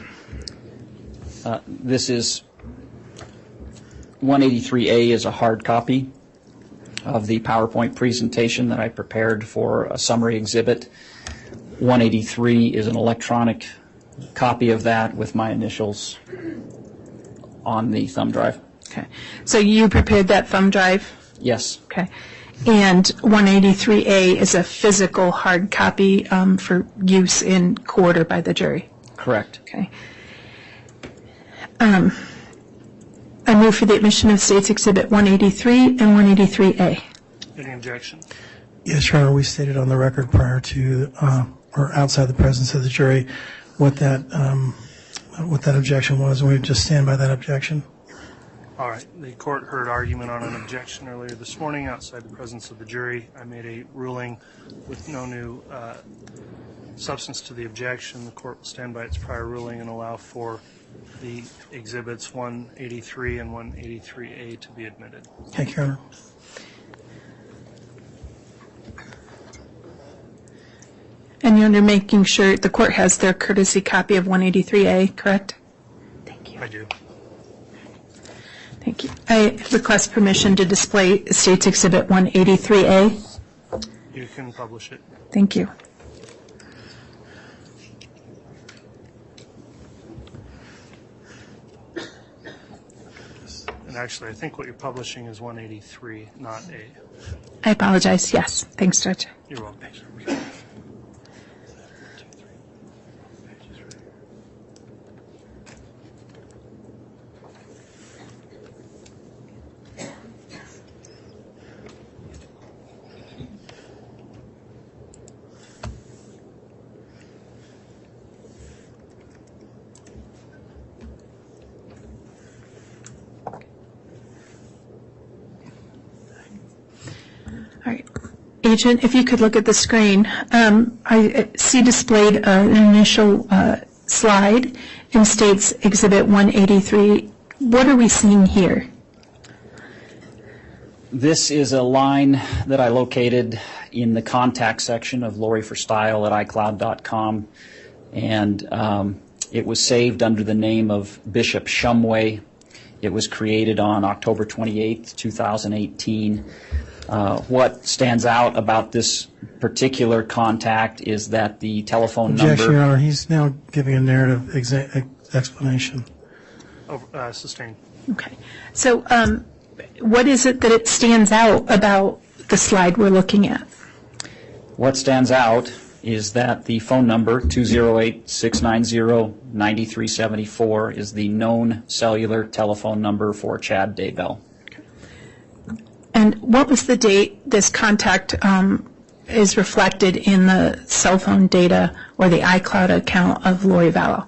Speaker 5: This is 183A is a hard copy of the PowerPoint presentation that I prepared for a summary exhibit. 183 is an electronic copy of that with my initials on the thumb drive.
Speaker 2: Okay. So you prepared that thumb drive?
Speaker 5: Yes.
Speaker 2: Okay. And 183A is a physical hard copy for use in court or by the jury?
Speaker 5: Correct.
Speaker 2: Okay. I move for the admission of States Exhibit 183 and 183A.
Speaker 1: Any objection?
Speaker 3: Yes, Your Honor, we stated on the record prior to or outside the presence of the jury what that objection was, and we just stand by that objection.
Speaker 1: All right. The court heard argument on an objection earlier this morning outside the presence of the jury. I made a ruling with no new substance to the objection. The court will stand by its prior ruling and allow for the exhibits 183 and 183A to be admitted.
Speaker 3: Thank you, Your Honor.
Speaker 2: And you're under making sure the court has their courtesy copy of 183A, correct? Thank you.
Speaker 1: I do.
Speaker 2: Thank you. I request permission to display States Exhibit 183A.
Speaker 1: You can publish it.
Speaker 2: Thank you.
Speaker 1: And actually, I think what you're publishing is 183, not A.
Speaker 2: I apologize. Yes. Thanks, Judge.
Speaker 1: You're welcome.
Speaker 2: All right. Agent, if you could look at the screen. I see displayed an initial slide and states Exhibit 183. What are we seeing here?
Speaker 5: This is a line that I located in the contact section of Lori for Style at iCloud.com, and it was saved under the name of Bishop Shumway. It was created on October 28th, 2018. What stands out about this particular contact is that the telephone
Speaker 3: Objection, Your
Speaker 5: number...
Speaker 3: Honor. He's now giving a narrative explanation.
Speaker 1: Sustained.
Speaker 2: Okay. So what is it that it stands out about the slide we're looking at?
Speaker 5: What stands out is that the phone number, 208-690-9374, is the known cellular telephone number for Chad Daybell.
Speaker 2: And what was the date this contact is reflected in the cell phone data or the iCloud account of Lori Vallow?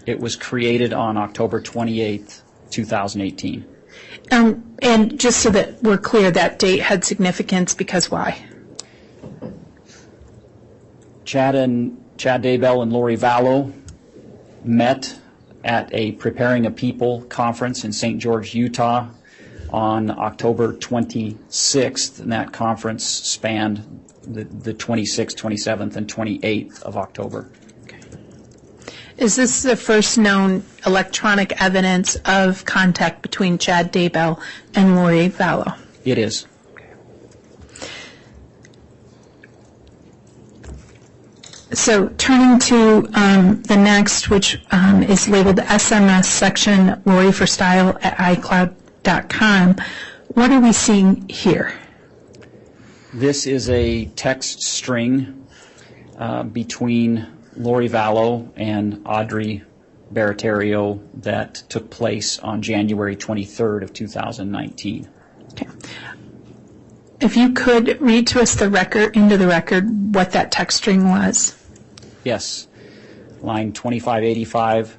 Speaker 5: It was created on October 28th, 2018.
Speaker 2: And just so that we're clear, that date had significance because why?
Speaker 5: Chad Daybell and Lori Vallow met at a Preparing a People conference in St. George, Utah on October 26th, and that conference spanned the 26th, 27th, and 28th of October.
Speaker 2: Is this the first known electronic evidence of contact between Chad Daybell and Lori Vallow?
Speaker 5: It is.
Speaker 2: So turning to the next, which is labeled the SMS section, Lori for Style at iCloud.com, what are we seeing here?
Speaker 5: This is a text string between Lori Vallow and Audrey Barattiero that took place on January 23rd of 2019.
Speaker 2: Okay. If you could read to us into the record what that text string was.
Speaker 5: Yes. Line 2585.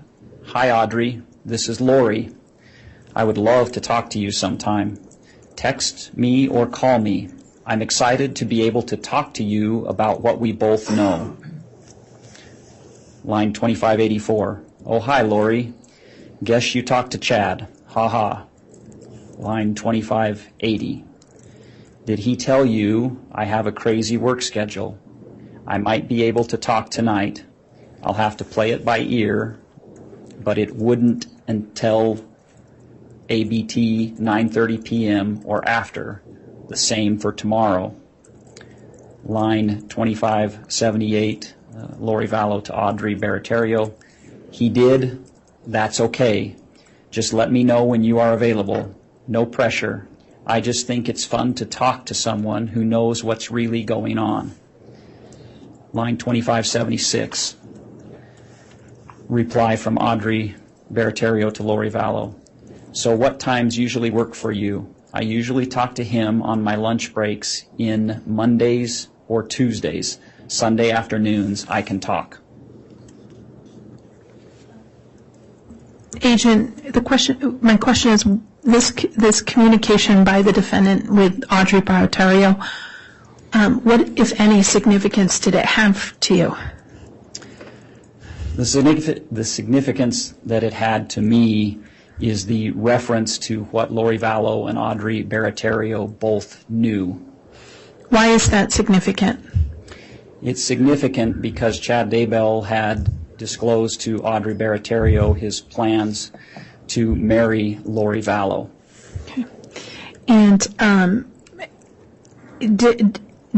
Speaker 5: Hi, Audrey. This is Lori. I would love to talk to you sometime. Text me or call me. I'm excited to be able to talk to you about what we both know. Line 2584. Oh, hi, Lori. Guess you talked to Chad. Ha ha. Line 2580. Did he tell you I have a crazy work schedule? I might be able to talk tonight. I'll have to play it by ear, but it wouldn't until ABT 9:30 p.m. or after. The same for tomorrow. Line 2578, Lori Vallow to Audrey Barattiero. He did. That's okay. Just let me know when you are available. No pressure. I just think it's fun to talk to someone who knows what's really going on. Line 2576, reply from Audrey Barattiero to Lori Vallow. So what times usually work for you? I usually talk to him on my lunch breaks in Mondays or Tuesdays. Sunday afternoons I can talk.
Speaker 2: Agent, my question is, this communication by the defendant with Audrey Barattiero, what, if any, significance did it have to you?
Speaker 5: The significance that it had to me is the reference to what Lori Vallow and Audrey Barattiero both knew.
Speaker 2: Why is that significant?
Speaker 5: It's significant because Chad Daybell had disclosed to Audrey Barattiero his plans to marry Lori Vallow.
Speaker 2: Okay. And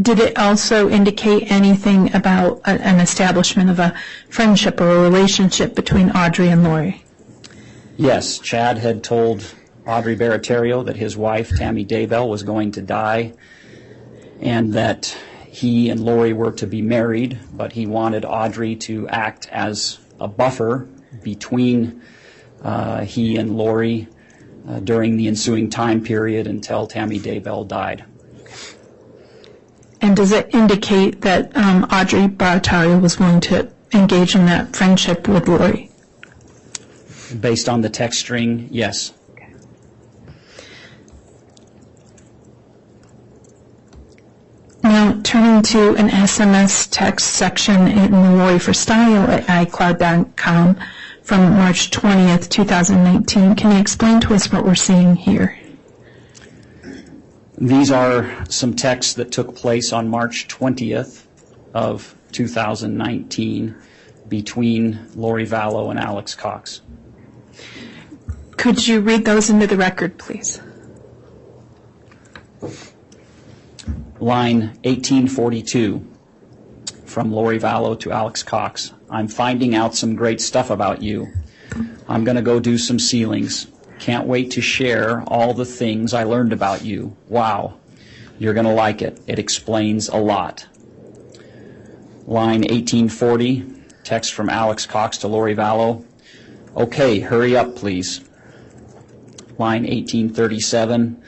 Speaker 2: did it also indicate anything about an establishment of a friendship or a relationship between Audrey and Lori?
Speaker 5: Yes, Chad had told Audrey Barattiero that his wife, Tammy Daybell, was going to die and that he and Lori were to be married, but he wanted Audrey to act as a buffer between he and Lori during the ensuing time period until Tammy Daybell died.
Speaker 2: And does it indicate that Audrey Barattiero was willing to engage in that friendship with Lori?
Speaker 5: Based on the text string, yes.
Speaker 2: Okay. Now, turning to an SMS text section in the Lori for Style at iCloud.com from March 20th, 2019. Can you explain to us what we're seeing here?
Speaker 5: These are some texts that took place on March 20th of 2019 between Lori Vallow and Alex Cox.
Speaker 2: Could you read those into the record, please?
Speaker 5: Line 1842 from Lori Vallow to Alex Cox. I'm finding out some great stuff about you. I'm going to go do some ceilings. Can't wait to share all the things I learned about you. Wow, you're going to like it. It explains a lot. Line 1840, text from Alex Cox to Lori Vallow. Okay, hurry up, please. Line 1837,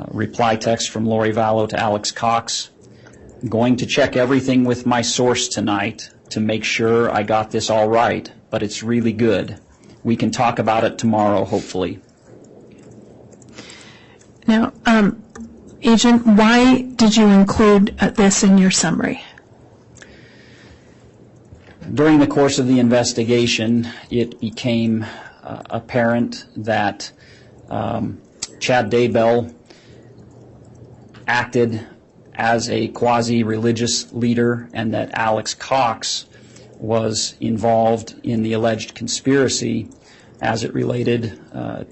Speaker 5: reply text from Lori Vallow to Alex Cox. Going to check everything with my source tonight to make sure I got this all right, but it's really good. We can talk about it tomorrow, hopefully.
Speaker 2: Now, Agent, why did you include this in your summary?
Speaker 5: During the course of the investigation, it became apparent that Chad Daybell acted as a quasi-religious leader and that Alex Cox was involved in the alleged conspiracy as it related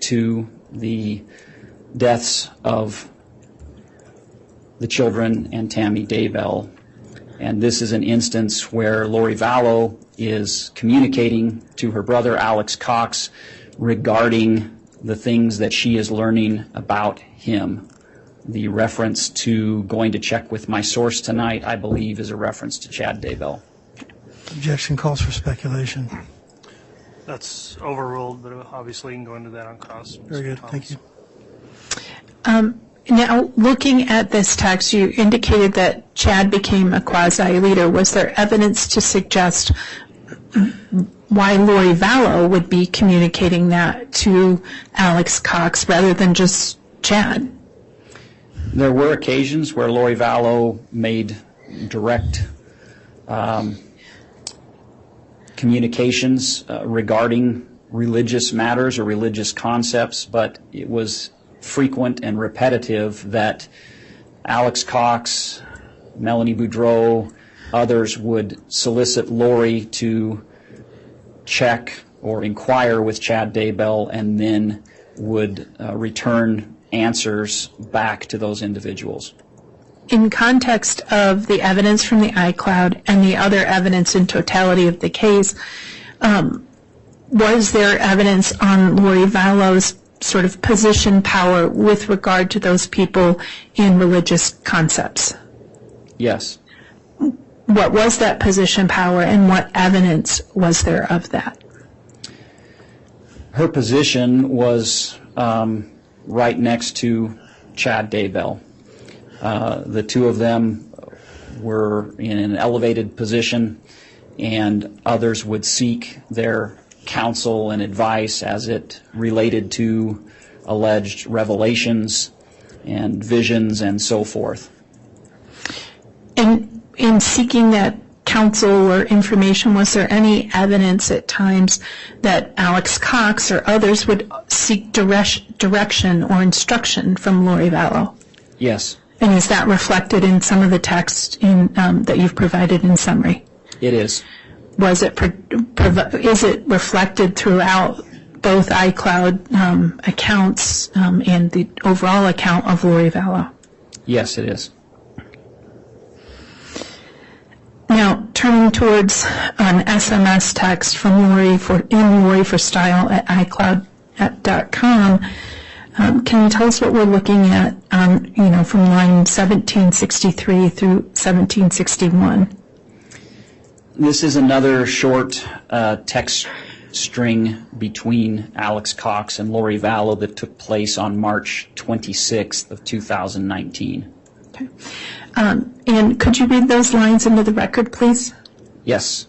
Speaker 5: to the deaths of the children and Tammy Daybell. And this is an instance where Lori Vallow is communicating to her brother Alex Cox regarding the things that she is learning about him. The reference to going to check with my source tonight, I believe, is a reference to Chad Daybell.
Speaker 3: Objection calls for speculation.
Speaker 1: That's overruled, but obviously you can go into that on cross.
Speaker 3: Very good. Thank you.
Speaker 2: Now, looking at this text, you indicated that Chad became a quasi-leader. Was there evidence to suggest why Lori Vallow would be communicating that to Alex Cox rather than just Chad?
Speaker 5: There were occasions where Lori Vallow made direct communications regarding religious matters or religious concepts, but it was frequent and repetitive that Alex Cox, Melanie Boudreau, others would solicit Lori to check or inquire with Chad Daybell and then would return answers back to those individuals.
Speaker 2: In context of the evidence from the iCloud and the other evidence in totality of the case, was there evidence on Lori Vallow's sort of position power with regard to those people in religious concepts?
Speaker 5: Yes.
Speaker 2: What was that position power and what evidence was there of that?
Speaker 5: Her position was right next to Chad Daybell. The two of them were in an elevated position, and others would seek their counsel and advice as it related to alleged revelations and visions and so forth.
Speaker 2: And in seeking that counsel or information, was there any evidence at times that Alex Cox or others would seek direction or instruction from Lori Vallow?
Speaker 5: Yes.
Speaker 2: And is that reflected in some of the text that you've provided in summary?
Speaker 5: It is.
Speaker 2: Was it is it reflected throughout both iCloud accounts and the overall account of Lori Vallow?
Speaker 5: Yes, it is.
Speaker 2: Now, turning towards an SMS text from Lori for Style at iCloud.com, can you tell us what we're looking at, from line 1763 through 1761?
Speaker 5: This is another short text string between Alex Cox and Lori Vallow that took place on March 26th of 2019.
Speaker 2: Okay. And could you read those lines into the record, please?
Speaker 5: Yes.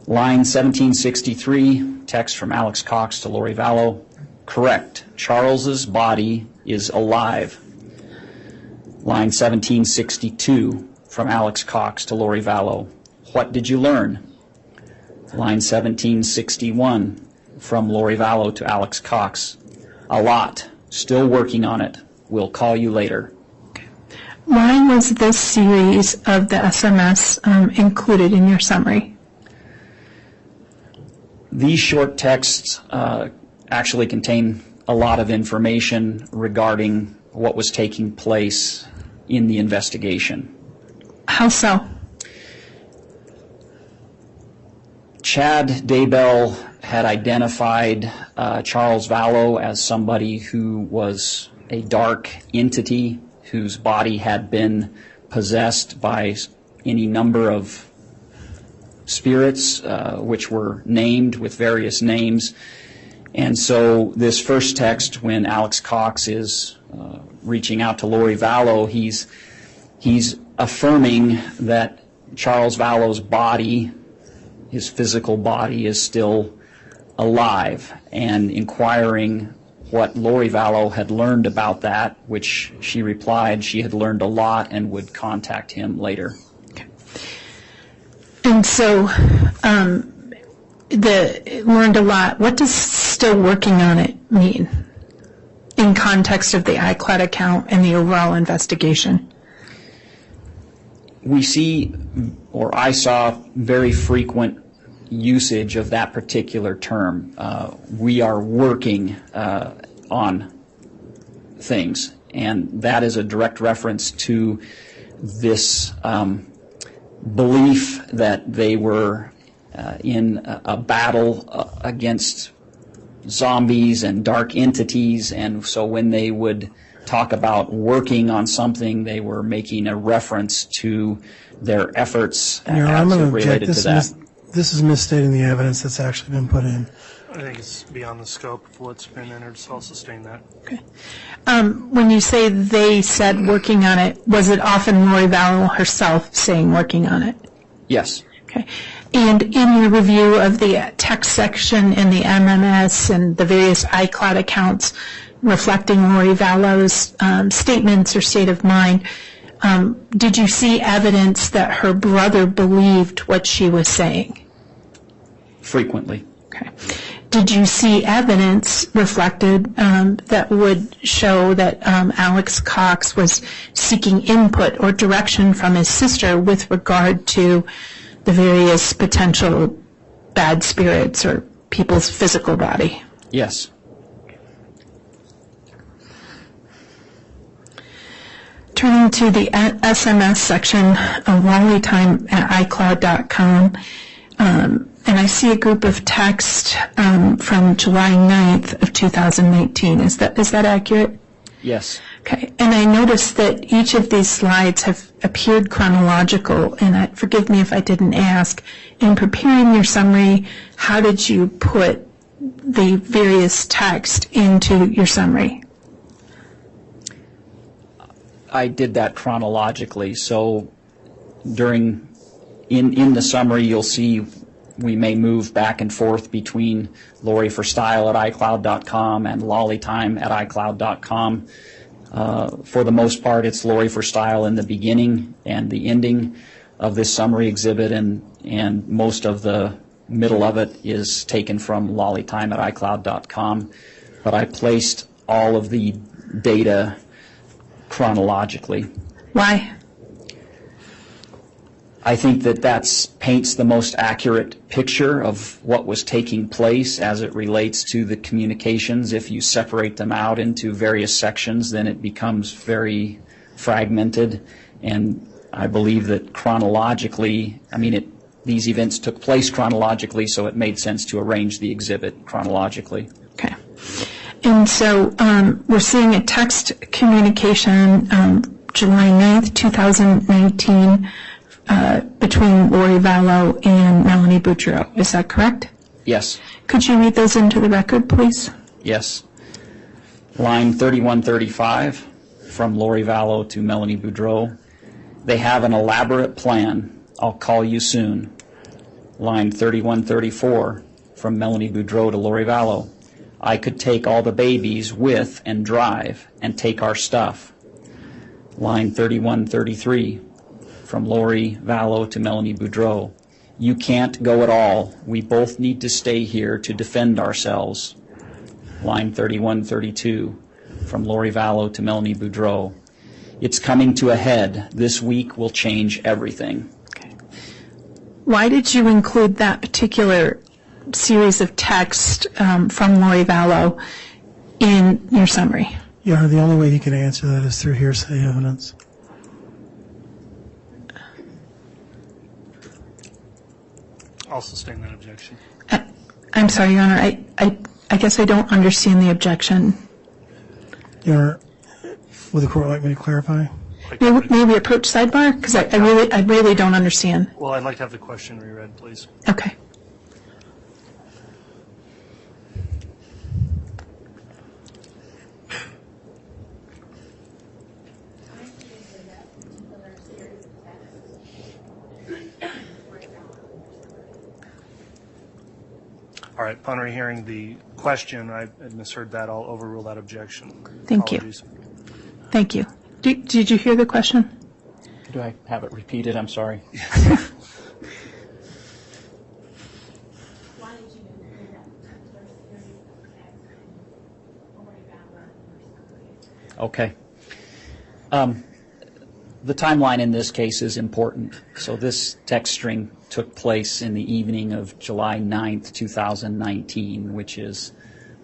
Speaker 5: Line 1763, text from Alex Cox to Lori Vallow. Correct. Charles's body is alive. Line 1762, from Alex Cox to Lori Vallow. What did you learn? Line 1761 from Lori Vallow to Alex Cox. A lot. Still working on it. We'll call you later.
Speaker 2: Why was this series of the SMS included in your summary?
Speaker 5: These short texts actually contain a lot of information regarding what was taking place in the investigation.
Speaker 2: How so?
Speaker 5: Chad Daybell had identified Charles Vallow as somebody who was a dark entity whose body had been possessed by any number of spirits, which were named with various names. And so this first text, when Alex Cox is reaching out to Lori Vallow, he's affirming that Charles Vallow's body, his physical body, is still alive, and inquiring what Lori Vallow had learned about that, which she replied she had learned a lot and would contact him later.
Speaker 2: Okay. And so learned a lot. What does still working on it mean in context of the iCloud account and the overall investigation?
Speaker 5: We see, or I saw, very frequent usage of that particular term. We are working on things, and that is a direct reference to this belief that they were in a battle against zombies and dark entities, and so when they would talk about working on something, they were making a reference to their efforts
Speaker 3: I'm going to object.
Speaker 5: related to that.
Speaker 3: This is misstating the evidence that's actually been put in.
Speaker 1: I think it's beyond the scope of what's been entered, so I'll sustain that.
Speaker 2: Okay. When you say they said working on it, was it often Lori Vallow herself saying working on it?
Speaker 5: Yes.
Speaker 2: Okay. And in your review of the text section in the MMS and the various iCloud accounts reflecting Lori Vallow's statements or state of mind, did you see evidence that her brother believed what she was saying?
Speaker 5: Frequently.
Speaker 2: Okay. Did you see evidence reflected that would show that Alex Cox was seeking input or direction from his sister with regard to the various potential bad spirits or people's physical body?
Speaker 5: Yes.
Speaker 2: Turning to the SMS section of LollyTime at iCloud.com, and I see a group of text from July 9th of 2019. Is that accurate?
Speaker 5: Yes.
Speaker 2: Okay. And I noticed that each of these slides have appeared chronological, and forgive me if I didn't ask. In preparing your summary, how did you put the various text into your summary?
Speaker 5: I did that chronologically. So in the summary, you'll see we may move back and forth between Lori for Style at iCloud.com and LollyTime at iCloud.com. For the most part, it's Lori for Style in the beginning and the ending of this summary exhibit, and most of the middle of it is taken from LollyTime at iCloud.com. But I placed all of the data chronologically.
Speaker 2: Why?
Speaker 5: I think that paints the most accurate picture of what was taking place as it relates to the communications. If you separate them out into various sections, then it becomes very fragmented. And I believe that chronologically, these events took place chronologically, so it made sense to arrange the exhibit chronologically.
Speaker 2: Okay. And so we're seeing a text communication July 9th, 2019, between Lori Vallow and Melanie Boudreau. Is that correct?
Speaker 5: Yes.
Speaker 2: Could you read those into the record, please?
Speaker 5: Yes. Line 3135 from Lori Vallow to Melanie Boudreau. They have an elaborate plan. I'll call you soon. Line 3134 from Melanie Boudreau to Lori Vallow. I could take all the babies with and drive and take our stuff. Line 3133 from Lori Vallow to Melanie Boudreau. You can't go at all. We both need to stay here to defend ourselves. Line 31-32 from Lori Vallow to Melanie Boudreau. It's coming to a head. This week will change everything.
Speaker 2: Why did you include that particular series of text from Lori Vallow in your summary?
Speaker 3: Your Honor, the only way you can answer that is through hearsay evidence.
Speaker 1: I'll sustain that objection.
Speaker 2: I'm sorry, Your Honor. I guess I don't understand the objection.
Speaker 3: Your Honor, would the court like me to clarify?
Speaker 2: May we approach sidebar? Because I really don't understand.
Speaker 1: Well, I'd like to have the question reread, please.
Speaker 2: Okay.
Speaker 1: All right, upon rehearing the question, I misheard that. I'll overrule that objection.
Speaker 2: Thank you.
Speaker 1: Apologies.
Speaker 2: Thank you. Did you hear the question?
Speaker 5: Do I have it repeated? I'm sorry. Okay. The timeline in this case is important. So this text string took place in the evening of July 9th, 2019, which is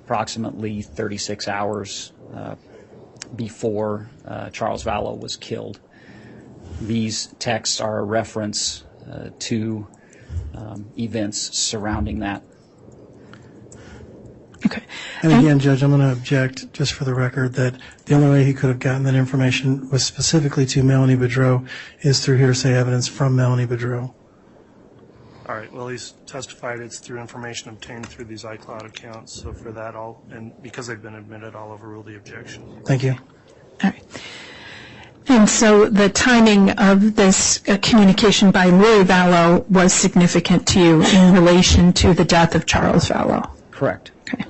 Speaker 5: approximately 36 hours before Charles Vallow was killed. These texts are a reference to events surrounding that.
Speaker 2: Okay.
Speaker 3: And again, Judge, I'm going to object, just for the record, that the only way he could have gotten that information was specifically to Melanie Boudreau is through hearsay evidence from Melanie Boudreau.
Speaker 1: All right, well, he's testified it's through information obtained through these iCloud accounts. So for that, and because they've been admitted, I'll overrule the objection.
Speaker 3: Thank you.
Speaker 2: All right. And so the timing of this communication by Lori Vallow was significant to you in relation to the death of Charles Vallow?
Speaker 5: Correct.
Speaker 2: Okay.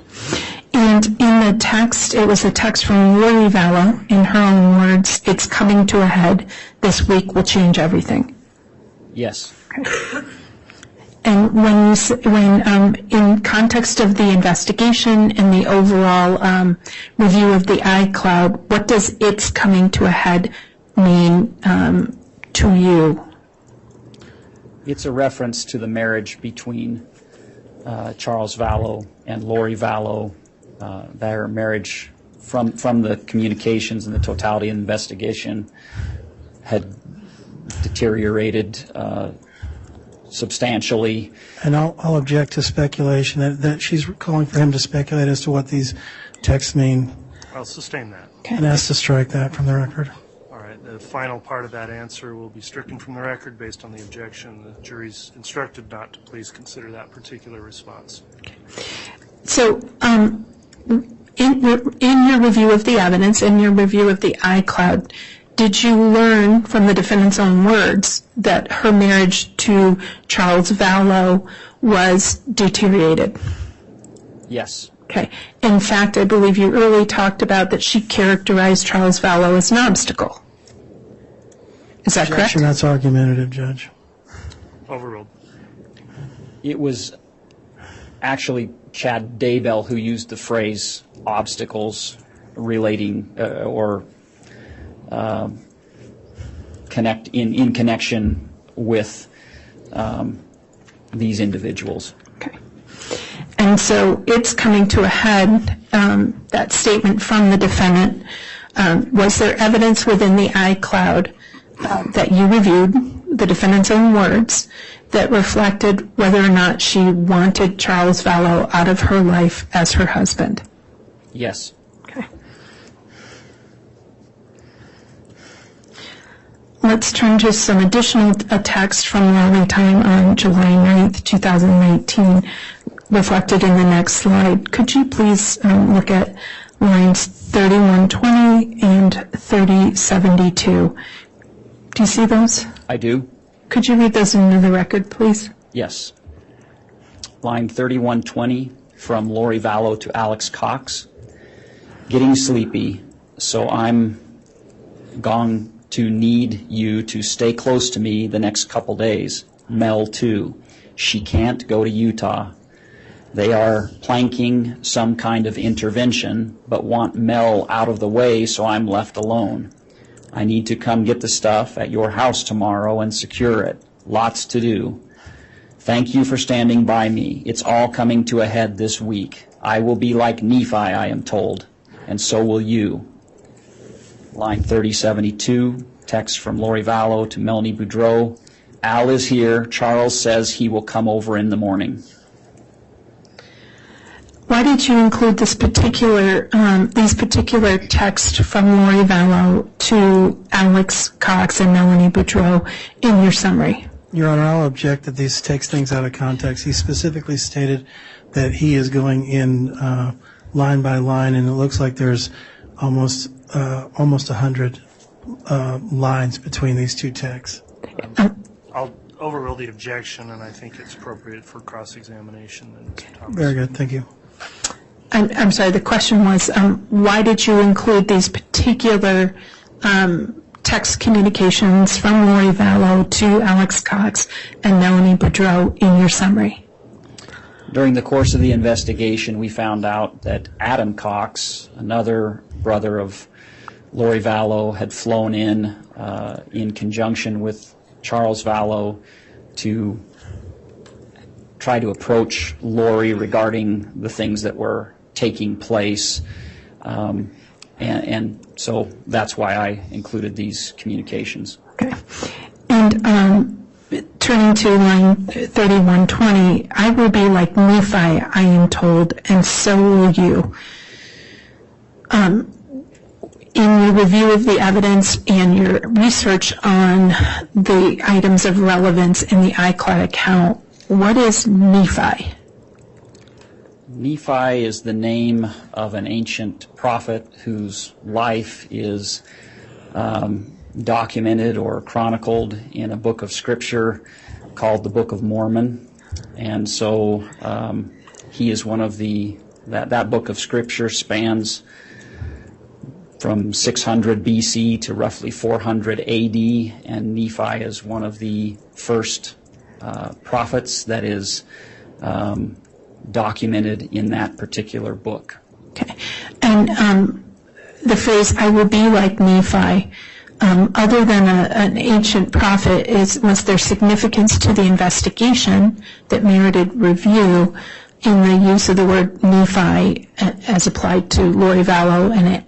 Speaker 2: And in the text, it was a text from Lori Vallow. In her own words, it's coming to a head. This week will change everything.
Speaker 5: Yes.
Speaker 2: Okay. And when in context of the investigation and the overall review of the iCloud, what does "it's coming to a head" mean to you?
Speaker 5: It's a reference to the marriage between Charles Vallow and Lori Vallow. Their marriage, from the communications and the totality of the investigation, had deteriorated substantially.
Speaker 3: And I'll object to speculation that she's calling for him to speculate as to what these texts mean.
Speaker 1: I'll sustain that.
Speaker 2: Okay.
Speaker 3: And ask to strike that from the record.
Speaker 1: All right, the final part of that answer will be stricken from the record based on the objection. The jury's instructed not to please consider that particular response.
Speaker 2: Okay. So in your review of the evidence, in your review of the iCloud, did you learn from the defendant's own words that her marriage to Charles Vallow was deteriorated?
Speaker 5: Yes.
Speaker 2: Okay. In fact, I believe you earlier talked about that she characterized Charles Vallow as an obstacle. Is that correct?
Speaker 3: Objection, that's argumentative, Judge.
Speaker 1: Overruled.
Speaker 5: It was actually Chad Daybell who used the phrase obstacles relating or in connection with these individuals.
Speaker 2: Okay. And so it's coming to a head, that statement from the defendant. Was there evidence within the iCloud that you reviewed, the defendant's own words, that reflected whether or not she wanted Charles Vallow out of her life as her husband?
Speaker 5: Yes.
Speaker 2: Okay. Let's turn to some additional text from Lori time on July 9th, 2019, reflected in the next slide. Could you please look at lines 3120 and 3072? Do you see those?
Speaker 5: I do.
Speaker 2: Could you read those into the record, please?
Speaker 5: Yes. Line 3120 from Lori Vallow to Alex Cox. Getting sleepy, so I'm gone to need you to stay close to me the next couple days. Mel, too. She can't go to Utah. They are planking some kind of intervention, but want Mel out of the way so I'm left alone. I need to come get the stuff at your house tomorrow and secure it. Lots to do. Thank you for standing by me. It's all coming to a head this week. I will be like Nephi, I am told, and so will you. Line 3072, text from Lori Vallow to Melanie Boudreau. Al is here. Charles says he will come over in the morning.
Speaker 2: Why did you include these particular texts from Lori Vallow to Alex Cox and Melanie Boudreau in your summary?
Speaker 3: Your Honor, I'll object that these takes things out of context. He specifically stated that he is going in line by line, and it looks like there's almost 100 lines between these two texts.
Speaker 1: I'll overrule the objection, and I think it's appropriate for cross-examination. Mr. Thomas.
Speaker 3: Very good. Thank you.
Speaker 2: I'm sorry, the question was, why did you include these particular text communications from Lori Vallow to Alex Cox and Melanie Boudreau in your summary?
Speaker 5: During the course of the investigation, we found out that Adam Cox, another brother of Lori Vallow, had flown in conjunction with Charles Vallow to try to approach Lori regarding the things that were taking place. And so that's why I included these communications.
Speaker 2: Okay. And turning to line 3120, I will be like Nephi, I am told, and so will you. In your review of the evidence and your research on the items of relevance in the iCloud account, what is Nephi?
Speaker 5: Nephi is the name of an ancient prophet whose life is documented or chronicled in a book of Scripture called the Book of Mormon. And so he is one of that book of Scripture spans from 600 BC to roughly 400 AD, and Nephi is one of the first prophets that is documented in that particular book.
Speaker 2: Okay. And the phrase, I will be like Nephi, other than an ancient prophet, was there significance to the investigation that merited review in the use of the word Nephi as applied to Lori Vallow and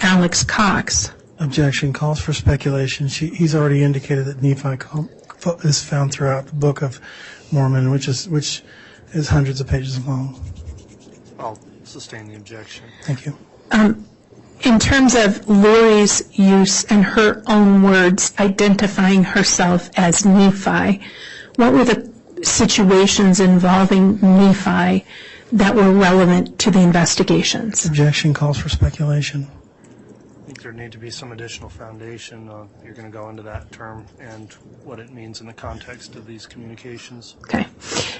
Speaker 2: Alex Cox?
Speaker 3: Objection. Calls for speculation. He's already indicated that Nephi is found throughout the Book of Mormon, which is hundreds of pages long.
Speaker 1: I'll sustain the objection.
Speaker 3: Thank you.
Speaker 2: In terms of Lori's use and her own words identifying herself as Nephi, what were the situations involving Nephi that were relevant to the investigations?
Speaker 3: Objection. Calls for speculation.
Speaker 1: I think there need to be some additional foundation. You're going to go into that term and what it means in the context of these communications.
Speaker 2: Okay.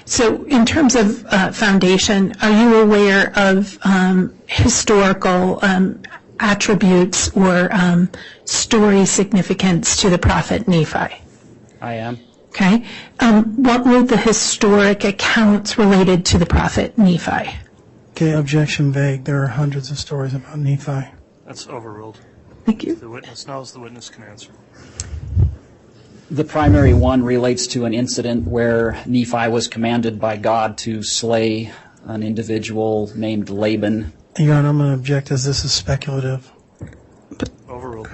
Speaker 2: So in terms of foundation, are you aware of historical attributes or story significance to the prophet Nephi?
Speaker 5: I am.
Speaker 2: Okay. What were the historic accounts related to the prophet Nephi?
Speaker 3: Okay, objection vague. There are hundreds of stories about Nephi.
Speaker 1: That's overruled.
Speaker 2: Thank you.
Speaker 1: If the witness knows, the witness can answer.
Speaker 5: The primary one relates to an incident where Nephi was commanded by God to slay an individual named Laban.
Speaker 3: Your Honor, I'm going to object as this is speculative.
Speaker 1: Overruled.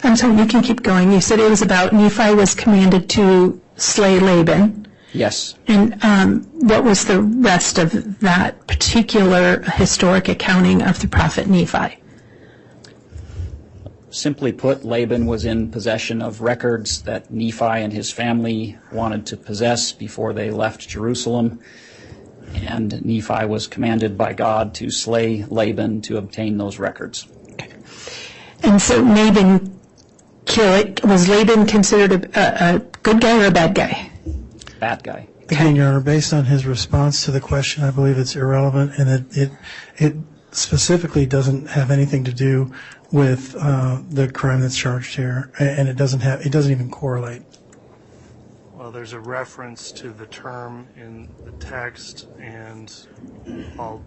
Speaker 2: I'm sorry, you can keep going. You said it was about Nephi was commanded to slay Laban.
Speaker 5: Yes.
Speaker 2: And what was the rest of that particular historic accounting of the prophet Nephi?
Speaker 5: Simply put, Laban was in possession of records that Nephi and his family wanted to possess before they left Jerusalem, and Nephi was commanded by God to slay Laban to obtain those records.
Speaker 2: Okay. And so was Laban considered a good guy or a bad guy?
Speaker 5: Bad guy.
Speaker 3: Again, Your Honor, based on his response to the question, I believe it's irrelevant and it specifically doesn't have anything to do with the crime that's charged here, and it doesn't even correlate.
Speaker 1: Well, there's a reference to the term in the text, and I'll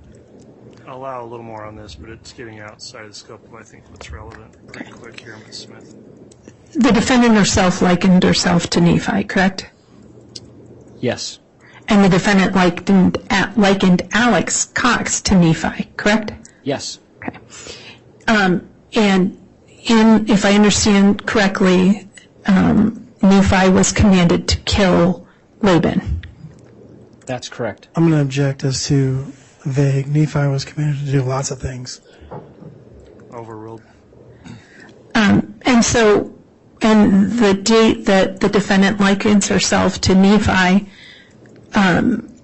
Speaker 1: allow a little more on this, but it's getting outside the scope of, I think, what's relevant. Pretty quick here, Ms. Smith.
Speaker 2: The defendant herself likened herself to Nephi, correct?
Speaker 5: Yes.
Speaker 2: And the defendant likened Alex Cox to Nephi, correct?
Speaker 5: Yes.
Speaker 2: Okay. And if I understand correctly, Nephi was commanded to kill Laban.
Speaker 5: That's correct.
Speaker 3: I'm going to object as to vague. Nephi was commanded to do lots of things.
Speaker 1: Overruled.
Speaker 2: And the date that the defendant likens herself to Nephi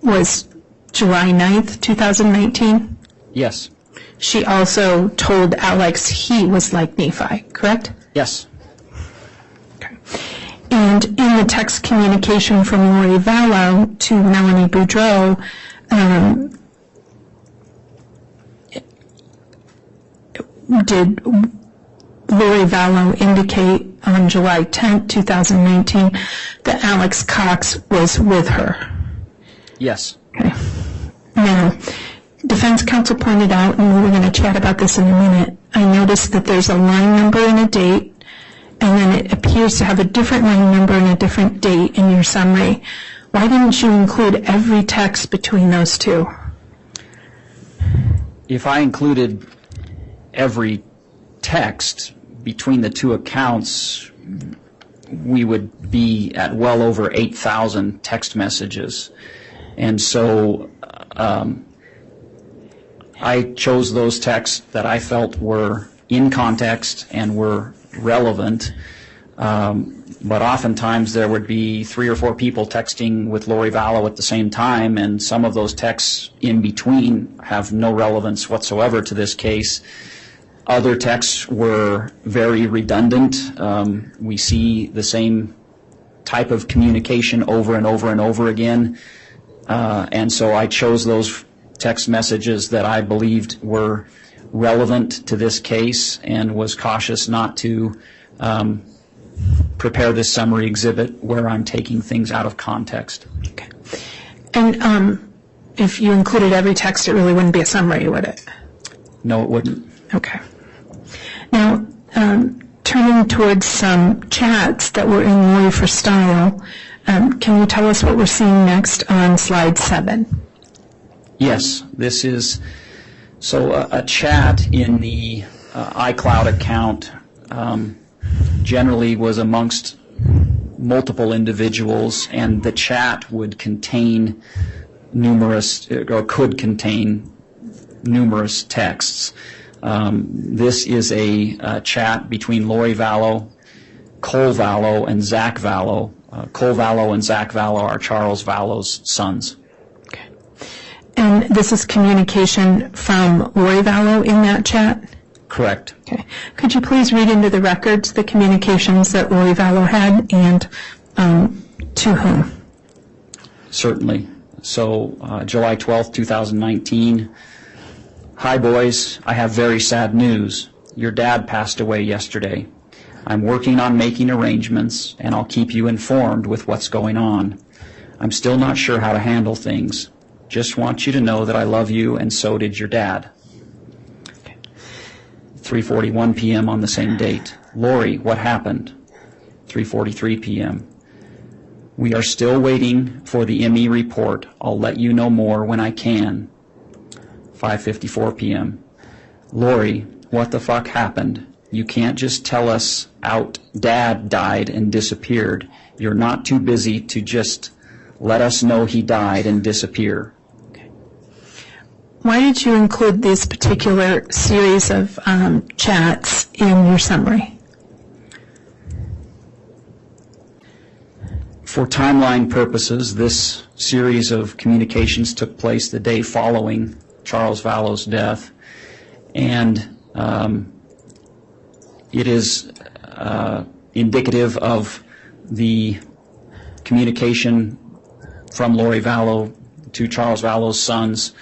Speaker 2: was July 9th, 2019?
Speaker 5: Yes.
Speaker 2: She also told Alex he was like Nephi, correct?
Speaker 5: Yes.
Speaker 2: Okay. And in the text communication from Lori Vallow to Melanie Boudreau, did Lori Vallow indicate on July 10th, 2019, that Alex Cox was with her?
Speaker 5: Yes.
Speaker 2: Okay. Now, defense counsel pointed out, and we're going to chat about this in a minute, I noticed that there's a line number and a date, and then it appears to have a different line number and a different date in your summary. Why didn't you include every text between those two?
Speaker 5: If I included every text between the two accounts, we would be at well over 8,000 text messages. And so I chose those texts that I felt were in context and were relevant. But oftentimes there would be 3 or 4 people texting with Lori Vallow at the same time, and some of those texts in between have no relevance whatsoever to this case. Other texts were very redundant. We see the same type of communication over and over and over again. And so I chose those text messages that I believed were relevant to this case and was cautious not to prepare this summary exhibit where I'm taking things out of context.
Speaker 2: Okay. And if you included every text, it really wouldn't be a summary, would it?
Speaker 5: No, it wouldn't.
Speaker 2: Okay. Now, turning towards some chats that were in Lori for Style, can you tell us what we're seeing next on slide 7?
Speaker 5: Yes, this is a chat in the iCloud account generally was amongst multiple individuals, and the chat would contain could contain numerous texts. This is a chat between Lori Vallow, Cole Vallow, and Zach Vallow. Cole Vallow and Zach Vallow are Charles Vallow's sons.
Speaker 2: Okay. And this is communication from Lori Vallow in that chat?
Speaker 5: Correct.
Speaker 2: Okay. Could you please read into the records the communications that Lori Vallow had and to whom?
Speaker 5: Certainly. So, July 12th, 2019. Hi, boys. I have very sad news. Your dad passed away yesterday. I'm working on making arrangements, and I'll keep you informed with what's going on. I'm still not sure how to handle things. Just want you to know that I love you, and so did your dad. 3:41 p.m. on the same date. Lori, what happened? 3:43 p.m. We are still waiting for the ME report. I'll let you know more when I can. 5:54 p.m. Lori, what the fuck happened? You can't just tell us out Dad died and disappeared. You're not too busy to just let us know he died and disappear.
Speaker 2: Okay. Why did you include this particular series of chats in your summary?
Speaker 5: For timeline purposes, this series of communications took place the day following Charles Vallow's death, and it is indicative of the communication from Lori Vallow to Charles Vallow's sons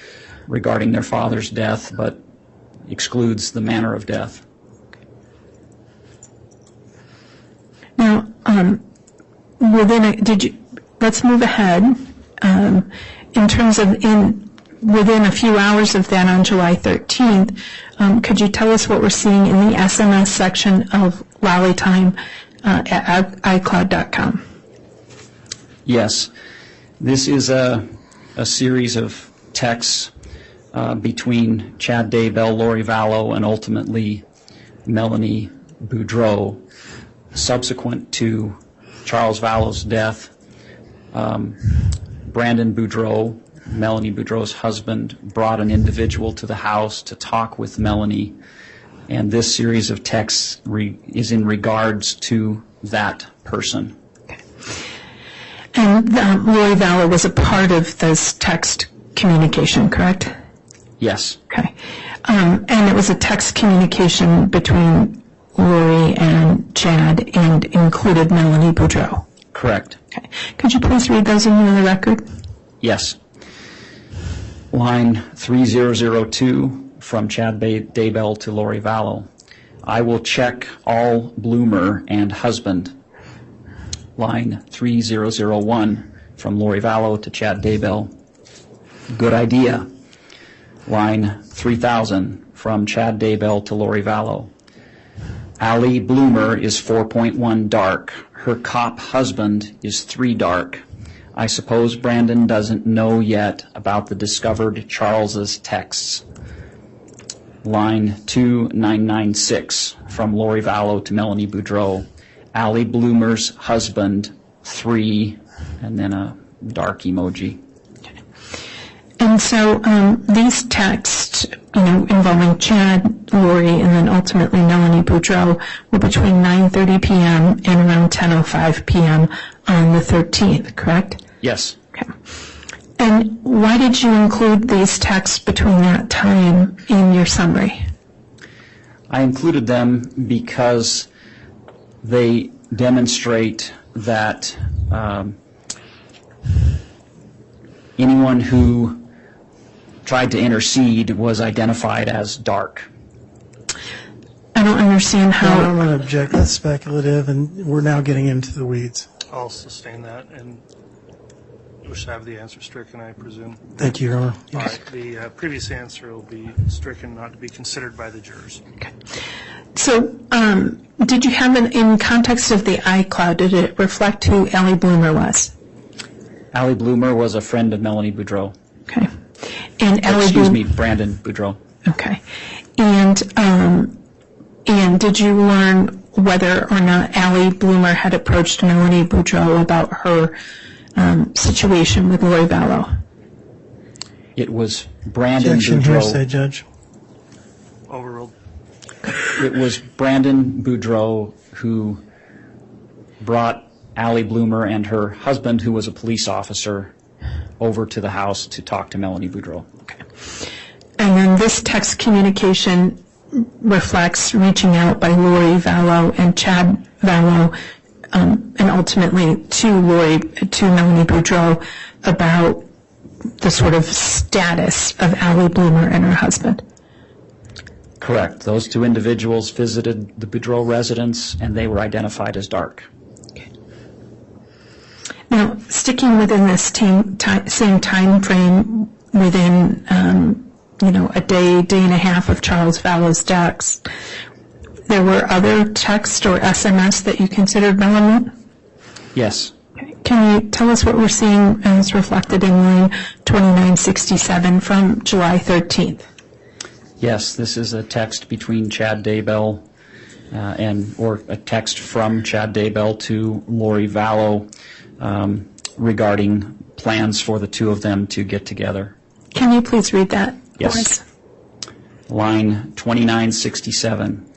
Speaker 5: regarding their father's death, but excludes the manner of death.
Speaker 2: Now, let's move ahead. In terms of within a few hours of that on July 13th, could you tell us what we're seeing in the SMS section of Lolly Time at iCloud.com?
Speaker 5: Yes. This is a series of texts between Chad Daybell, Lori Vallow, and ultimately Melanie Boudreau. Subsequent to Charles Vallow's death, Brandon Boudreau, Melanie Boudreau's husband, brought an individual to the house to talk with Melanie, and this series of texts is in regards to that person.
Speaker 2: And Lori Vallow was a part of this text communication, correct?
Speaker 5: Yes.
Speaker 2: Okay. And it was a text communication between Lori and Chad and included Melanie Boudreau.
Speaker 5: Correct.
Speaker 2: Okay. Could you please read those into the record?
Speaker 5: Yes. Line 3002 from Chad Daybell to Lori Vallow. I will check all bloomer and husband. Line 3001 from Lori Vallow to Chad Daybell. Good idea. Line 3000 from Chad Daybell to Lori Vallow. Allie Bloomer is 4.1 dark. Her cop husband is 3 dark. I suppose Brandon doesn't know yet about the discovered Charles's texts. Line 2996 from Lori Vallow to Melanie Boudreau. Allie Bloomer's husband, 3, and then a dark emoji.
Speaker 2: And so these texts, involving Chad, Lori, and then ultimately Melanie Boudreau were between 9:30 p.m. and around 10:05 p.m. on the 13th, correct?
Speaker 5: Yes.
Speaker 2: Okay. And why did you include these texts between that time in your summary?
Speaker 5: I included them because they demonstrate that anyone who tried to intercede was identified as dark.
Speaker 2: I don't understand how.
Speaker 3: I'm going to object. That's speculative, and we're now getting into the weeds.
Speaker 1: I'll sustain that and wish to have the answer stricken, I presume.
Speaker 3: Thank you, Your Honor.
Speaker 1: All right. The previous answer will be stricken, not to be considered by the jurors.
Speaker 2: Okay. So did you have in context of the iCloud, did it reflect who Allie Bloomer was?
Speaker 5: Allie Bloomer was a friend of Melanie Boudreau.
Speaker 2: Okay. And
Speaker 5: Brandon Boudreau.
Speaker 2: Okay. And did you learn whether or not Allie Bloomer had approached Melanie Boudreau about her situation with Lori Vallow?
Speaker 5: It was Brandon
Speaker 3: Objection,
Speaker 5: Boudreau.
Speaker 3: hearsay, Judge.
Speaker 1: Overruled.
Speaker 5: It was Brandon Boudreau who brought Allie Bloomer and her husband, who was a police officer, over to the house to talk to Melanie Boudreau.
Speaker 2: Okay. And then this text communication reflects reaching out by Lori Vallow and Chad Vallow, and ultimately to Melanie Boudreau about the sort of status of Allie Bloomer and her husband.
Speaker 5: Correct. Those two individuals visited the Boudreau residence, and they were identified as dark.
Speaker 2: Now, sticking within this same time frame, within a day and a half of Charles Vallow's deaths, there were other text or SMS that you considered relevant?
Speaker 5: Yes.
Speaker 2: Okay. Can you tell us what we're seeing as reflected in line 2967 from July 13th?
Speaker 5: Yes, this is a text between Chad Daybell or a text from Chad Daybell to Lori Vallow regarding plans for the two of them to get together.
Speaker 2: Can you please read that for us?
Speaker 5: Yes. Line 2967.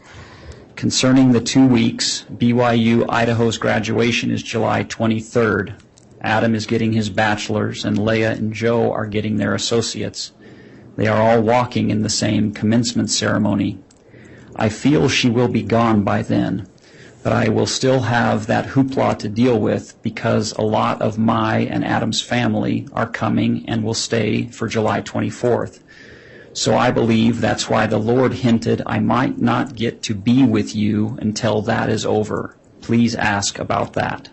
Speaker 5: Concerning the 2 weeks, BYU Idaho's graduation is July 23rd. Adam is getting his bachelor's, and Leah and Joe are getting their associates. They are all walking in the same commencement ceremony. I feel she will be gone by then, but I will still have that hoopla to deal with because a lot of my and Adam's family are coming and will stay for July 24th. So I believe that's why the Lord hinted I might not get to be with you until that is over. Please ask about that.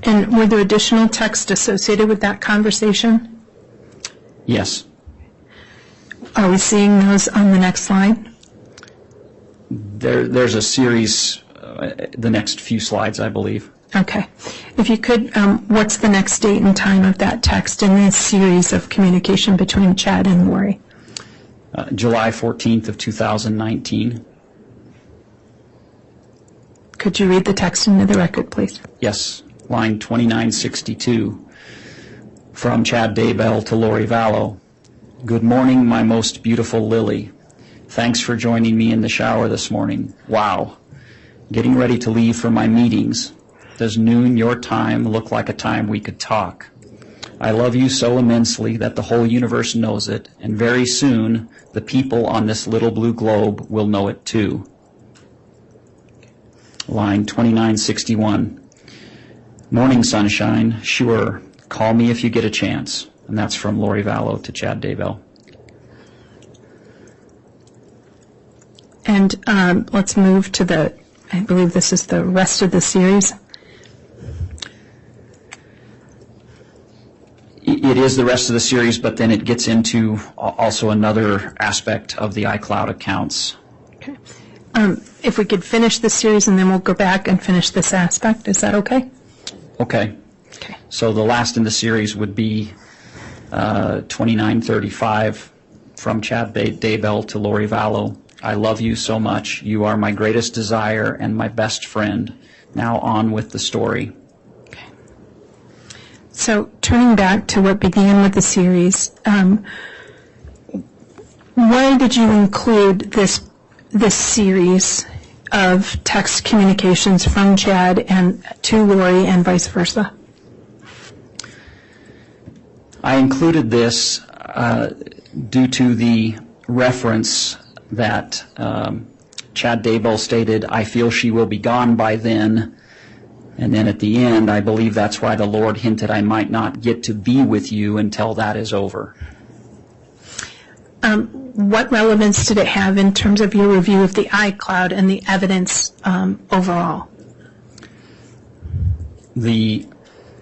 Speaker 2: And were there additional texts associated with that conversation?
Speaker 5: Yes.
Speaker 2: Are we seeing those on the next slide?
Speaker 5: There's a series, the next few slides, I believe.
Speaker 2: Okay. If you could, what's the next date and time of that text in this series of communication between Chad and Lori?
Speaker 5: July 14th of 2019.
Speaker 2: Could you read the text into the record, please?
Speaker 5: Yes. Line 2962 from Chad Daybell to Lori Vallow. Good morning, my most beautiful Lily. Thanks for joining me in the shower this morning. Wow. Getting ready to leave for my meetings. Does noon your time look like a time we could talk? I love you so immensely that the whole universe knows it, and very soon the people on this little blue globe will know it too. Line 2961. Morning, sunshine. Sure. Call me if you get a chance. And that's from Lori Vallow to Chad Daybell.
Speaker 2: And let's move to I believe this is the rest of the series.
Speaker 5: It is the rest of the series, but then it gets into also another aspect of the iCloud accounts.
Speaker 2: Okay. If we could finish this series and then we'll go back and finish this aspect, is that okay?
Speaker 5: Okay.
Speaker 2: Okay.
Speaker 5: So the last in the series would be 2935 from Chad Daybell to Lori Vallow. I love you so much. You are my greatest desire and my best friend. Now on with the story.
Speaker 2: Okay. So turning back to what began with the series, why did you include this series of text communications from Chad and to Lori and vice versa?
Speaker 5: I included this due to the reference that Chad Daybell stated, I feel she will be gone by then. And then at the end, I believe that's why the Lord hinted I might not get to be with you until that is over.
Speaker 2: What relevance did it have in terms of your review of the iCloud and the evidence overall?
Speaker 5: The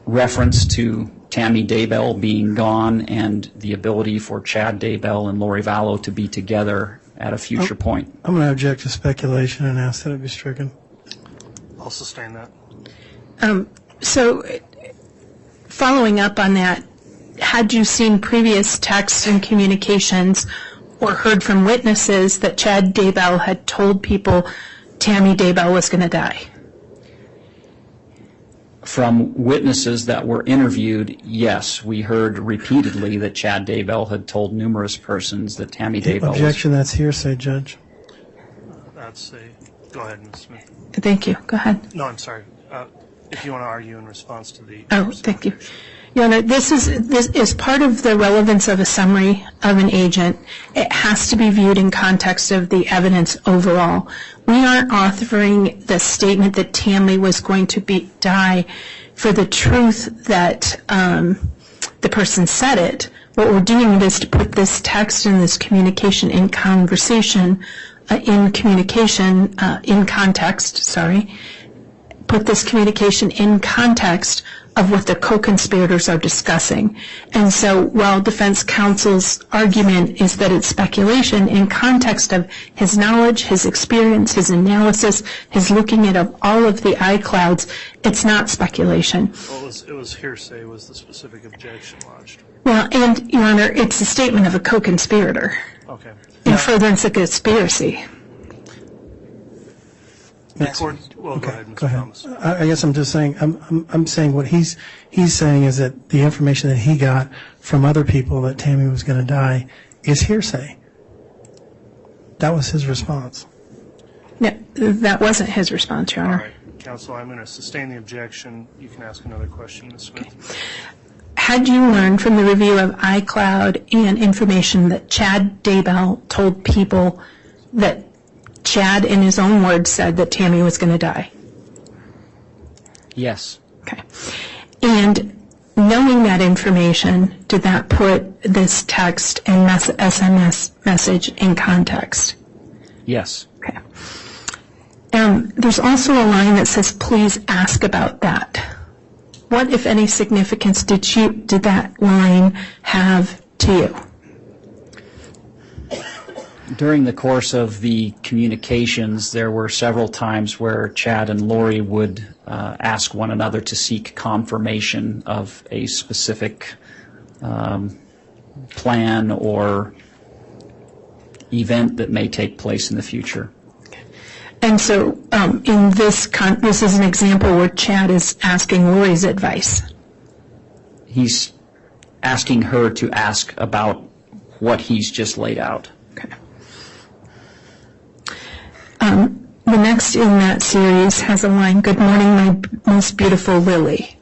Speaker 5: reference to Tammy Daybell being gone and the ability for Chad Daybell and Lori Vallow to be together at a future point.
Speaker 3: I'm going to object to speculation and ask that it be stricken.
Speaker 1: I'll sustain that.
Speaker 2: So following up on that, had you seen previous texts and communications or heard from witnesses that Chad Daybell had told people Tammy Daybell was going to die?
Speaker 5: From witnesses that were interviewed, yes, we heard repeatedly that Chad Daybell had told numerous persons that Tammy Daybell
Speaker 3: Objection, that's hearsay, Judge.
Speaker 1: That's a, go ahead, Ms. Smith.
Speaker 2: Thank you. Go ahead.
Speaker 1: No, I'm sorry. If you want to argue in response to the...
Speaker 2: Oh, thank you. Your Honor, this is part of the relevance of a summary of an agent. It has to be viewed in context of the evidence overall. We aren't authoring the statement that Tammy was going to die for the truth that the person said it. What we're doing is to put this text and this communication in conversation, in context, put this communication in context of what the co-conspirators are discussing. And so while defense counsel's argument is that it's speculation, in context of his knowledge, his experience, his analysis, his looking at all of the iClouds, it's not speculation.
Speaker 1: Well, it was hearsay was the specific objection lodged.
Speaker 2: Well, and, Your Honor, it's a statement of a co-conspirator
Speaker 1: Okay.
Speaker 2: in furtherance of conspiracy.
Speaker 1: Well, go ahead, Mr.
Speaker 3: Go ahead.
Speaker 1: Thomas.
Speaker 3: I guess I'm just saying, I'm saying what he's saying is that the information that he got from other people that Tammy was going to die is hearsay. That was his response.
Speaker 2: No, that wasn't his response, Your
Speaker 1: All
Speaker 2: Honor.
Speaker 1: right. Counsel, I'm going to sustain the objection. You can ask another question, Ms. Smith.
Speaker 2: Had you learned from the review of iCloud and information that Chad Daybell told people that Chad, in his own words, said that Tammy was going to die?
Speaker 5: Yes.
Speaker 2: Okay. And knowing that information, did that put this text and SMS message in context?
Speaker 5: Yes.
Speaker 2: Okay. There's also a line that says, please ask about that. What, if any, significance did that line have to you?
Speaker 5: During the course of the communications, there were several times where Chad and Lori would ask one another to seek confirmation of a specific plan or event that may take place in the future.
Speaker 2: And so in this is an example where Chad is asking Lori's advice.
Speaker 5: He's asking her to ask about what he's just laid out.
Speaker 2: Okay. The next in that series has a line, "Good morning, my most beautiful Lily."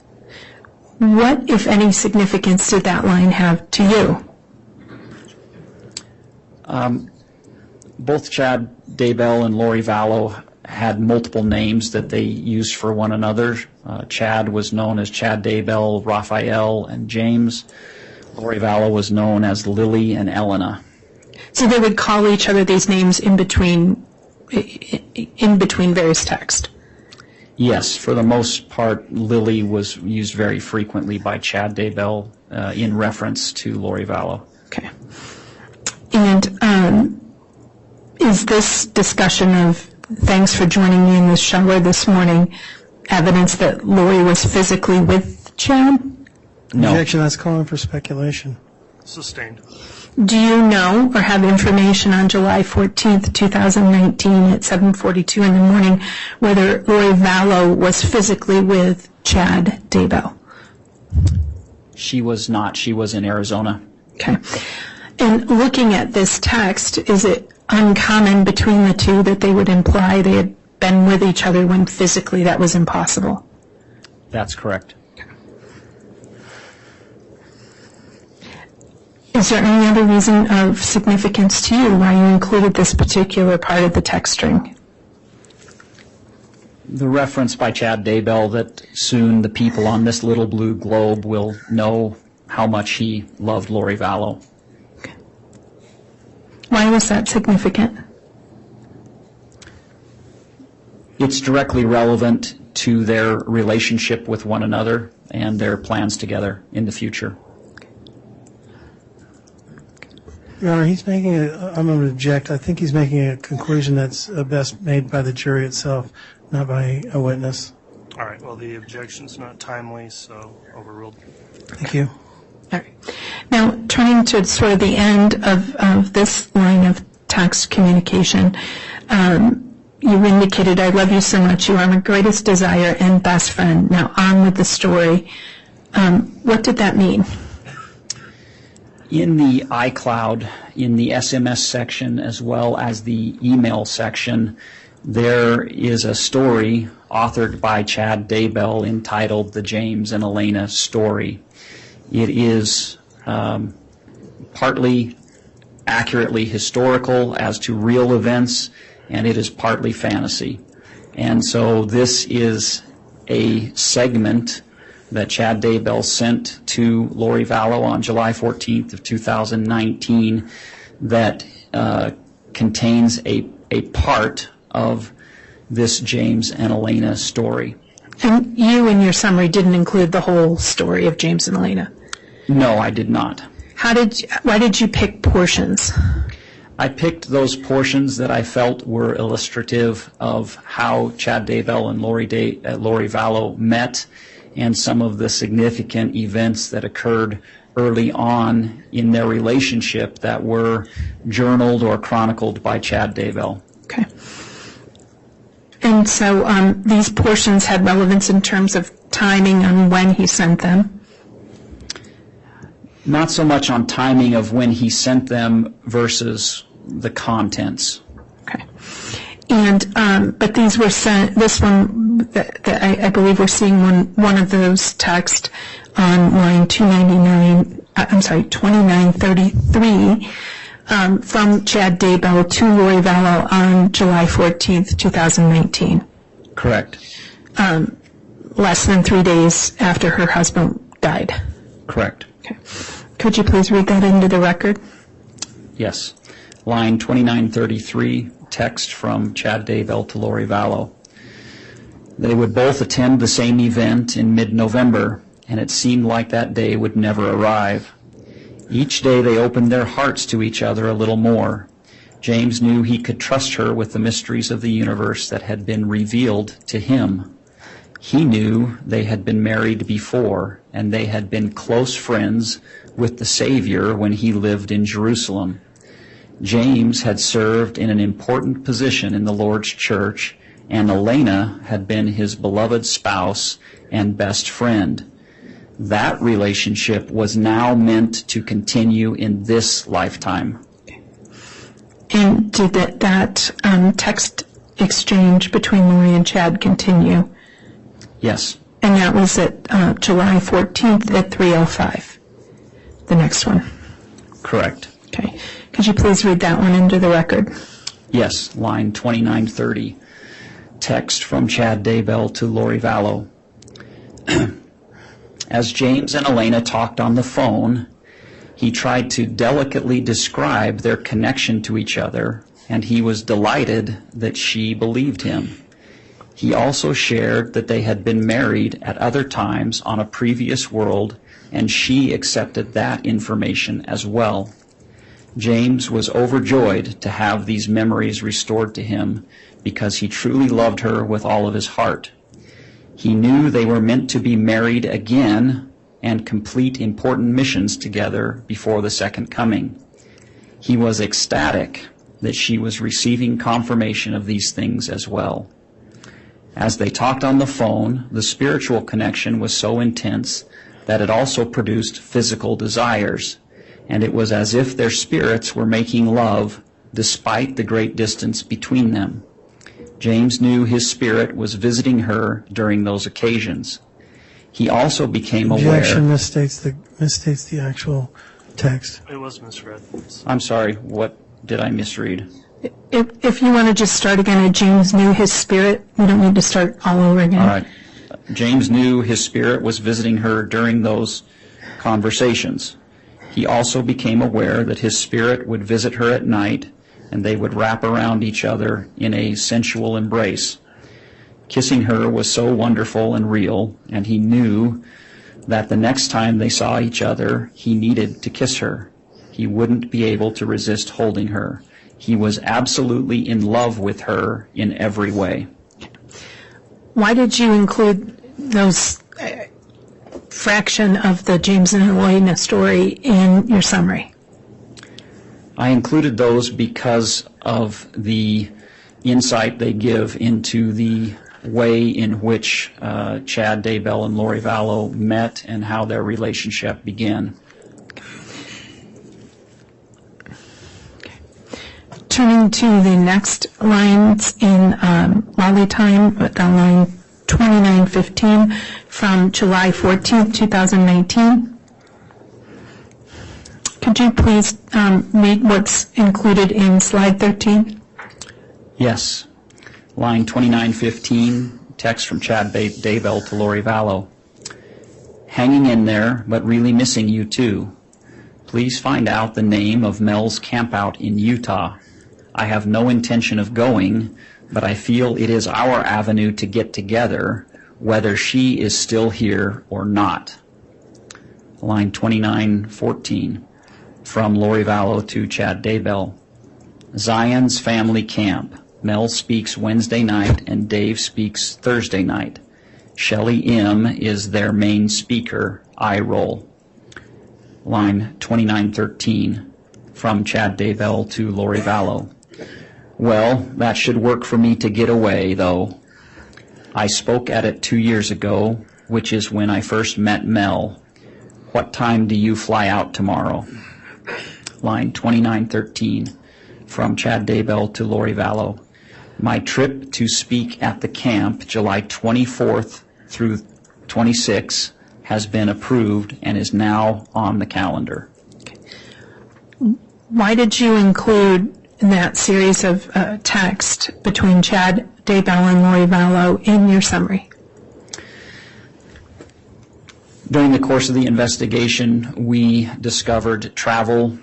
Speaker 2: What, if any, significance did that line have to you?
Speaker 5: Both Chad Daybell and Lori Vallow had multiple names that they used for one another. Chad was known as Chad Daybell, Raphael, and James. Lori Vallow was known as Lily and Elena.
Speaker 2: So they would call each other these names in between various texts.
Speaker 5: Yes, for the most part, Lily was used very frequently by Chad Daybell in reference to Lori Vallow.
Speaker 2: Okay. And is this discussion of thanks for joining me in this shower this morning evidence that Lori was physically with Chad?
Speaker 5: No.
Speaker 3: Objection, that's calling for speculation.
Speaker 1: Sustained.
Speaker 2: Do you know or have information on July 14th, 2019 at 7:42 in the morning whether Lori Vallow was physically with Chad Daybell?
Speaker 5: She was not. She was in Arizona.
Speaker 2: Okay. And looking at this text, is it uncommon between the two that they would imply they had been with each other when physically that was impossible?
Speaker 5: That's correct.
Speaker 2: Is there any other reason of significance to you why you included this particular part of the text string?
Speaker 5: The reference by Chad Daybell that soon the people on this little blue globe will know how much he loved Lori Vallow.
Speaker 2: Okay. Why was that significant?
Speaker 5: It's directly relevant to their relationship with one another and their plans together in the future.
Speaker 3: Your Honor, he's making I'm going to object. I think he's making a conclusion that's best made by the jury itself, not by a witness.
Speaker 1: All right, well, the objection's not timely, so overruled.
Speaker 3: Thank you.
Speaker 2: All right. Now, turning to sort of the end of this line of text communication, you indicated, "I love you so much. You are my greatest desire and best friend." Now, on with the story. What did that mean?
Speaker 5: In the iCloud, in the SMS section as well as the email section, there is a story authored by Chad Daybell entitled "The James and Elena Story." It is partly accurately historical as to real events, and it is partly fantasy. And so this is a segment that Chad Daybell sent to Lori Vallow on July 14th of 2019 that contains a part of this James and Elena story.
Speaker 2: And you, in your summary, didn't include the whole story of James and Elena.
Speaker 5: No, I did not.
Speaker 2: Why did you pick portions?
Speaker 5: I picked those portions that I felt were illustrative of how Chad Daybell and Lori Vallow met and some of the significant events that occurred early on in their relationship that were journaled or chronicled by Chad Daybell.
Speaker 2: Okay. And so these portions had relevance in terms of timing on when he sent them?
Speaker 5: Not so much on timing of when he sent them versus the contents.
Speaker 2: Okay. And but these were sent. This one, that I believe we're seeing one of those texts on line 2933 from Chad Daybell to Lori Vallow on July 14th, 2019.
Speaker 5: Correct.
Speaker 2: less than 3 days after her husband died.
Speaker 5: Correct.
Speaker 2: Okay. Could you please read that into the record?
Speaker 5: Yes. Line 2933, text from Chad Daybell to Lori Vallow. They would both attend the same event in mid-November, and it seemed like that day would never arrive. Each day they opened their hearts to each other a little more. James knew he could trust her with the mysteries of the universe that had been revealed to him. He knew they had been married before, and they had been close friends with the Savior when he lived in Jerusalem. James had served in an important position in the Lord's church, and Elena had been his beloved spouse and best friend. That relationship was now meant to continue in this lifetime.
Speaker 2: And did that text exchange between Lori and Chad continue?
Speaker 5: Yes.
Speaker 2: And that was at July 14th at 3:05. The next one.
Speaker 5: Correct.
Speaker 2: Okay. Could you please read that one into the record?
Speaker 5: Yes. Line 2930. Text from Chad Daybell to Lori Vallow. As James and Elena talked on the phone, he tried to delicately describe their connection to each other, and he was delighted that she believed him. He also shared that they had been married at other times on a previous world, and she accepted that information as well. James was overjoyed to have these memories restored to him because he truly loved her with all of his heart. He knew they were meant to be married again and complete important missions together before the second coming. He was ecstatic that she was receiving confirmation of these things as well. As they talked on the phone, the spiritual connection was so intense that it also produced physical desires, and it was as if their spirits were making love despite the great distance between them. James knew his spirit was visiting her during those occasions. He also became aware...
Speaker 3: Objection misstates the actual text.
Speaker 1: It was misread.
Speaker 5: I'm sorry, what did I misread?
Speaker 2: If you want to just start again at James knew his spirit, we don't need to start all over again.
Speaker 5: All right. James knew his spirit was visiting her during those conversations. He also became aware that his spirit would visit her at night, and they would wrap around each other in a sensual embrace. Kissing her was so wonderful and real, and he knew that the next time they saw each other, he needed to kiss her. He wouldn't be able to resist holding her. He was absolutely in love with her in every way.
Speaker 2: Why did you include those fraction of the James and Elena story in your summary?
Speaker 5: I included those because of the insight they give into the way in which Chad Daybell and Lori Vallow met and how their relationship began.
Speaker 2: Turning to the next lines in Lolly Time, line 2915 from July 14th, 2019. Could you please read what's included in slide 13?
Speaker 5: Yes. Line 2915, text from Chad Daybell to Lori Vallow. Hanging in there, but really missing you too. Please find out the name of Mel's campout in Utah. I have no intention of going, but I feel it is our avenue to get together, whether she is still here or not. Line 2914, from Lori Vallow to Chad Daybell. Zion's family camp. Mel speaks Wednesday night and Dave speaks Thursday night. Shelley M. is their main speaker. I roll. Line 2913, from Chad Daybell to Lori Vallow. Well, that should work for me to get away, though. I spoke at it 2 years ago, which is when I first met Mel. What time do you fly out tomorrow? Line 2913, from Chad Daybell to Lori Vallow. My trip to speak at the camp, July 24th through 26th, has been approved and is now on the calendar.
Speaker 2: Why did you include that series of text between Chad Daybell and Lori Vallow in your summary?
Speaker 5: During the course of the investigation, we discovered travel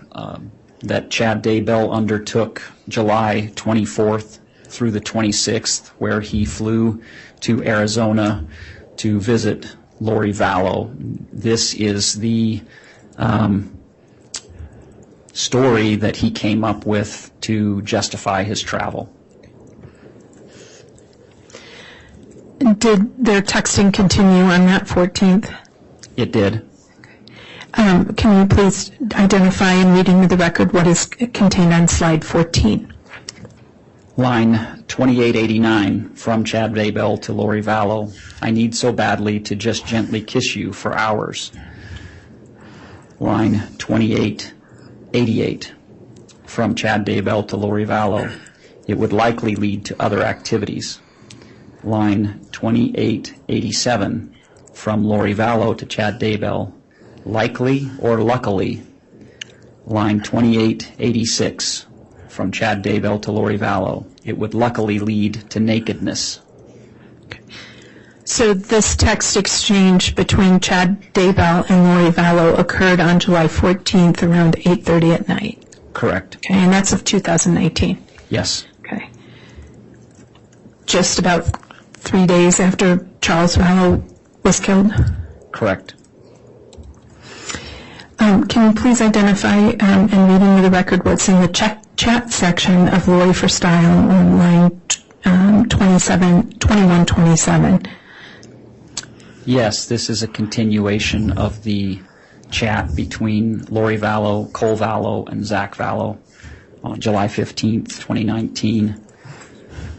Speaker 5: that Chad Daybell undertook July 24th through the 26th, where he flew to Arizona to visit Lori Vallow. This is the story that he came up with to justify his travel.
Speaker 2: Did their texting continue on that 14th?
Speaker 5: It did.
Speaker 2: Can you please identify in reading of the record what is contained on slide 14?
Speaker 5: Line 2889 from Chad Daybell to Lori Vallow. I need so badly to just gently kiss you for hours. Line 2888 from Chad Daybell to Lori Vallow. It would likely lead to other activities. Line 2887 from Lori Vallow to Chad Daybell. Likely or luckily. Line 2886 from Chad Daybell to Lori Vallow. It would luckily lead to nakedness.
Speaker 2: So this text exchange between Chad Daybell and Lori Vallow occurred on July 14th around 8:30 at night.
Speaker 5: Correct.
Speaker 2: Okay, and that's of 2019.
Speaker 5: Yes.
Speaker 2: Okay. Just about 3 days after Charles Vallow was killed?
Speaker 5: Correct.
Speaker 2: Can you please identify in reading of the record what's in the chat section of Lori for Style on line 2127?
Speaker 5: Yes, this is a continuation of the chat between Lori Vallow, Cole Vallow, and Zach Vallow on July 15th, 2019.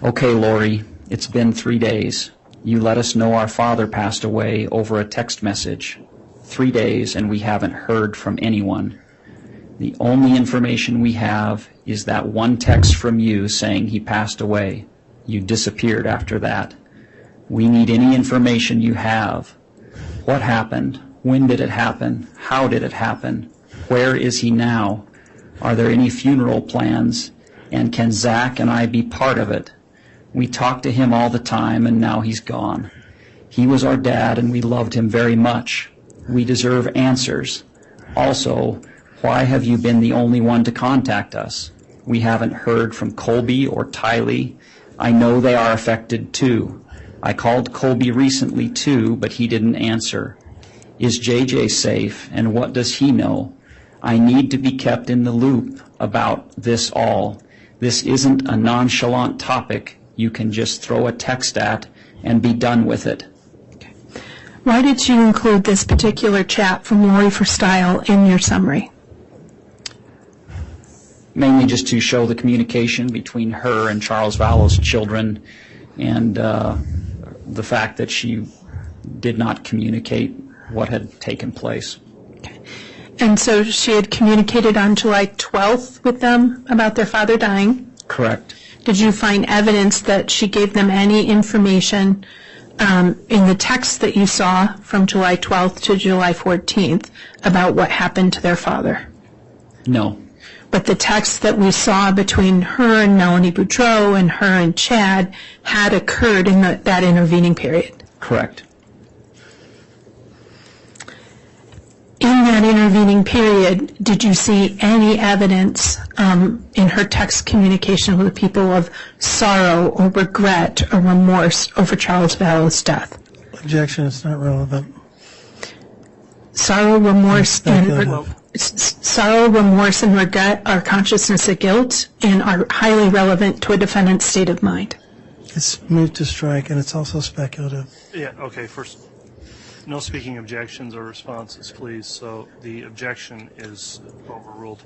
Speaker 5: Okay, Lori, it's been 3 days. You let us know our father passed away over a text message. 3 days and we haven't heard from anyone. The only information we have is that one text from you saying he passed away. You disappeared after that. We need any information you have. What happened? When did it happen? How did it happen? Where is he now? Are there any funeral plans? And can Zach and I be part of it? We talk to him all the time and now he's gone. He was our dad and we loved him very much. We deserve answers. Also, why have you been the only one to contact us? We haven't heard from Colby or Tylee. I know they are affected too. I called Colby recently too, but he didn't answer. Is JJ safe and what does he know? I need to be kept in the loop about this all. This isn't a nonchalant topic you can just throw a text at and be done with it.
Speaker 2: Why did you include this particular chat from Lori for Style in your summary?
Speaker 5: Mainly just to show the communication between her and Charles Vallow's children and the fact that she did not communicate what had taken place.
Speaker 2: And so she had communicated on July 12th with them about their father dying?
Speaker 5: Correct.
Speaker 2: Did you find evidence that she gave them any information in the text that you saw from July 12th to July 14th about what happened to their father?
Speaker 5: No.
Speaker 2: But the text that we saw between her and Melanie Boudreau and her and Chad had occurred in that intervening period?
Speaker 5: Correct.
Speaker 2: In that intervening period, did you see any evidence in her text communication with people of sorrow or regret or remorse over Charles Vallow's death?
Speaker 3: Objection, it's not relevant.
Speaker 2: Sorrow, remorse,
Speaker 3: Speculative.
Speaker 2: sorrow, remorse, and regret are consciousness of guilt and are highly relevant to a defendant's state of mind.
Speaker 3: It's moved to strike, and it's also speculative.
Speaker 1: Yeah, okay, first, no speaking objections or responses, please. So the objection is overruled.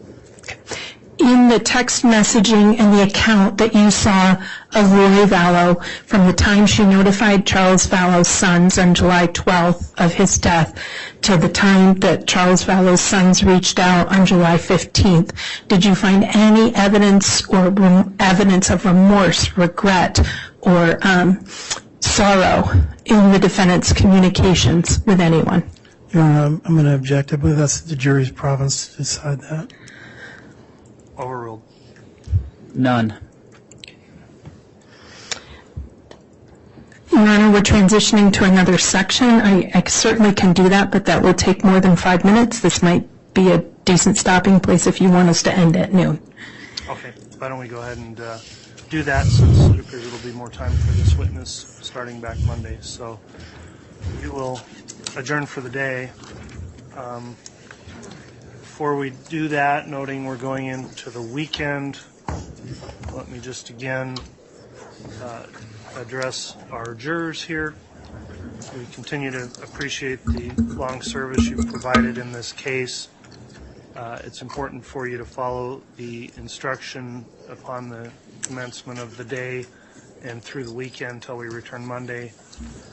Speaker 2: In the text messaging and the account that you saw of Lori Vallow from the time she notified Charles Vallow's sons on July 12th of his death to the time that Charles Vallow's sons reached out on July 15th, did you find any evidence or evidence of remorse, regret, or sorrow in the defendant's communications with anyone?
Speaker 3: Your Honor, I'm going to object. I believe that's the jury's province to decide that.
Speaker 2: Your Honor, we're transitioning to another section. I certainly can do that, but that will take more than 5 minutes. This might be a decent stopping place if you want us to end at noon.
Speaker 1: Okay, why don't we go ahead and do that, since it appears it'll be more time for this witness starting back Monday. So we will adjourn for the day. Before we do that, noting we're going into the weekend, let me just again address our jurors here. We continue to appreciate the long service you've provided in this case. It's important for you to follow the instruction upon the commencement of the day and through the weekend until we return Monday.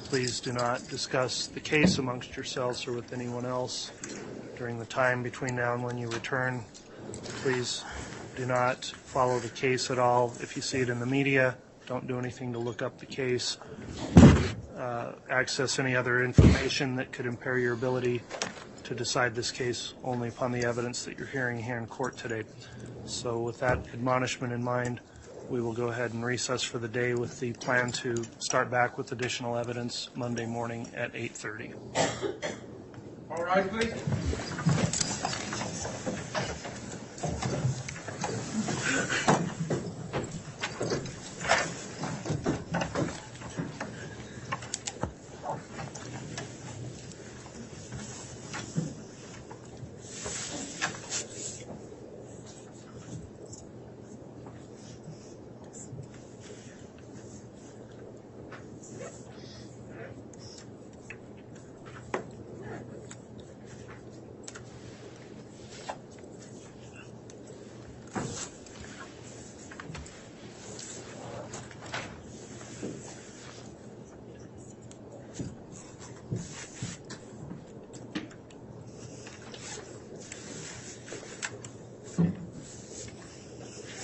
Speaker 1: Please do not discuss the case amongst yourselves or with anyone else during the time between now and when you return. Please do not follow the case at all. If you see it in the media, don't do anything to look up the case. Access any other information that could impair your ability to decide this case only upon the evidence that you're hearing here in court today. So with that admonishment in mind, we will go ahead and recess for the day with the plan to start back with additional evidence Monday morning at 8:30.
Speaker 7: All right, please.